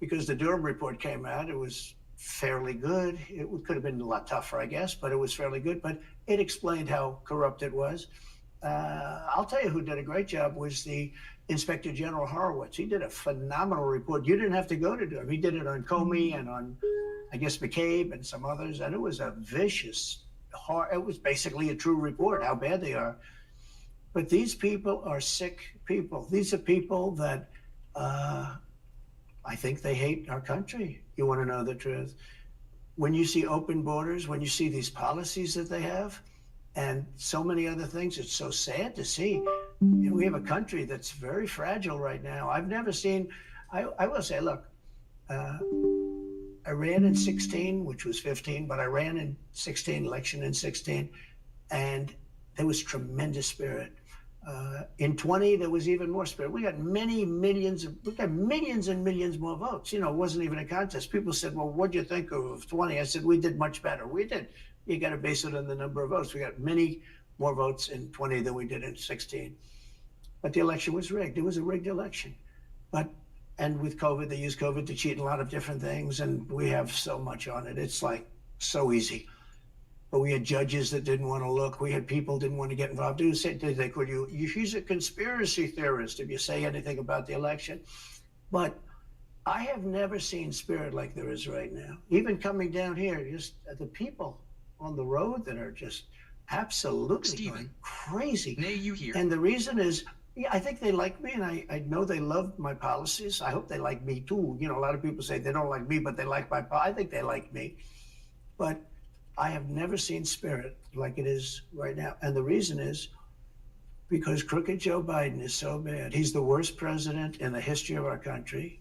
because the Durham report came out. It was fairly good. It could have been a lot tougher, I guess, but it was fairly good. But it explained how corrupt it was. I'll tell you who did a great job was the Inspector General Horowitz. He did a phenomenal report. You didn't have to go to Durham. He did it on Comey and on, I guess, McCabe and some others, and it was a vicious, it was basically a true report, how bad they are. But these people are sick people. These are people that I think they hate our country. You want to know the truth. When you see open borders, when you see these policies that they have, and so many other things, it's so sad to see. You know, we have a country that's very fragile right now. I've never seen, I will say, look, I ran in 16, which was 15, but I ran in 16, election in 16, and there was tremendous spirit. In 20, there was even more spirit. We got millions and millions more votes. You know, it wasn't even a contest. People said, well, what do you think of 20? I said, we did much better. We did. You got to base it on the number of votes. We got many more votes in 20 than we did in 16. But the election was rigged. It was a rigged election. And with COVID, they used COVID to cheat in a lot of different things. And we have so much on it. It's like so easy. But we had judges that didn't want to look. We had people didn't want to get involved. He's a conspiracy theorist if you say anything about the election. But I have never seen spirit like there is right now. Even coming down here, just the people on the road that are just absolutely going crazy. Nay, you hear. And the reason is, yeah, I think they like me, and I know they love my policies. I hope they like me too. You know, a lot of people say they don't like me, but they like my policies. I think they like me. But I have never seen spirit like it is right now. And the reason is because crooked Joe Biden is so bad. He's the worst president in the history of our country.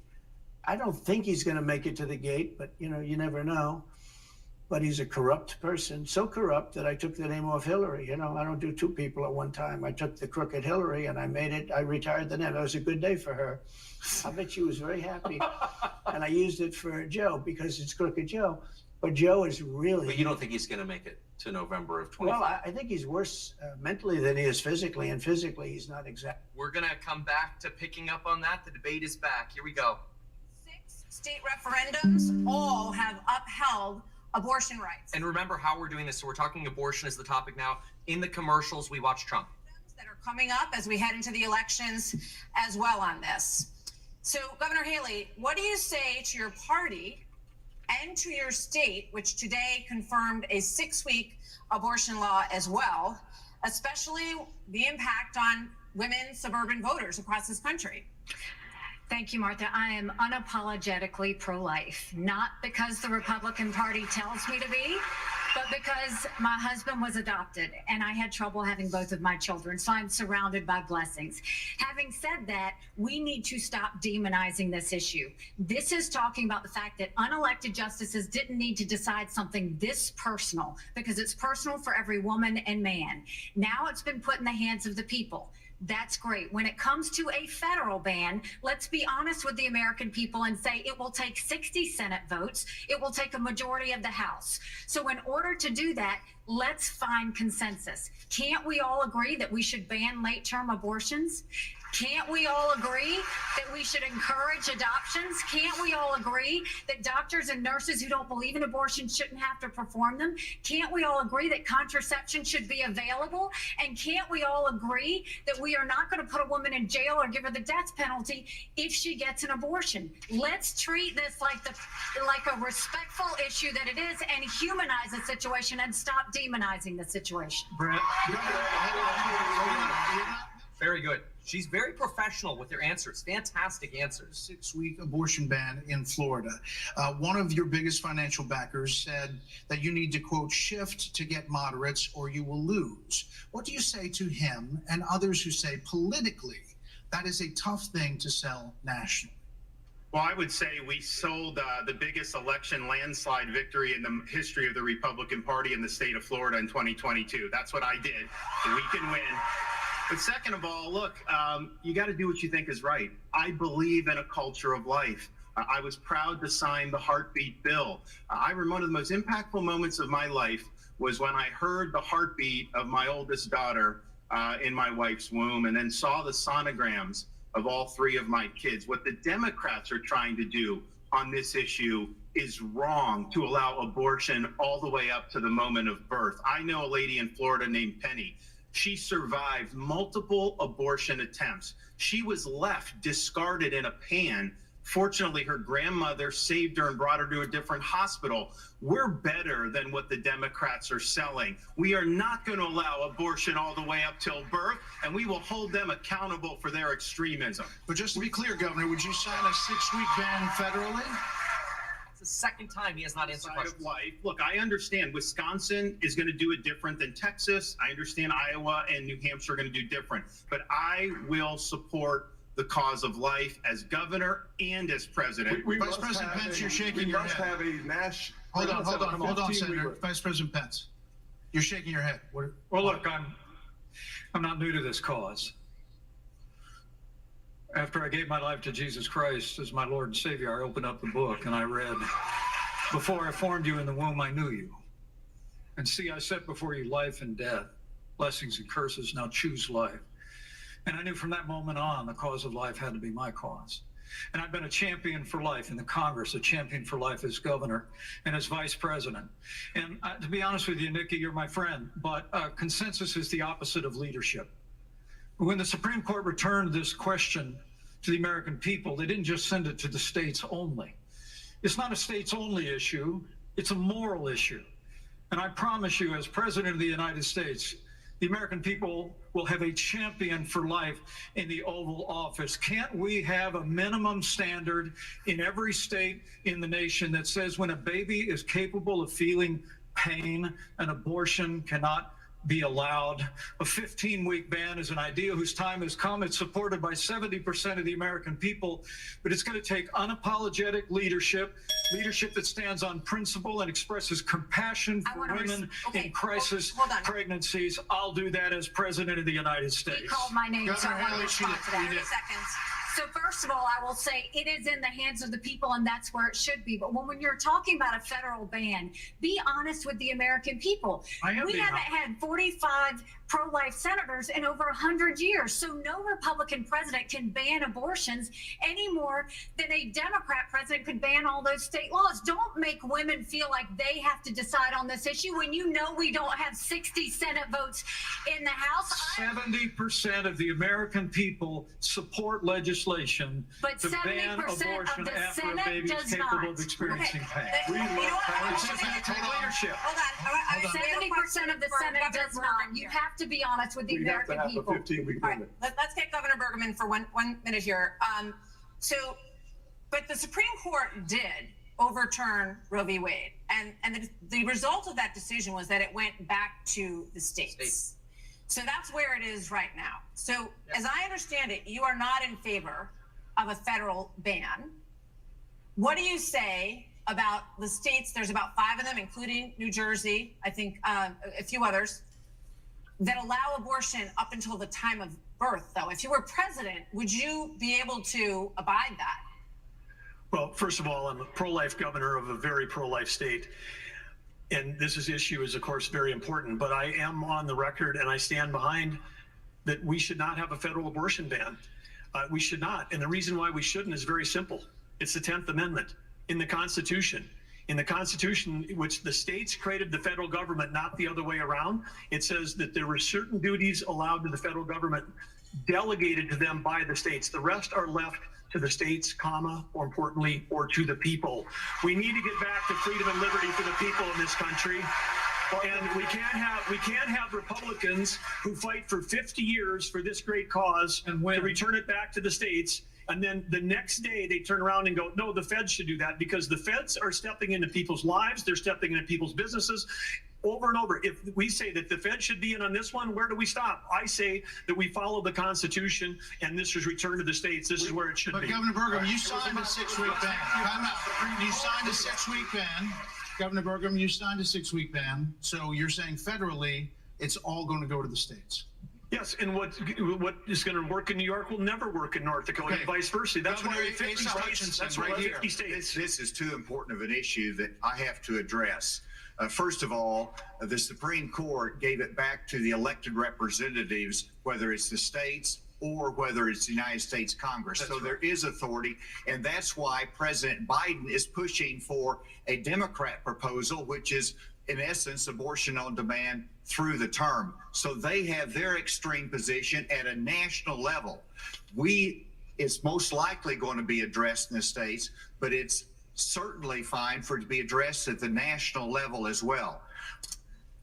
I don't think he's going to make it to the gate, but you know, you never know. But he's a corrupt person, so corrupt that I took the name off Hillary. You know, I don't do two people at one time. I took the crooked Hillary and I retired the name. It was a good day for her. I bet she was very happy. And I used it for Joe because it's crooked Joe. But Joe is really... But you don't think he's going to make it to November of 2020? Well, I think he's worse mentally than he is physically, and physically he's not exactly... We're going to come back to picking up on that. The debate is back. Here we go. 6 state referendums all have upheld abortion rights. And remember how we're doing this. So we're talking abortion as the topic now. In the commercials, we watch Trump. that are coming up as we head into the elections as well on this. So, Governor Haley, what do you say to your party and to your state, which today confirmed a 6-week abortion law as well, especially the impact on women suburban voters across this country? Thank you, Martha. I am unapologetically pro-life, not because the Republican Party tells me to be, but because my husband was adopted and I had trouble having both of my children, so I'm surrounded by blessings. Having said that, we need to stop demonizing this issue. This is talking about the fact that unelected justices didn't need to decide something this personal, because it's personal for every woman and man. Now it's been put in the hands of the people. That's great. When it comes to a federal ban, let's be honest with the American people and say it will take 60 Senate votes. It will take a majority of the House. So in order to do that, let's find consensus. Can't we all agree that we should ban late-term abortions? Can't we all agree that we should encourage adoptions? Can't we all agree that doctors and nurses who don't believe in abortion shouldn't have to perform them? Can't we all agree that contraception should be available? And can't we all agree that we are not going to put a woman in jail or give her the death penalty if she gets an abortion? Let's treat this like a respectful issue that it is, and humanize the situation and stop demonizing the situation. Brett. Very good. She's very professional with her answers. Fantastic answers. 6-week abortion ban in Florida. One of your biggest financial backers said that you need to, quote, shift to get moderates or you will lose. What do you say to him and others who say politically that is a tough thing to sell nationally? Well, I would say we sold the biggest election landslide victory in the history of the Republican Party in the state of Florida in 2022. That's what I did. We can win. But second of all, look, you got to do what you think is right. I believe in a culture of life. I was proud to sign the heartbeat bill. I remember one of the most impactful moments of my life was when I heard the heartbeat of my oldest daughter in my wife's womb, and then saw the sonograms of all 3 of my kids. What the Democrats are trying to do on this issue is wrong, to allow abortion all the way up to the moment of birth. I know a lady in Florida named Penny. She survived multiple abortion attempts. She was left discarded in a pan. Fortunately, her grandmother saved her and brought her to a different hospital. We're better than what the Democrats are selling. We are not going to allow abortion all the way up till birth, and we will hold them accountable for their extremism. But just to be clear, Governor, would you sign a 6-week ban federally? The second time he has not answered questions. Life. Look, I understand Wisconsin is going to do it different than Texas. I understand Iowa and New Hampshire are going to do different. But I will support the cause of life as governor and as president. Vice President Pence, you're shaking your head. Hold on, Senator. Vice President Pence, you're shaking your head. Well, look, I'm not new to this cause. After I gave my life to Jesus Christ as my Lord and Savior, I opened up the book and I read, "Before I formed you in the womb, I knew you. And see, I set before you life and death, blessings and curses. Now choose life." And I knew from that moment on, the cause of life had to be my cause. And I've been a champion for life in the Congress, a champion for life as governor and as vice president. And to be honest with you, Nikki, you're my friend, but consensus is the opposite of leadership. When the Supreme Court returned this question to the American people, they didn't just send it to the states only. It's not a states only issue, it's a moral issue. And I promise you, as President of the United States, the American people will have a champion for life in the Oval Office. Can't we have a minimum standard in every state in the nation that says when a baby is capable of feeling pain, an abortion cannot be allowed? A 15-week ban is an idea whose time has come. It's supported by 70% of the American people, but it's going to take unapologetic leadership that stands on principle and expresses compassion for women in crisis pregnancies. I'll do that as President of the United States. He called my name, so I want to Governor respond to that. Haley, 30 seconds. So first of all, I will say it is in the hands of the people, and that's where it should be. But when you're talking about a federal ban, be honest with the American people. We haven't had 45 pro-life senators in over 100 years. So no Republican president can ban abortions any more than a Democrat president could ban all those state laws. Don't make women feel like they have to decide on this issue when you know we don't have 60 Senate votes in the House. 70% of the American people support legislation But to ban 70% abortion of the after a Senate baby is does capable not. of experiencing pain. You know what? It's just not take leadership. Hold on. 70% of the Senate does not. You have to be honest with the We have to American have people. a 15-week All right, limit. let's get Governor Bergman for one minute here. But the Supreme Court did overturn Roe v. Wade, and the result of that decision was that it went back to the states. So that's where it is right now. So as I understand it, you are not in favor of a federal ban. What do you say about the states? There's about 5 of them, including New Jersey, I think a few others, that allow abortion up until the time of birth, though. If you were president, would you be able to abide that? Well, first of all, I'm a pro-life governor of a very pro-life state. And this issue is, of course, very important. But I am on the record, and I stand behind that we should not have a federal abortion ban. We should not. And the reason why we shouldn't is very simple. It's the 10th Amendment in the Constitution. In the Constitution, which the states created the federal government, not the other way around, it says that there were certain duties allowed to the federal government delegated to them by the states. The rest are left to the states, comma, more importantly, or to the people. We need to get back to freedom and liberty for the people in this country. And we can't have Republicans who fight for 50 years for this great cause and to return it back to the states. And then the next day they turn around and go, no, the feds should do that, because the feds are stepping into people's lives. They're stepping into people's businesses over and over. If we say that the feds should be in on this one, where do we stop? I say that we follow the Constitution, and this is returned to the states. This is where it should be. But Governor Burgum, you signed a 6-week ban. Time out. You signed a 6-week ban. Governor Burgum, you signed a 6-week ban. So you're saying federally, it's all going to go to the states. Yes, and what is going to work in New York will never work in North Dakota, and vice versa. That's why we have 50 states. That's why we have 50 states. This is too important of an issue that I have to address. First of all, the Supreme Court gave it back to the elected representatives, whether it's the states or whether it's the United States Congress. So there is authority, and that's why President Biden is pushing for a Democrat proposal, which is, in essence, abortion on demand through the term. So they have their extreme position at a national level. It's most likely going to be addressed in the states, but it's certainly fine for it to be addressed at the national level as well.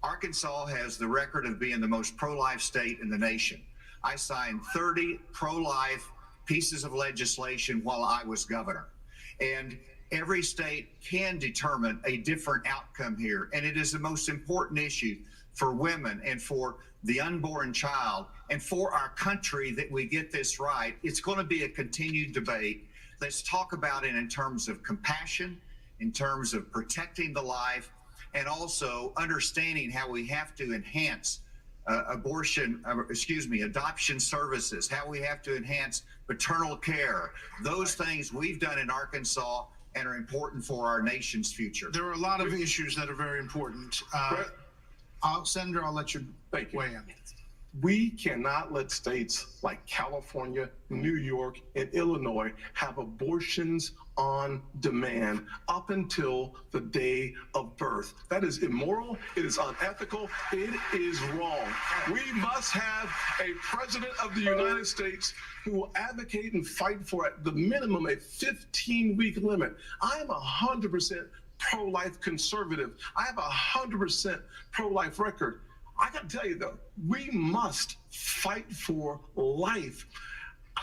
Arkansas has the record of being the most pro-life state in the nation. I signed 30 pro-life pieces of legislation while I was governor. And every state can determine a different outcome here. And it is the most important issue for women and for the unborn child and for our country that we get this right. It's going to be a continued debate. Let's talk about it in terms of compassion, in terms of protecting the life, and also understanding how we have to enhance adoption services, how we have to enhance maternal care. Those things we've done in Arkansas and are important for our nation's future. There are a lot of issues that are very important. Senator, I'll let you weigh in. We cannot let states like California, New York, and Illinois have abortions on demand up until the day of birth. That is immoral. It is unethical. It is wrong. We must have a president of the United States who will advocate and fight for, at the minimum, a 15-week limit. I am 100% pro-life conservative. I have 100% pro-life record. I got to tell you, though, we must fight for life.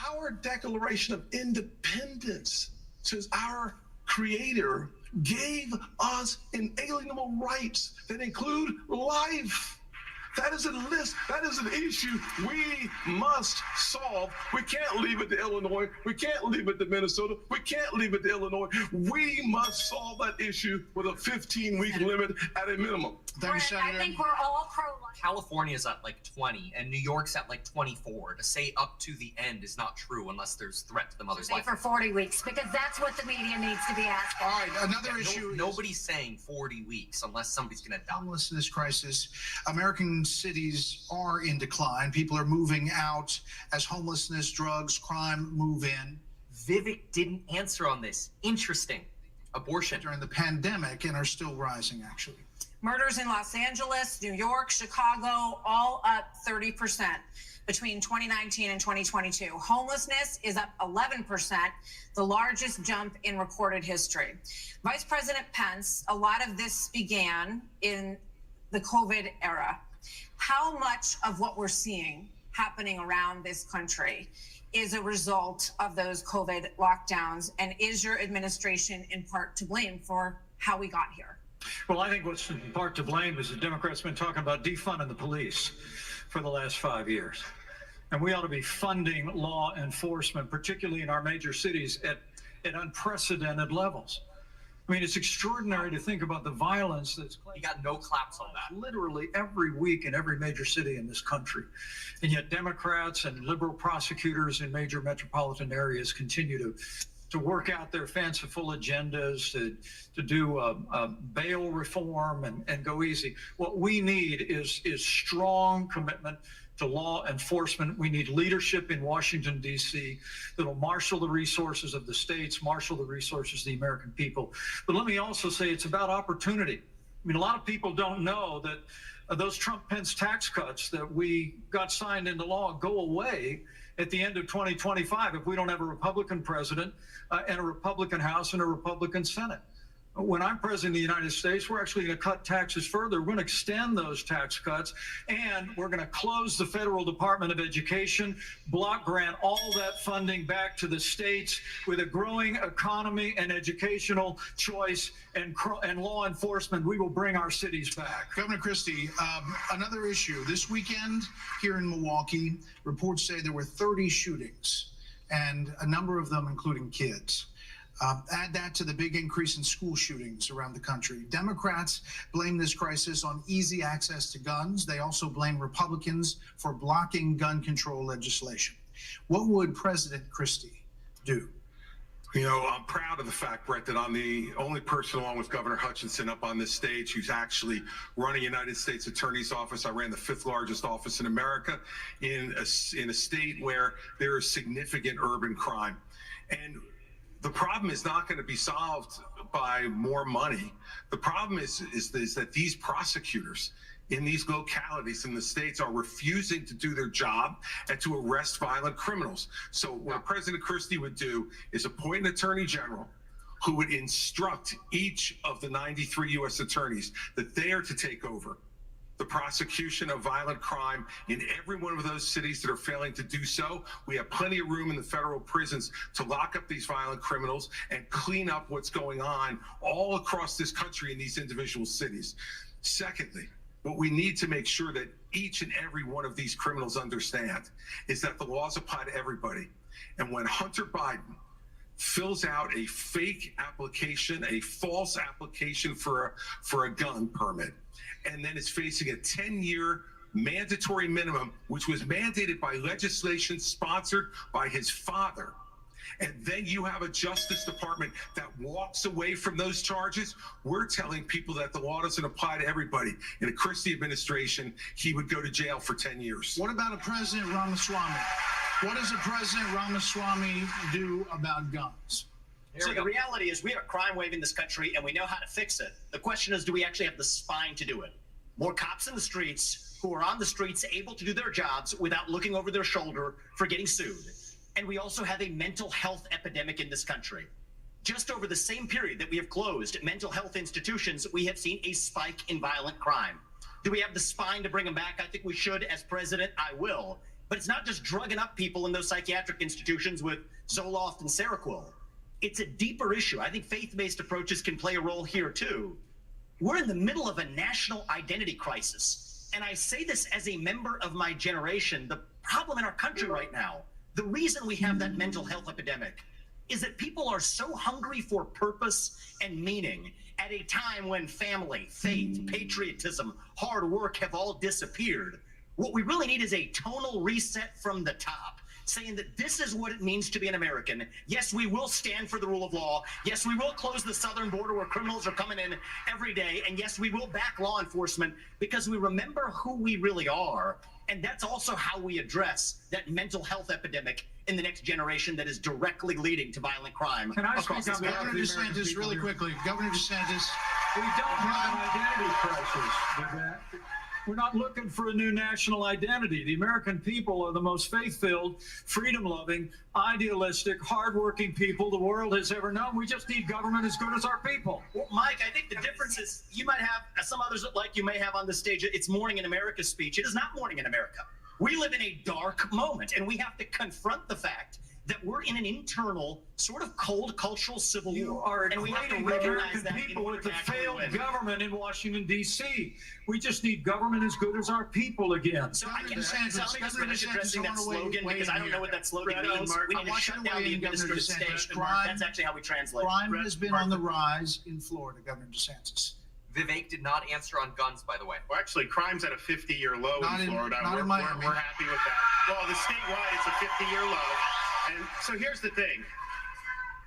Our Declaration of Independence says our Creator gave us inalienable rights that include life. That is a list. That is an issue we must solve. We can't leave it to Illinois. We can't leave it to Minnesota. We can't leave it to Illinois. We must solve that issue with a 15-week limit at a minimum. I think we're all pro-life. California's at like 20 and New York's at like 24. To say up to the end is not true unless there's threat to the mother's life. For 40 weeks, because that's what the media needs to be asking. All right, another issue. Nobody's saying 40 weeks unless somebody's going to die. Homelessness crisis. American cities are in decline. People are moving out as homelessness, drugs, crime move in. Vivek didn't answer on this. Interesting. Abortion. During the pandemic and are still rising, actually. Murders in Los Angeles, New York, Chicago, all up 30% between 2019 and 2022. Homelessness is up 11%, the largest jump in recorded history. Vice President Pence, a lot of this began in the COVID era. How much of what we're seeing happening around this country is a result of those COVID lockdowns? And is your administration in part to blame for how we got here? Well, I think what's in part to blame is the Democrats been talking about defunding the police for the last 5 years. And we ought to be funding law enforcement, particularly in our major cities, at unprecedented levels. I mean, it's extraordinary to think about the violence that's... You got no claps on that. Literally every week in every major city in this country. And yet Democrats and liberal prosecutors in major metropolitan areas continue to work out their fanciful agendas, to do bail reform and go easy. What we need is strong commitment to law enforcement. We need leadership in Washington, D.C. that'll marshal the resources of the states, marshal the resources of the American people. But let me also say it's about opportunity. I mean, a lot of people don't know that those Trump-Pence tax cuts that we got signed into law go away at the end of 2025 if we don't have a Republican president and a Republican House and a Republican Senate. When I'm president of the United States, we're actually going to cut taxes further. We're going to extend those tax cuts, and we're going to close the Federal Department of Education, block grant all that funding back to the states. With a growing economy and educational choice and law enforcement, we will bring our cities back. Governor Christie, another issue. This weekend here in Milwaukee, reports say there were 30 shootings, and a number of them including kids. Add that to the big increase in school shootings around the country. Democrats blame this crisis on easy access to guns. They also blame Republicans for blocking gun control legislation. What would President Christie do? You know, I'm proud of the fact, Brett, that I'm the only person along with Governor Hutchinson up on this stage who's actually running United States Attorney's Office. I ran the 5th largest office in America in a state where there is significant urban crime. And the problem is not going to be solved by more money. The problem is that these prosecutors in these localities in the states are refusing to do their job and to arrest violent criminals. So what President Christie would do is appoint an attorney general who would instruct each of the 93 U.S. attorneys that they are to take over the prosecution of violent crime in every one of those cities that are failing to do so. We have plenty of room in the federal prisons to lock up these violent criminals and clean up what's going on all across this country in these individual cities. Secondly, what we need to make sure that each and every one of these criminals understand is that the laws apply to everybody. And when Hunter Biden fills out a fake application, a false application for a gun permit, and then is facing a 10-year mandatory minimum, which was mandated by legislation sponsored by his father. And then you have a Justice Department that walks away from those charges. We're telling people that the law doesn't apply to everybody. In a Christie administration, he would go to jail for 10 years. What about a President Ramaswamy? What does a President Ramaswamy do about guns? So the reality is we have a crime wave in this country and we know how to fix it. The question is, do we actually have the spine to do it? More cops in the streets who are on the streets able to do their jobs without looking over their shoulder for getting sued. And we also have a mental health epidemic in this country. Just over the same period that we have closed mental health institutions, we have seen a spike in violent crime. Do we have the spine to bring them back? I think we should. As president, I will. But it's not just drugging up people in those psychiatric institutions with Zoloft and Seroquel. It's a deeper issue. I think faith-based approaches can play a role here too. We're in the middle of a national identity crisis. And I say this as a member of my generation. The problem in our country right now, the reason we have that mental health epidemic, is that people are so hungry for purpose and meaning at a time when family, faith, patriotism, hard work have all disappeared. What we really need is a tonal reset from the top, saying that this is what it means to be an American. Yes, we will stand for the rule of law. Yes, we will close the southern border where criminals are coming in every day. And yes, we will back law enforcement because we remember who we really are. And that's also how we address that mental health epidemic in the next generation that is directly leading to violent crime. Can I across speak this on Governor DeSantis really quickly? Governor DeSantis. We don't have an identity crisis with that. We're not looking for a new national identity. The American people are the most faith-filled, freedom-loving, idealistic, hardworking people the world has ever known. We just need government as good as our people. Well, Mike, I think the difference is you might have, some others like you may have on the stage, it's Morning in America speech. It is not Morning in America. We live in a dark moment, and we have to confront the fact that we're in an internal, sort of cold cultural civil war. And we have to recognize that people with the failed government in Washington, D.C. We just need government as good as our people again. So I can finish addressing that slogan because I don't know what that slogan means. We need to shut down the administrative state. That's actually how we translate it. Crime has been on the rise in Florida, Governor DeSantis. Vivek did not answer on guns, by the way. Well, actually, crime's at a 50-year low in Florida. Not in Miami. We're happy with that. Well, the statewide, it's a 50-year low. And so here's the thing.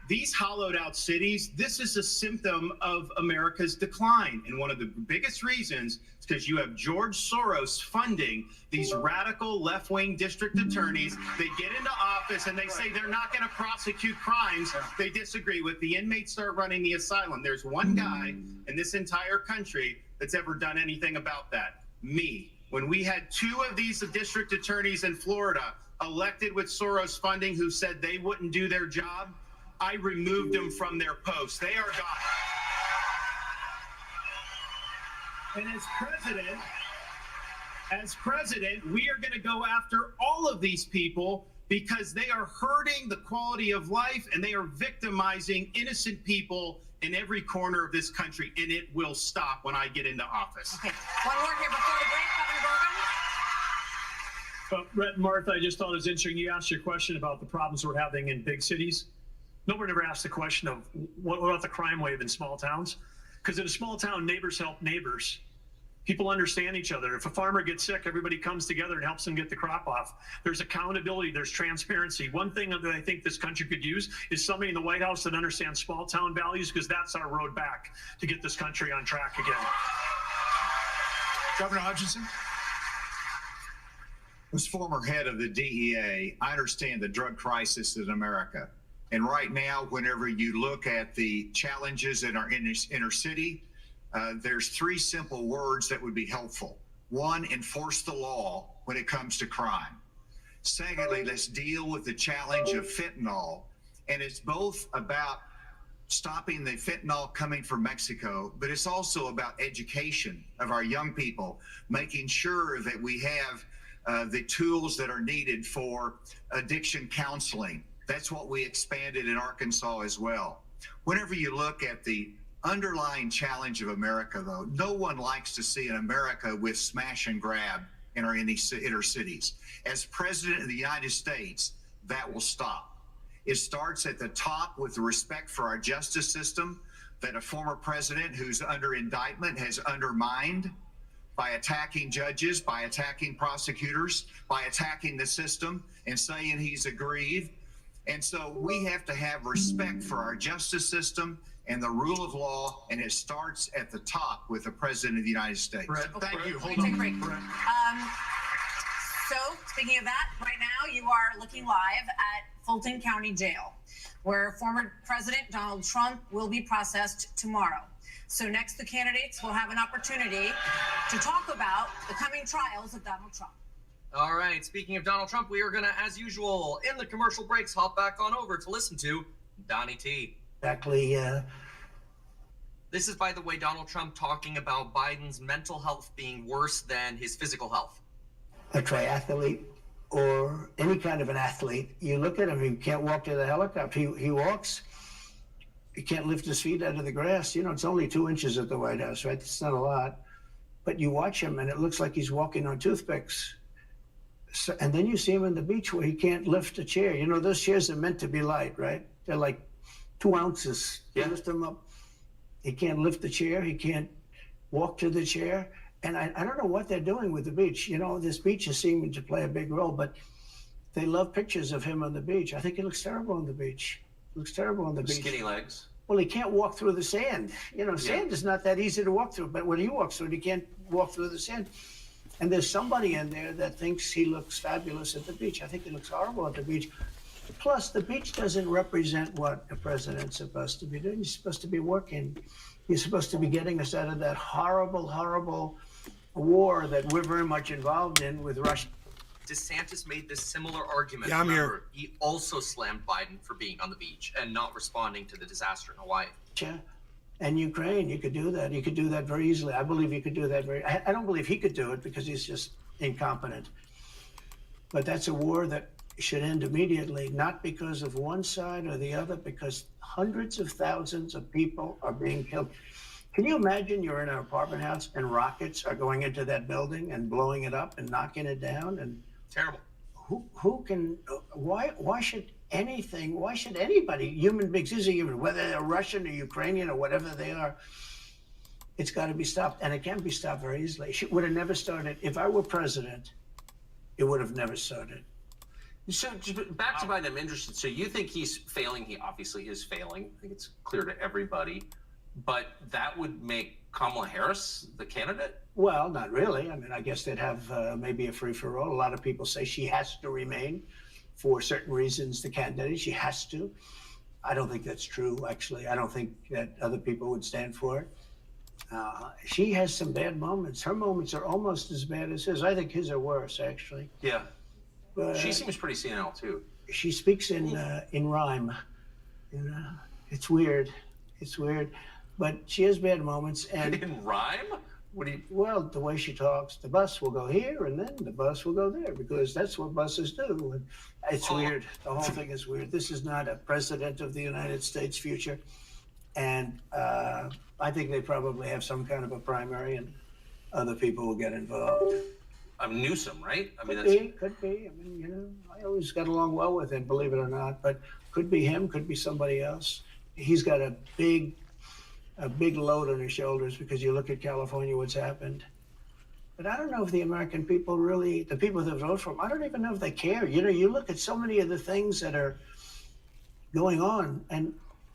These hollowed out cities, this is a symptom of America's decline. And one of the biggest reasons is because you have George Soros funding these radical left-wing district attorneys. They get into office and they say they're not going to prosecute crimes they disagree with. The inmates start running the asylum. There's one guy in this entire country that's ever done anything about that. Me. When we had 2 of these district attorneys in Florida elected with Soros funding who said they wouldn't do their job, I removed them from their posts. They are gone. And as president, we are going to go after all of these people because they are hurting the quality of life and they are victimizing innocent people in every corner of this country, and it will stop when I get into office. Okay, one more here before the break, Governor Burgum. Brett and Martha, I just thought it was interesting. You asked your question about the problems we're having in big cities. Nobody ever asked the question of what about the crime wave in small towns? Because in a small town, neighbors help neighbors. People understand each other. If a farmer gets sick, everybody comes together and helps them get the crop off. There's accountability, there's transparency. One thing that I think this country could use is somebody in the White House that understands small town values, because that's our road back to get this country on track again. Governor Hutchinson. As former head of the DEA, I understand the drug crisis in America. And right now, whenever you look at the challenges in our inner city, there's 3 simple words that would be helpful. 1, enforce the law when it comes to crime. Secondly, let's deal with the challenge of fentanyl. And it's both about stopping the fentanyl coming from Mexico, but it's also about education of our young people, making sure that we have the tools that are needed for addiction counseling. That's what we expanded in Arkansas as well. Whenever you look at the underlying challenge of America, though, no one likes to see an America with smash and grab in our inner cities. As President of the United States, that will stop. It starts at the top with the respect for our justice system that a former president who's under indictment has undermined by attacking judges, by attacking prosecutors, by attacking the system and saying he's aggrieved. And so we have to have respect for our justice system and the rule of law, and it starts at the top with the President of the United States. Brett, thank you. Hold on. Take a break. So, speaking of that, right now you are looking live at Fulton County Jail, where former President Donald Trump will be processed tomorrow. So next, the candidates will have an opportunity to talk about the coming trials of Donald Trump. All right, speaking of Donald Trump, we are going to, as usual, in the commercial breaks, hop back on over to listen to Donnie T. Exactly. This is, by the way, Donald Trump talking about Biden's mental health being worse than his physical health. A triathlete or any kind of an athlete, you look at him, he can't walk to the helicopter. He walks, he can't lift his feet out of the grass. You know, it's only 2 inches at the White House, right? It's not a lot. but you watch him and it looks like he's walking on toothpicks. So, and then you see him on the beach where he can't lift a chair. You know, those chairs are meant to be light, right? They're like 2 ounces. You lift them up. He can't lift the chair. He can't walk to the chair. And I don't know what they're doing with the beach. You know, this beach is seeming to play a big role, but they love pictures of him on the beach. I think he looks terrible on the beach. He looks terrible on the beach. Skinny legs. Well, he can't walk through the sand. You know, sand is not that easy to walk through, but when he walks through it, he can't walk through the sand. And there's somebody in there that thinks he looks fabulous at the beach. I think he looks horrible at the beach. Plus, the beach doesn't represent what a president's supposed to be doing. He's supposed to be working. He's supposed to be getting us out of that horrible, horrible war that we're very much involved in with Russia. DeSantis made this similar argument. Yeah, I'm here. Remember, he also slammed Biden for being on the beach and not responding to the disaster in Hawaii. And Ukraine, you could do that. You could do that very easily. I believe you could do that I don't believe he could do it because he's just incompetent. But that's a war that should end immediately, not because of one side or the other, because hundreds of thousands of people are being killed. Can you imagine you're in an apartment house and rockets are going into that building and blowing it up and knocking it down? And terrible. Who can? Why should anything? Why should anybody? Human beings, these are human, whether they're Russian or Ukrainian or whatever they are. It's got to be stopped, and it can be stopped very easily. It would have never started if I were president. It would have never started. So back to Biden, I'm interested. So you think he's failing? He obviously is failing. I think it's clear to everybody. But that would make Kamala Harris the candidate? Well, not really. I mean, I guess they'd have maybe a free-for-all. A lot of people say she has to remain for certain reasons, the candidate. She has to. I don't think that's true, actually. I don't think that other people would stand for it. She has some bad moments. Her moments are almost as bad as his. I think his are worse, actually. Yeah. But She seems pretty senile, too. she speaks in rhyme. It's weird. It's weird. But she has bad moments. And in rhyme? What do you? Well, the way she talks, the bus will go here and then the bus will go there because that's what buses do. And it's weird. The whole thing is weird. This is not a president of the United States future. And I think they probably have some kind of a primary and other people will get involved. Newsom, right? I mean, Could be. I mean, you know, I always got along well with him, believe it or not. But could be him, could be somebody else. He's got a big load on his shoulders because you look at California, what's happened. But I don't know if the American people really, the people that vote for him, I don't even know if they care. You know, you look at so many of the things that are going on and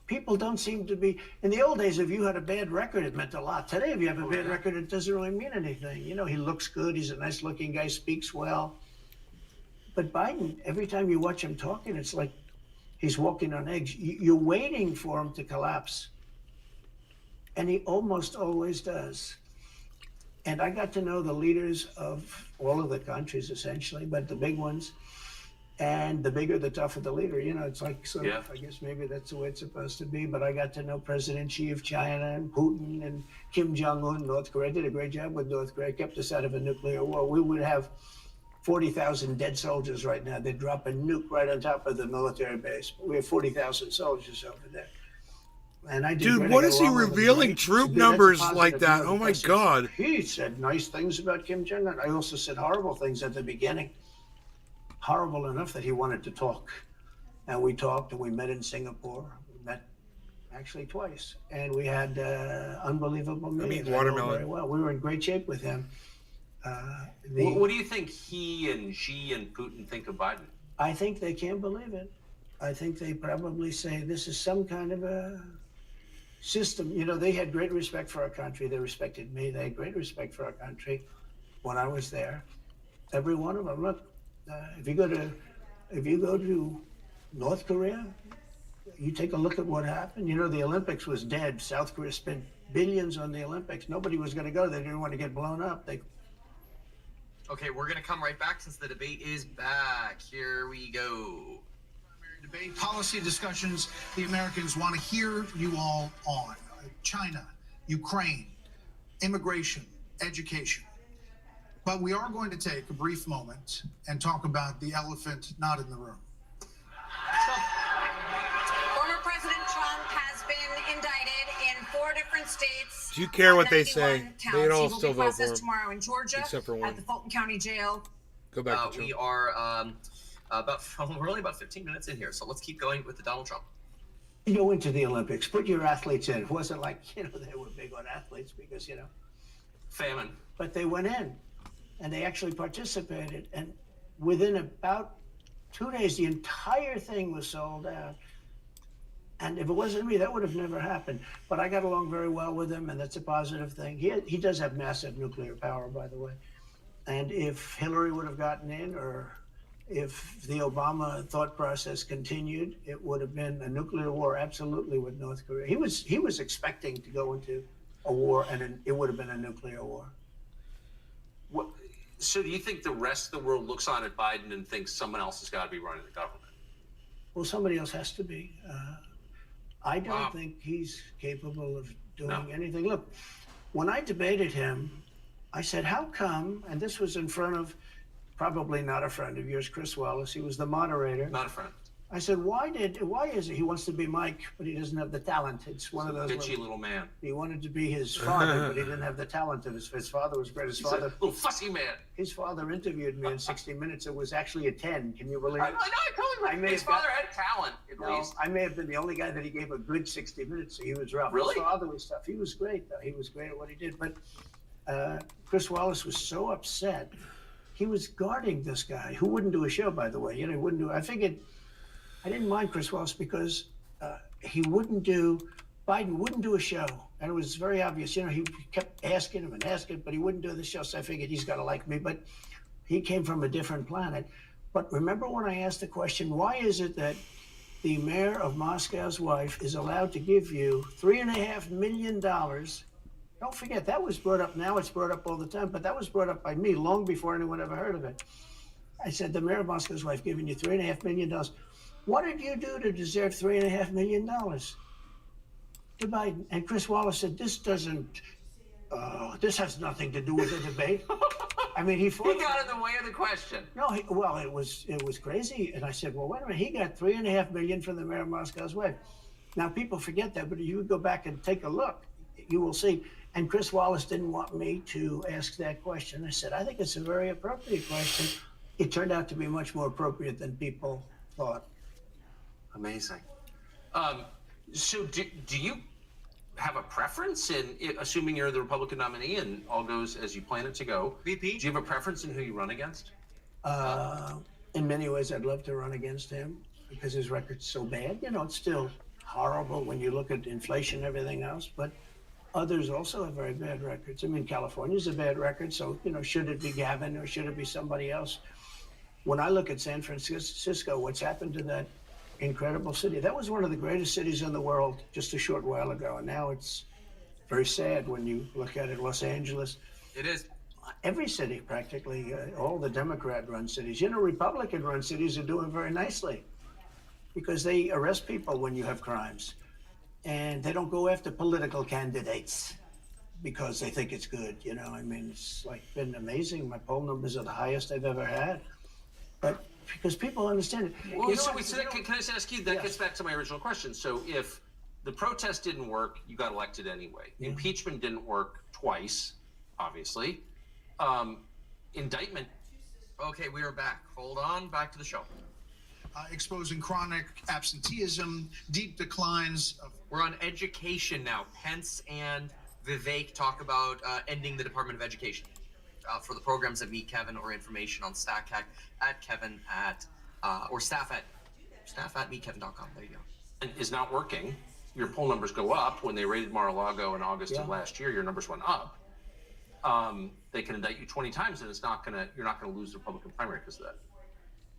people don't seem to be, in the old days, if you had a bad record, it meant a lot. Today, if you have a bad record, it doesn't really mean anything. You know, he looks good. He's a nice looking guy, speaks well. But Biden, every time you watch him talking, it's like he's walking on eggs. You're waiting for him to collapse. And he almost always does. And I got to know the leaders of all of the countries, essentially, but the big ones. And the bigger, the tougher the leader. You know, it's like sort of, I guess maybe that's the way it's supposed to be. But I got to know President Xi of China and Putin and Kim Jong-un, North Korea. Did a great job with North Korea, kept us out of a nuclear war. We would have 40,000 dead soldiers right now. They'd drop a nuke right on top of the military base. But we have 40,000 soldiers over there. And I did. Dude, what is he revealing troop numbers like that? Oh my God. He said nice things about Kim Jong-un. I also said horrible things at the beginning. Horrible enough that he wanted to talk. And we talked and we met in Singapore. We met actually twice. And we had unbelievable meetings. Watermelon. Very well. We were in great shape with him. What do you think he and Xi and Putin think of Biden? I think they can't believe it. I think they probably say this is some kind of a system. You know, they had great respect for our country. They respected me. They had great respect for our country when I was there. Every one of them. Look, if you go to North Korea, you take a look at what happened. You know, the Olympics was dead. South Korea spent billions on the Olympics. Nobody was going to go. They didn't want to get blown up. Okay, we're going to come right back since the debate is back. Here we go. Debate, policy discussions the Americans want to hear you all on. China, Ukraine, immigration, education. But we are going to take a brief moment and talk about the elephant not in the room. Former President Trump has been indicted in 4 different 7 states. Do you care what they 91 say? counts. They'd all He will still be vote for processed him. tomorrow in Georgia, Except for at one. the Fulton County Jail. Go back to We are we're only about 15 minutes in here, so let's keep going with the Donald Trump. You go into the Olympics, put your athletes in. It wasn't like, they were big on athletes because, Famine. but they went in and they actually participated. And within about 2 days, the entire thing was sold out. And if it wasn't me, that would have never happened. But I got along very well with him, and that's a positive thing. He does have massive nuclear power, by the way. And if Hillary would have gotten in, or if the Obama thought process continued, it would have been a nuclear war, absolutely, with North Korea. He was expecting to go into a war, and it would have been a nuclear war. So do you think the rest of the world looks on at Biden and thinks someone else has got to be running the government? Well, somebody else has to be. I don't think he's capable of doing anything. Look, when I debated him, I said, how come, and this was in front of probably not a friend of yours, Chris Wallace. He was the moderator. Not a friend. I said, why is it he wants to be Mike, but he doesn't have the talent? It's one of those bitchy little man. He wanted to be his father, but he didn't have the talent of his father was great. His He's father, a little fussy man. his father interviewed me in 60 Minutes. It was actually a 10. Can you believe I it? know, I totally. His father had talent, at least. I may have been the only guy that he gave a good 60 Minutes, so he was rough. Really? His father was tough. He was great, though. He was great at what he did. But Chris Wallace was so upset. He was guarding this guy who wouldn't do a show, by the way. He wouldn't do. I figured I didn't mind Chris Wallace because Biden wouldn't do a show. And it was very obvious. He kept asking him and asking, but he wouldn't do the show. So I figured he's got to like me. But he came from a different planet. But remember when I asked the question, why is it that the mayor of Moscow's wife is allowed to give you $3.5 million? Don't forget, that was brought up. Now it's brought up all the time, but that was brought up by me long before anyone ever heard of it. I said, the mayor of Moscow's wife giving you $3.5 million. What did you do to deserve $3.5 million? To Biden. And Chris Wallace said, this has nothing to do with the debate. I mean, he got in the way of the question. No, it was crazy. And I said, well, wait a minute. He got $3.5 million from the mayor of Moscow's wife. Now, people forget that, but if you go back and take a look, you will see. And Chris Wallace didn't want me to ask that question. I said, I think it's a very appropriate question. It turned out to be much more appropriate than people thought. Amazing. So do you have a preference in, assuming you're the Republican nominee and all goes as you plan it to go, VP? Do you have a preference in who you run against? In many ways, I'd love to run against him because his record's so bad. It's still horrible when you look at inflation and everything else, but others also have very bad records. I mean, California's a bad record, so, should it be Gavin or should it be somebody else? When I look at San Francisco, what's happened to that incredible city? That was one of the greatest cities in the world just a short while ago, and now it's very sad when you look at it. Los Angeles. It is. Every city, practically, all the Democrat-run cities. Republican-run cities are doing very nicely because they arrest people when you have crimes. And they don't go after political candidates because they think it's good. It's been amazing. My poll numbers are the highest I've ever had. But because people understand it. Well, can I just ask you, that gets back to my original question. So if the protest didn't work, you got elected anyway. Yeah. Impeachment didn't work twice, obviously. Indictment. Okay, we are back. Hold on, back to the show. Exposing chronic absenteeism, deep declines. We're on education now. Pence and Vivek talk about ending the Department of Education. For the programs that meet Kevin or information on StackHack at Kevin at or staff at meetkevin.com. There you go. And is not working. Your poll numbers go up. When they raided Mar-a-Lago in August of last year, your numbers went up. They can indict you 20 times, and you're not gonna lose the Republican primary because of that.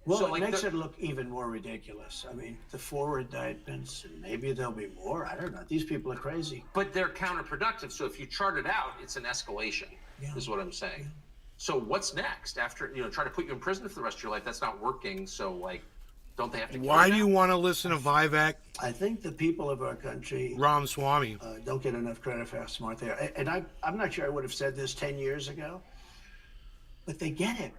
Well, so, it makes it look even more ridiculous. I mean, the 4 indictments, and maybe there'll be more. I don't know. These people are crazy. But they're counterproductive. So if you chart it out, it's an escalation, is what I'm saying. Yeah. So what's next? After, try to put you in prison for the rest of your life, that's not working. So, don't they have to? Why do you want to listen to Vivek? I think the people of our country, Ramaswamy, don't get enough credit for how smart they are. And I'm not sure I would have said this 10 years ago, but they get it.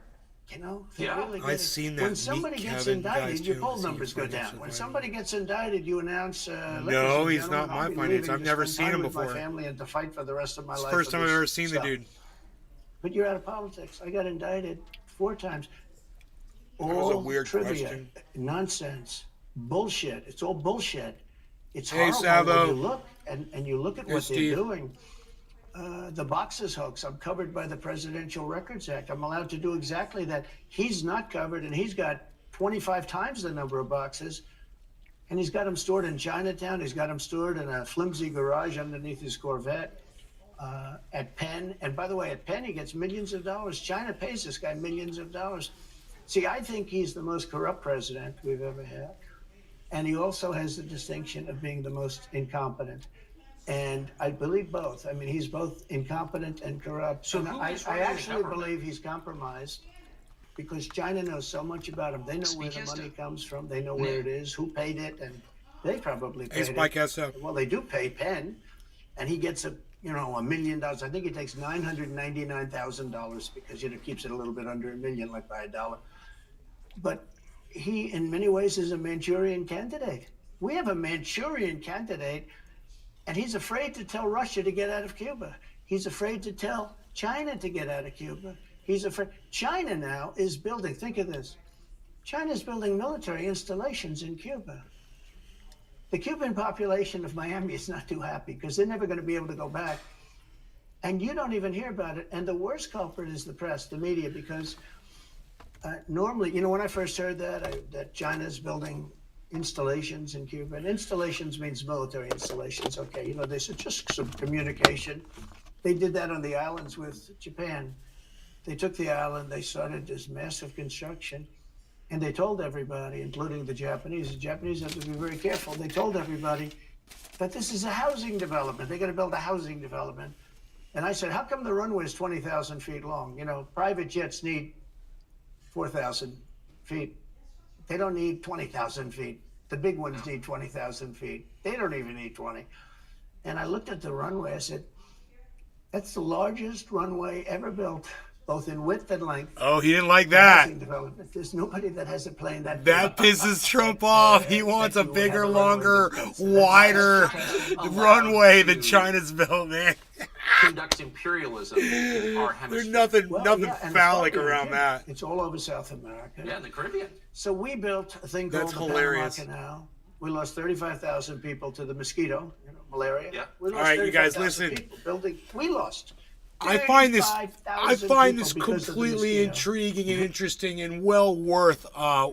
You know, they Yeah. really get I've it. seen that When Meet somebody gets Kevin indicted, guys your too. poll I've seen numbers go financial down. When advisor. somebody gets indicted, you announce. No, "Ladies he's and not gentlemen, my I'll be finance. leaving I've to never spend seen time him with my before. family and to fight for the rest of my It's the life. first for time I've this ever seen stuff." the dude. But you're out of politics. I got indicted 4 times. That was a All weird trivia, question. nonsense, bullshit. It's all bullshit. It's Hey, horrible Savo. when you look and you look at Hey, what they're Steve. doing. The boxes hoax. I'm covered by the Presidential Records Act. I'm allowed to do exactly that. He's not covered, and he's got 25 times the number of boxes. And he's got them stored in Chinatown. He's got them stored in a flimsy garage underneath his Corvette at Penn. And by the way, at Penn, he gets millions of dollars. China pays this guy millions of dollars. See, I think he's the most corrupt president we've ever had. And he also has the distinction of being the most incompetent. And I believe both. I mean, he's both incompetent and corrupt. So And who I is running the actually government? believe he's compromised because China knows so much about him. They know where the money comes from. They know where it is, who paid it, and they probably Hey, paid Spike it. Esso. Well, they do pay Penn, and he gets $1 million. I think he takes $999,000 because keeps it a little bit under $1 million, like by $1. But he, in many ways, is a Manchurian candidate. We have a Manchurian candidate, and he's afraid to tell Russia to get out of Cuba. He's afraid to tell China to get out of Cuba. He's afraid. China now is building, think of this. China's building military installations in Cuba. The Cuban population of Miami is not too happy because they're never going to be able to go back. And you don't even hear about it. And the worst culprit is the press, the media, because normally, when I first heard that China's building installations in Cuba, and installations means military installations, okay, they said just some communication. They did that on the islands with Japan. They took the island, they started this massive construction, and they told everybody, including the Japanese have to be very careful. They told everybody that this is a housing development. They're going to build a housing development. And I said, how come the runway is 20,000 feet long? Private jets need 4,000 feet. They don't need 20,000 feet. The big ones need 20,000 feet. They don't even need 20. And I looked at the runway. I said, that's the largest runway ever built, both in width and length. Oh, he didn't like that. Housing development. There's nobody that has a plane that That pisses Trump off. He wants a bigger, longer, wider runway than China's building. Conducts imperialism in our hemisphere. There's nothing and it's phallic popular, around too. that. It's all over South America. Yeah, in the Caribbean. So we built a thing That's called hilarious. the Panama Canal. We lost 35,000 people to the mosquito, malaria. Yeah. We lost All right, you guys, 35,000 listen. people building. We lost. I find this 35,000 people because of the completely mosquito. intriguing and interesting and well worth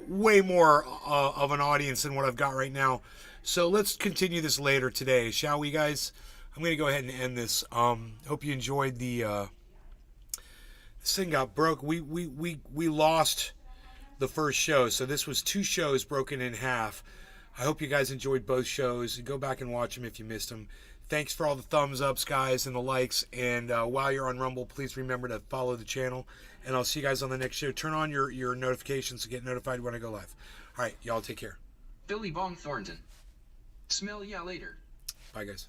way more of an audience than what I've got right now. So let's continue this later today, shall we, guys? I'm going to go ahead and end this. Hope you enjoyed the this thing got broke. We lost the first show, so this was 2 shows broken in half. I hope you guys enjoyed both shows. Go back and watch them if you missed them. Thanks for all the thumbs ups, guys, and the likes. And while you're on Rumble, please remember to follow the channel. And I'll see you guys on the next show. Turn on your notifications to get notified when I go live. All right, y'all take care. Billy Bong Thornton. Smell ya later. Bye, guys.